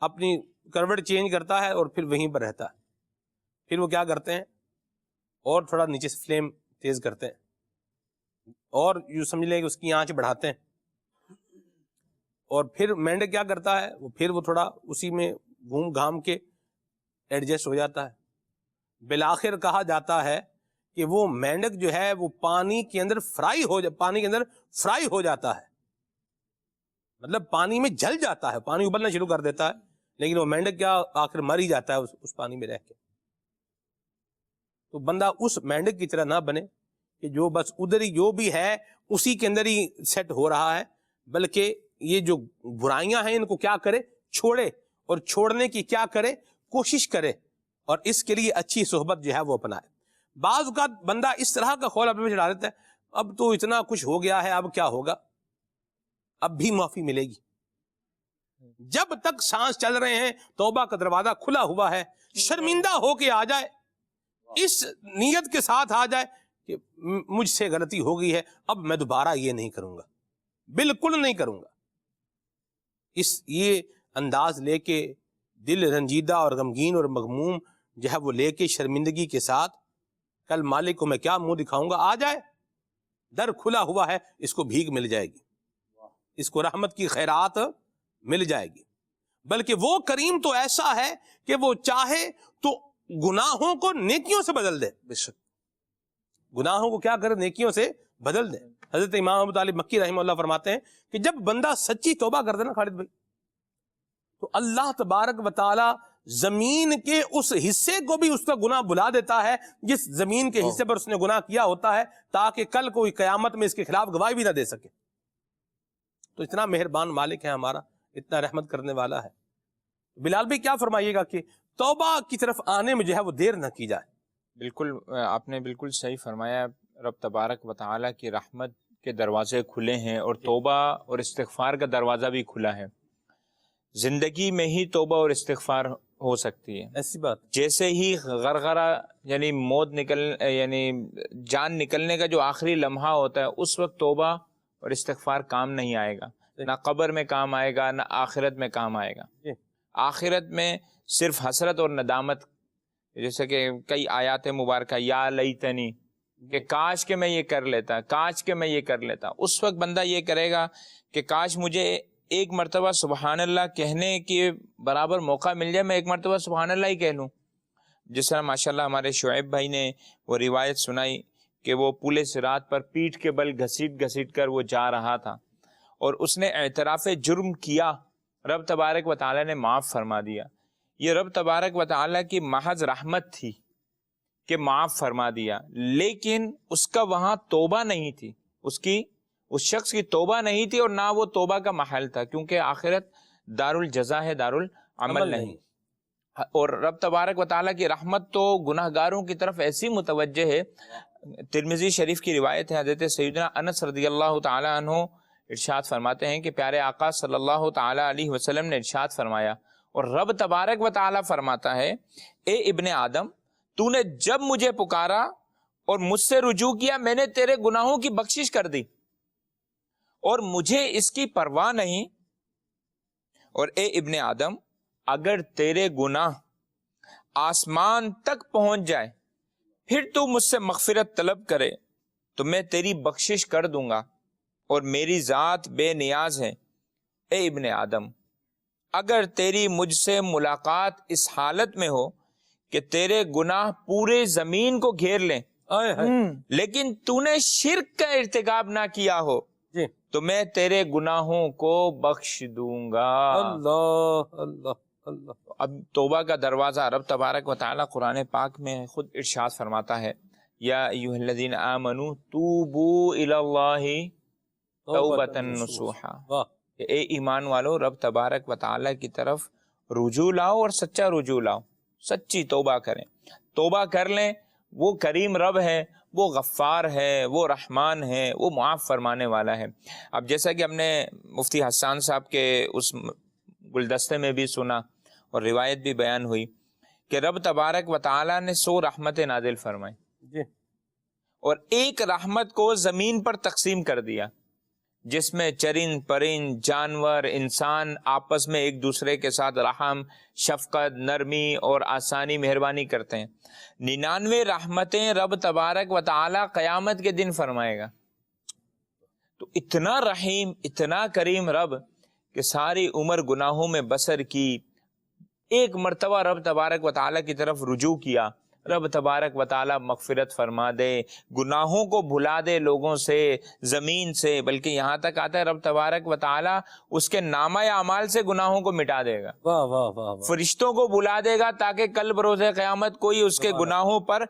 اپنی کروٹ چینج کرتا ہے، اور پھر وہیں پر رہتا ہے۔ پھر وہ کیا کرتے ہیں، اور تھوڑا نیچے سے فلیم تیز کرتے ہیں اور یوں سمجھ لیں کہ اس کی آنچ بڑھاتے ہیں، اور پھر مینڈک کیا کرتا ہے، وہ تھوڑا اسی میں گھوم گھام کے ایڈجسٹ ہو جاتا ہے۔ بالآخر کہا جاتا ہے کہ وہ مینڈک جو ہے وہ پانی کے اندر فرائی ہو جاتا ہے، مطلب پانی میں جل جاتا ہے، پانی ابلنا شروع کر دیتا ہے، لیکن وہ مینڈک کیا آخر مر ہی جاتا ہے اس پانی میں رہ کے۔ تو بندہ اس مینڈک کی طرح نہ بنے کہ جو بس ادھر ہی جو بھی ہے اسی کے اندر ہی سیٹ ہو رہا ہے، بلکہ یہ جو برائیاں ہیں ان کو کیا کرے، چھوڑے، اور چھوڑنے کی کیا کرے، کوشش کرے، اور اس کے لیے اچھی صحبت جو ہے وہ اپنائے۔ بعض اوقات بندہ اس طرح کا خول اپنے میں چڑھا دیتا ہے، اب تو اتنا کچھ ہو گیا ہے، اب کیا ہوگا، اب بھی معافی ملے گی۔ جب تک سانس چل رہے ہیں توبہ کا دروازہ کھلا ہوا ہے، شرمندہ ہو کے آ جائے، اس نیت کے ساتھ آ جائے کہ مجھ سے غلطی ہو گئی ہے، اب میں دوبارہ یہ نہیں کروں گا، بالکل نہیں کروں گا، یہ انداز لے کے دل رنجیدہ اور غمگین اور مغموم جو ہے وہ لے کے شرمندگی کے ساتھ کل مالک کو میں کیا منہ دکھاؤں گا آ جائے، در کھلا ہوا ہے، اس کو بھیگ مل جائے گی، اس کو رحمت کی خیرات مل جائے گی۔ بلکہ وہ کریم تو ایسا ہے کہ وہ چاہے تو گناہوں کو نیکیوں سے بدل دے، بے شک گناہوں کو کیا کرے، نیکیوں سے بدل دے۔ حضرت امام ابو طالب مکی رحمہ اللہ فرماتے ہیں کہ جب بندہ سچی توبہ کر دے نا خالد بھائی، تو اللہ تبارک و تعالی زمین کے اس حصے کو بھی اس کا گناہ بلا دیتا ہے جس زمین کے حصے پر اس نے گناہ کیا ہوتا ہے، تاکہ کل کوئی قیامت میں اس کے خلاف گواہی بھی نہ دے سکے۔ تو اتنا مہربان مالک ہے ہمارا، اتنا رحمت کرنے والا ہے۔ بلال بھی کیا فرمائیے گا کہ توبہ کی طرف آنے میں جو ہے وہ دیر نہ کی جائے۔ بالکل آپ نے بالکل صحیح فرمایا، رب تبارک و تعالیٰ کی رحمت کے دروازے کھلے ہیں اور توبہ اور استغفار کا دروازہ بھی کھلا ہے۔ زندگی میں ہی توبہ اور استغفار ہو سکتی ہے، ایسی بات جیسے ہی غرغرہ یعنی یعنی جان نکلنے کا جو آخری لمحہ ہوتا ہے، اس وقت توبہ اور استغفار کام نہیں آئے گا، نہ قبر میں کام آئے گا، نہ آخرت میں کام آئے گا۔ آخرت میں صرف حسرت اور ندامت، جیسے کہ کئی آیات مبارکہ یا لیتنی، کہ کاش کہ میں یہ کر لیتا، کاش کہ میں یہ کر لیتا، اس وقت بندہ یہ کرے گا کہ کاش مجھے ایک مرتبہ سبحان اللہ کہنے کے برابر موقع مل جائے، میں ایک مرتبہ سبحان اللہ ہی کہہ لوں۔ جس طرح ماشاءاللہ ہمارے شعیب بھائی نے وہ روایت سنائی کہ وہ پل صراط پر پیٹھ کے بل گھسیٹ گھسیٹ کر وہ جا رہا تھا، اور اس نے اعتراف جرم کیا، رب تبارک و تعالیٰ نے معاف فرما دیا۔ یہ رب تبارک و تعالیٰ کی محض رحمت تھی کہ معاف فرما دیا، لیکن اس کا وہاں توبہ نہیں تھی، اس شخص کی توبہ نہیں تھی، اور نہ وہ توبہ کا محل تھا، کیونکہ آخرت دار الجزا ہے، دار العمل نہیں۔ اور رب تبارک و تعالیٰ کی رحمت تو گناہ گاروں کی طرف ایسی متوجہ ہے۔ ترمذی شریف کی روایت ہے، حضرت سیدنا انس رضی اللہ تعالی عنہ ارشاد فرماتے ہیں کہ پیارے آقا صلی اللہ تعالی علیہ وسلم نے ارشاد فرمایا، اور رب تبارک و تعالی فرماتا ہے، اے ابن آدم، تو نے جب مجھے پکارا اور مجھ سے رجوع کیا، میں نے تیرے گناہوں کی بخشش کر دی، اور مجھے اس کی پرواہ نہیں۔ اور اے ابن آدم، اگر تیرے گناہ آسمان تک پہنچ جائے، پھر تو مجھ سے مغفرت طلب کرے تو میں تیری بخشش کر دوں گا، اور میری ذات بے نیاز ہے۔ اے ابن آدم، اگر تیری مجھ سے ملاقات اس حالت میں ہو کہ تیرے گناہ پورے زمین کو گھیر لیں، لیکن تو نے شرک کا ارتکاب نہ کیا ہو، تو میں تیرے گناہوں کو بخش دوں گا۔ اللہ اللہ اللہ۔ اب توبہ کا دروازہ رب تبارک و تعالی قرآن پاک میں خود ارشاد فرماتا ہے، یا ایھا الذین آمنوا توبوا الی اللہ توبۃ نصوحا، اے ایمان والو رب تبارک و تعالی کی طرف رجوع لاؤ، اور سچا رجوع لاؤ، سچی توبہ کریں، توبہ کر لیں۔ وہ کریم رب ہے، وہ غفار ہے، وہ رحمان ہے، وہ معاف فرمانے والا ہے۔ اب جیسا کہ ہم نے مفتی حسان صاحب کے اس گلدستے میں بھی سنا اور روایت بھی بیان ہوئی کہ رب تبارک و تعالی نے 100 رحمتیں نازل فرمائی، اور ایک رحمت کو زمین پر تقسیم کر دیا، جس میں چرند پرند جانور انسان آپس میں ایک دوسرے کے ساتھ رحم شفقت نرمی اور آسانی مہربانی کرتے ہیں۔ 99 رحمتیں رب تبارک و تعالی قیامت کے دن فرمائے گا۔ تو اتنا رحیم اتنا کریم رب کہ ساری عمر گناہوں میں بسر کی، ایک مرتبہ رب تبارک و تعالی کی طرف رجوع کیا، رب تبارک و تعالی مغفرت فرما دے، گناہوں کو بھلا دے لوگوں سے زمین سے، بلکہ یہاں تک آتا ہے رب تبارک و تعالی اس کے نامہ اعمال سے گناہوں کو مٹا دے گا، واہ واہ واہ، فرشتوں کو بلا دے گا تاکہ کل بروز قیامت کوئی اس کے گناہوں پر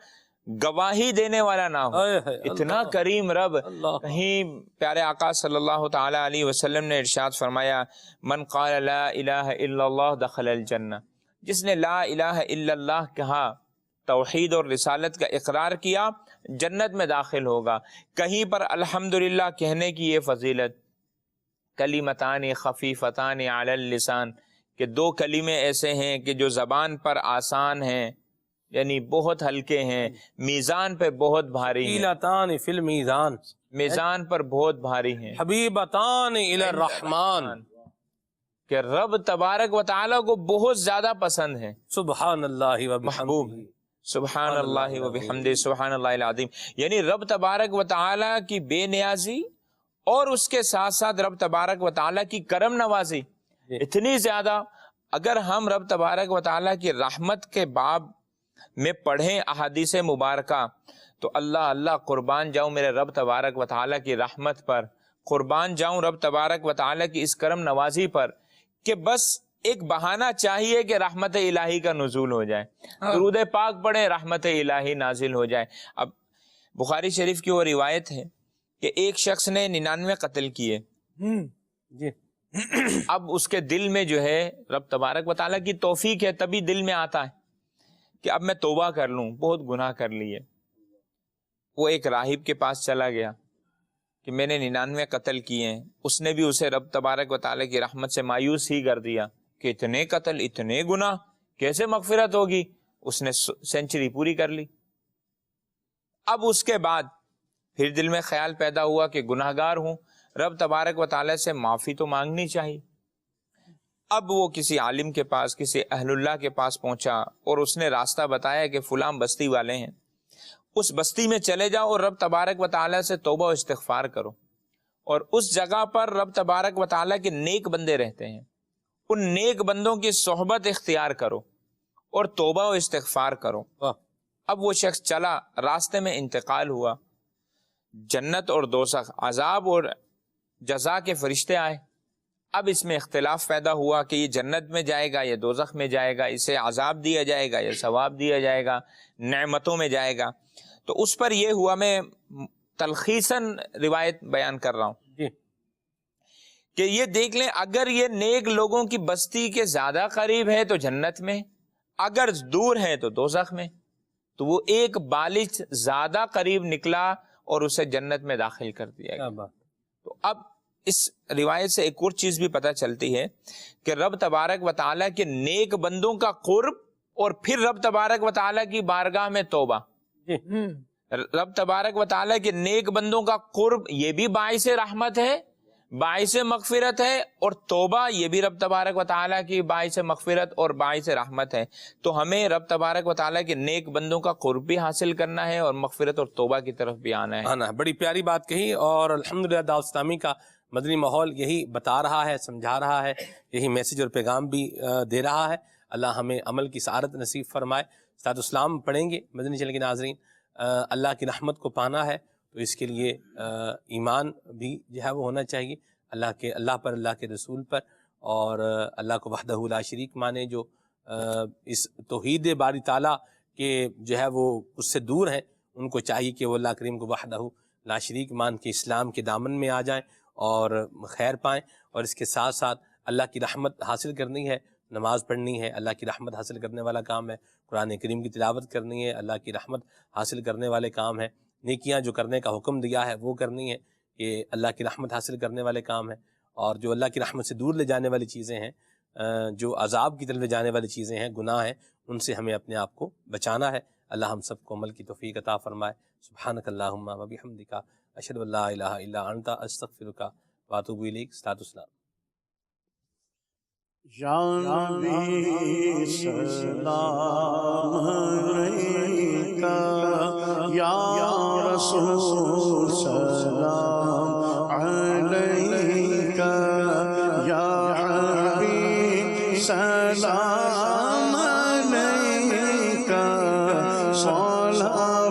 گواہی دینے والا نہ ہو۔ اتنا کریم رب۔ کہیں پیارے آقا صلی اللہ تعالی علیہ وسلم نے ارشاد فرمایا، من قال لا الہ الا اللہ دخل الجنہ، جس نے لا الہ الا اللہ کہا، توحید اور رسالت کا اقرار کیا، جنت میں داخل ہوگا۔ کہیں پر الحمدللہ کہنے کی یہ فضیلت، کلمتان خفیفتان علی اللسان، کہ 2 کلمے ایسے ہیں کہ جو زبان پر آسان ہیں، یعنی بہت ہلکے ہیں، میزان پہ بہت بھاری ہیں، ثقیلتان فی المیزان، میزان پر بہت بھاری ہیں، حبیبتان الی الرحمن، کہ رب تبارک و تعالیٰ کو بہت زیادہ پسند ہے۔ سبحان اللہ و محبوب، سبحان اللہ و بحمدہ، سبحان اللہ العظیم، یعنی رب تبارک و تعالیٰ کی بے نیازی اور اس کے ساتھ ساتھ رب تبارک و تعالیٰ کی کرم نوازی اتنی زیادہ۔ اگر ہم رب تبارک و تعالیٰ کی رحمت کے باب میں پڑھیں احادیث مبارکہ تو اللہ اللہ قربان جاؤں میرے رب تبارک و تعالیٰ کی رحمت پر، قربان جاؤں رب تبارک و تعالیٰ کی اس کرم نوازی پر کہ بس ایک بہانہ چاہیے کہ رحمت الہی کا نزول ہو جائے، درود پاک پڑھیں رحمت الہی نازل ہو جائے۔ اب بخاری شریف کی وہ روایت ہے کہ ایک شخص نے 99 قتل کیے، اب اس کے دل میں جو ہے رب تبارک و تعالیٰ کی توفیق ہے، تبھی دل میں آتا ہے کہ اب میں توبہ کر لوں، بہت گناہ کر لیے۔ وہ ایک راہب کے پاس چلا گیا کہ میں نے 99 قتل کیے ہیں، اس نے بھی اسے رب تبارک و تعالیٰ کی رحمت سے مایوس ہی کر دیا کہ اتنے قتل اتنے گناہ کیسے مغفرت ہوگی، اس نے سینچری پوری کر لی۔ اب اس کے بعد پھر دل میں خیال پیدا ہوا کہ گناہ گار ہوں، رب تبارک و تعالیٰ سے معافی تو مانگنی چاہیے۔ اب وہ کسی عالم کے پاس، کسی اہل اللہ کے پاس پہنچا اور اس نے راستہ بتایا کہ فلاں بستی والے ہیں، اس بستی میں چلے جاؤ اور رب تبارک و تعالیٰ سے توبہ و استغفار کرو، اور اس جگہ پر رب تبارک و تعالیٰ کے نیک بندے رہتے ہیں، ان نیک بندوں کی صحبت اختیار کرو اور توبہ و استغفار کرو۔ اب وہ شخص چلا، راستے میں انتقال ہوا، جنت اور دوزخ، عذاب اور جزا کے فرشتے آئے۔ اب اس میں اختلاف پیدا ہوا کہ یہ جنت میں جائے گا یا دوزخ میں جائے گا، اسے عذاب دیا جائے گا یا ثواب دیا جائے گا، نعمتوں میں جائے گا۔ تو اس پر یہ ہوا، میں تلخیصاً روایت بیان کر رہا ہوں کہ یہ دیکھ لیں، اگر یہ نیک لوگوں کی بستی کے زیادہ قریب ہے تو جنت میں، اگر دور ہے تو دوزخ میں، تو وہ ایک بالغ زیادہ قریب نکلا اور اسے جنت میں داخل کر دیا گیا۔ تو اب اس روایت سے ایک اور چیز بھی پتہ چلتی ہے کہ رب تبارک و تعالیٰ کے نیک بندوں کا قرب اور پھر رب تبارک و تعالیٰ کی بارگاہ میں توبہ، رب تبارک و تعالیٰ کے نیک بندوں کا قرب یہ بھی باعث رحمت ہے، باعث مغفرت ہے، اور توبہ یہ بھی رب تبارک و تعالیٰ کی باعث مغفرت اور باعث رحمت ہے۔ تو ہمیں رب تبارک و تعالیٰ کے نیک بندوں کا قرب بھی حاصل کرنا ہے اور مغفرت اور توبہ کی طرف بھی آنا ہے۔ بڑی پیاری بات کہی، اور الحمدللہ دعوت اسلامی کا مدنی ماحول یہی بتا رہا ہے، سمجھا رہا ہے، یہی میسج اور پیغام بھی دے رہا ہے۔ اللہ ہمیں عمل کی سعادت نصیب فرمائے۔ استاد اسلام پڑھیں گے مدنی چینل کے ناظرین۔ اللہ کی رحمت کو پانا ہے تو اس کے لیے ایمان بھی جو ہے وہ ہونا چاہیے اللہ پر، اللہ کے رسول پر، اور اللہ کو وحدہ لا شریک مانے، جو اس توحید باری تعالیٰ کے جو ہے وہ اس سے دور ہیں، ان کو چاہیے کہ وہ اللہ کریم کو وحدہ لا شریک مان کے اسلام کے دامن میں آ جائیں اور خیر پائیں۔ اور اس کے ساتھ ساتھ اللہ کی رحمت حاصل کرنی ہے، نماز پڑھنی ہے، اللہ کی رحمت حاصل کرنے والا کام ہے، قرآن کریم کی تلاوت کرنی ہے، اللہ کی رحمت حاصل کرنے والے کام ہے، نیکیاں جو کرنے کا حکم دیا ہے وہ کرنی ہے، یہ اللہ کی رحمت حاصل کرنے والے کام ہے۔ اور جو اللہ کی رحمت سے دور لے جانے والی چیزیں ہیں، جو عذاب کی طرف لے جانے والی چیزیں ہیں، گناہ ہیں، ان سے ہمیں اپنے آپ کو بچانا ہے۔ اللہ ہم سب کو عمل کی توفیق عطا فرمائے۔ سبحانک اللہم و بحمدک، اشہد ان لا الہ الا انت، استغفرک واتوب الیک. صلاۃ والسلام. یا نبی سلام علیکہ، یا رسول سلام علیکہ، یا حبیب سلام علیکہ، صلوات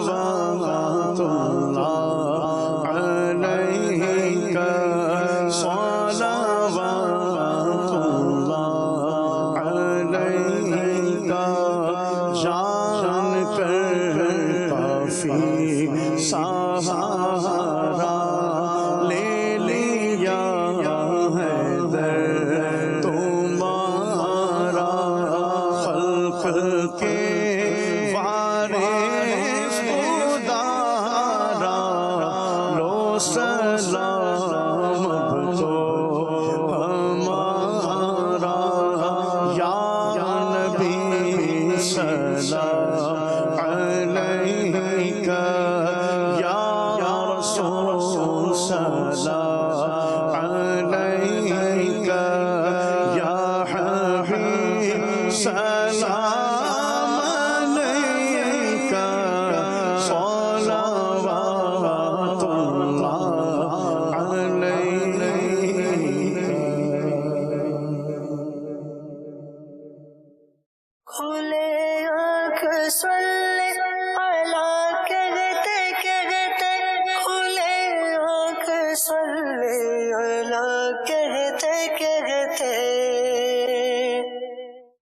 اللہ علیکہ، صلوات اللہ علیکہ، جان کرتا فی سہارا لے لیا ہے در تمہارا، خلق کے وارث خدا را لو سلام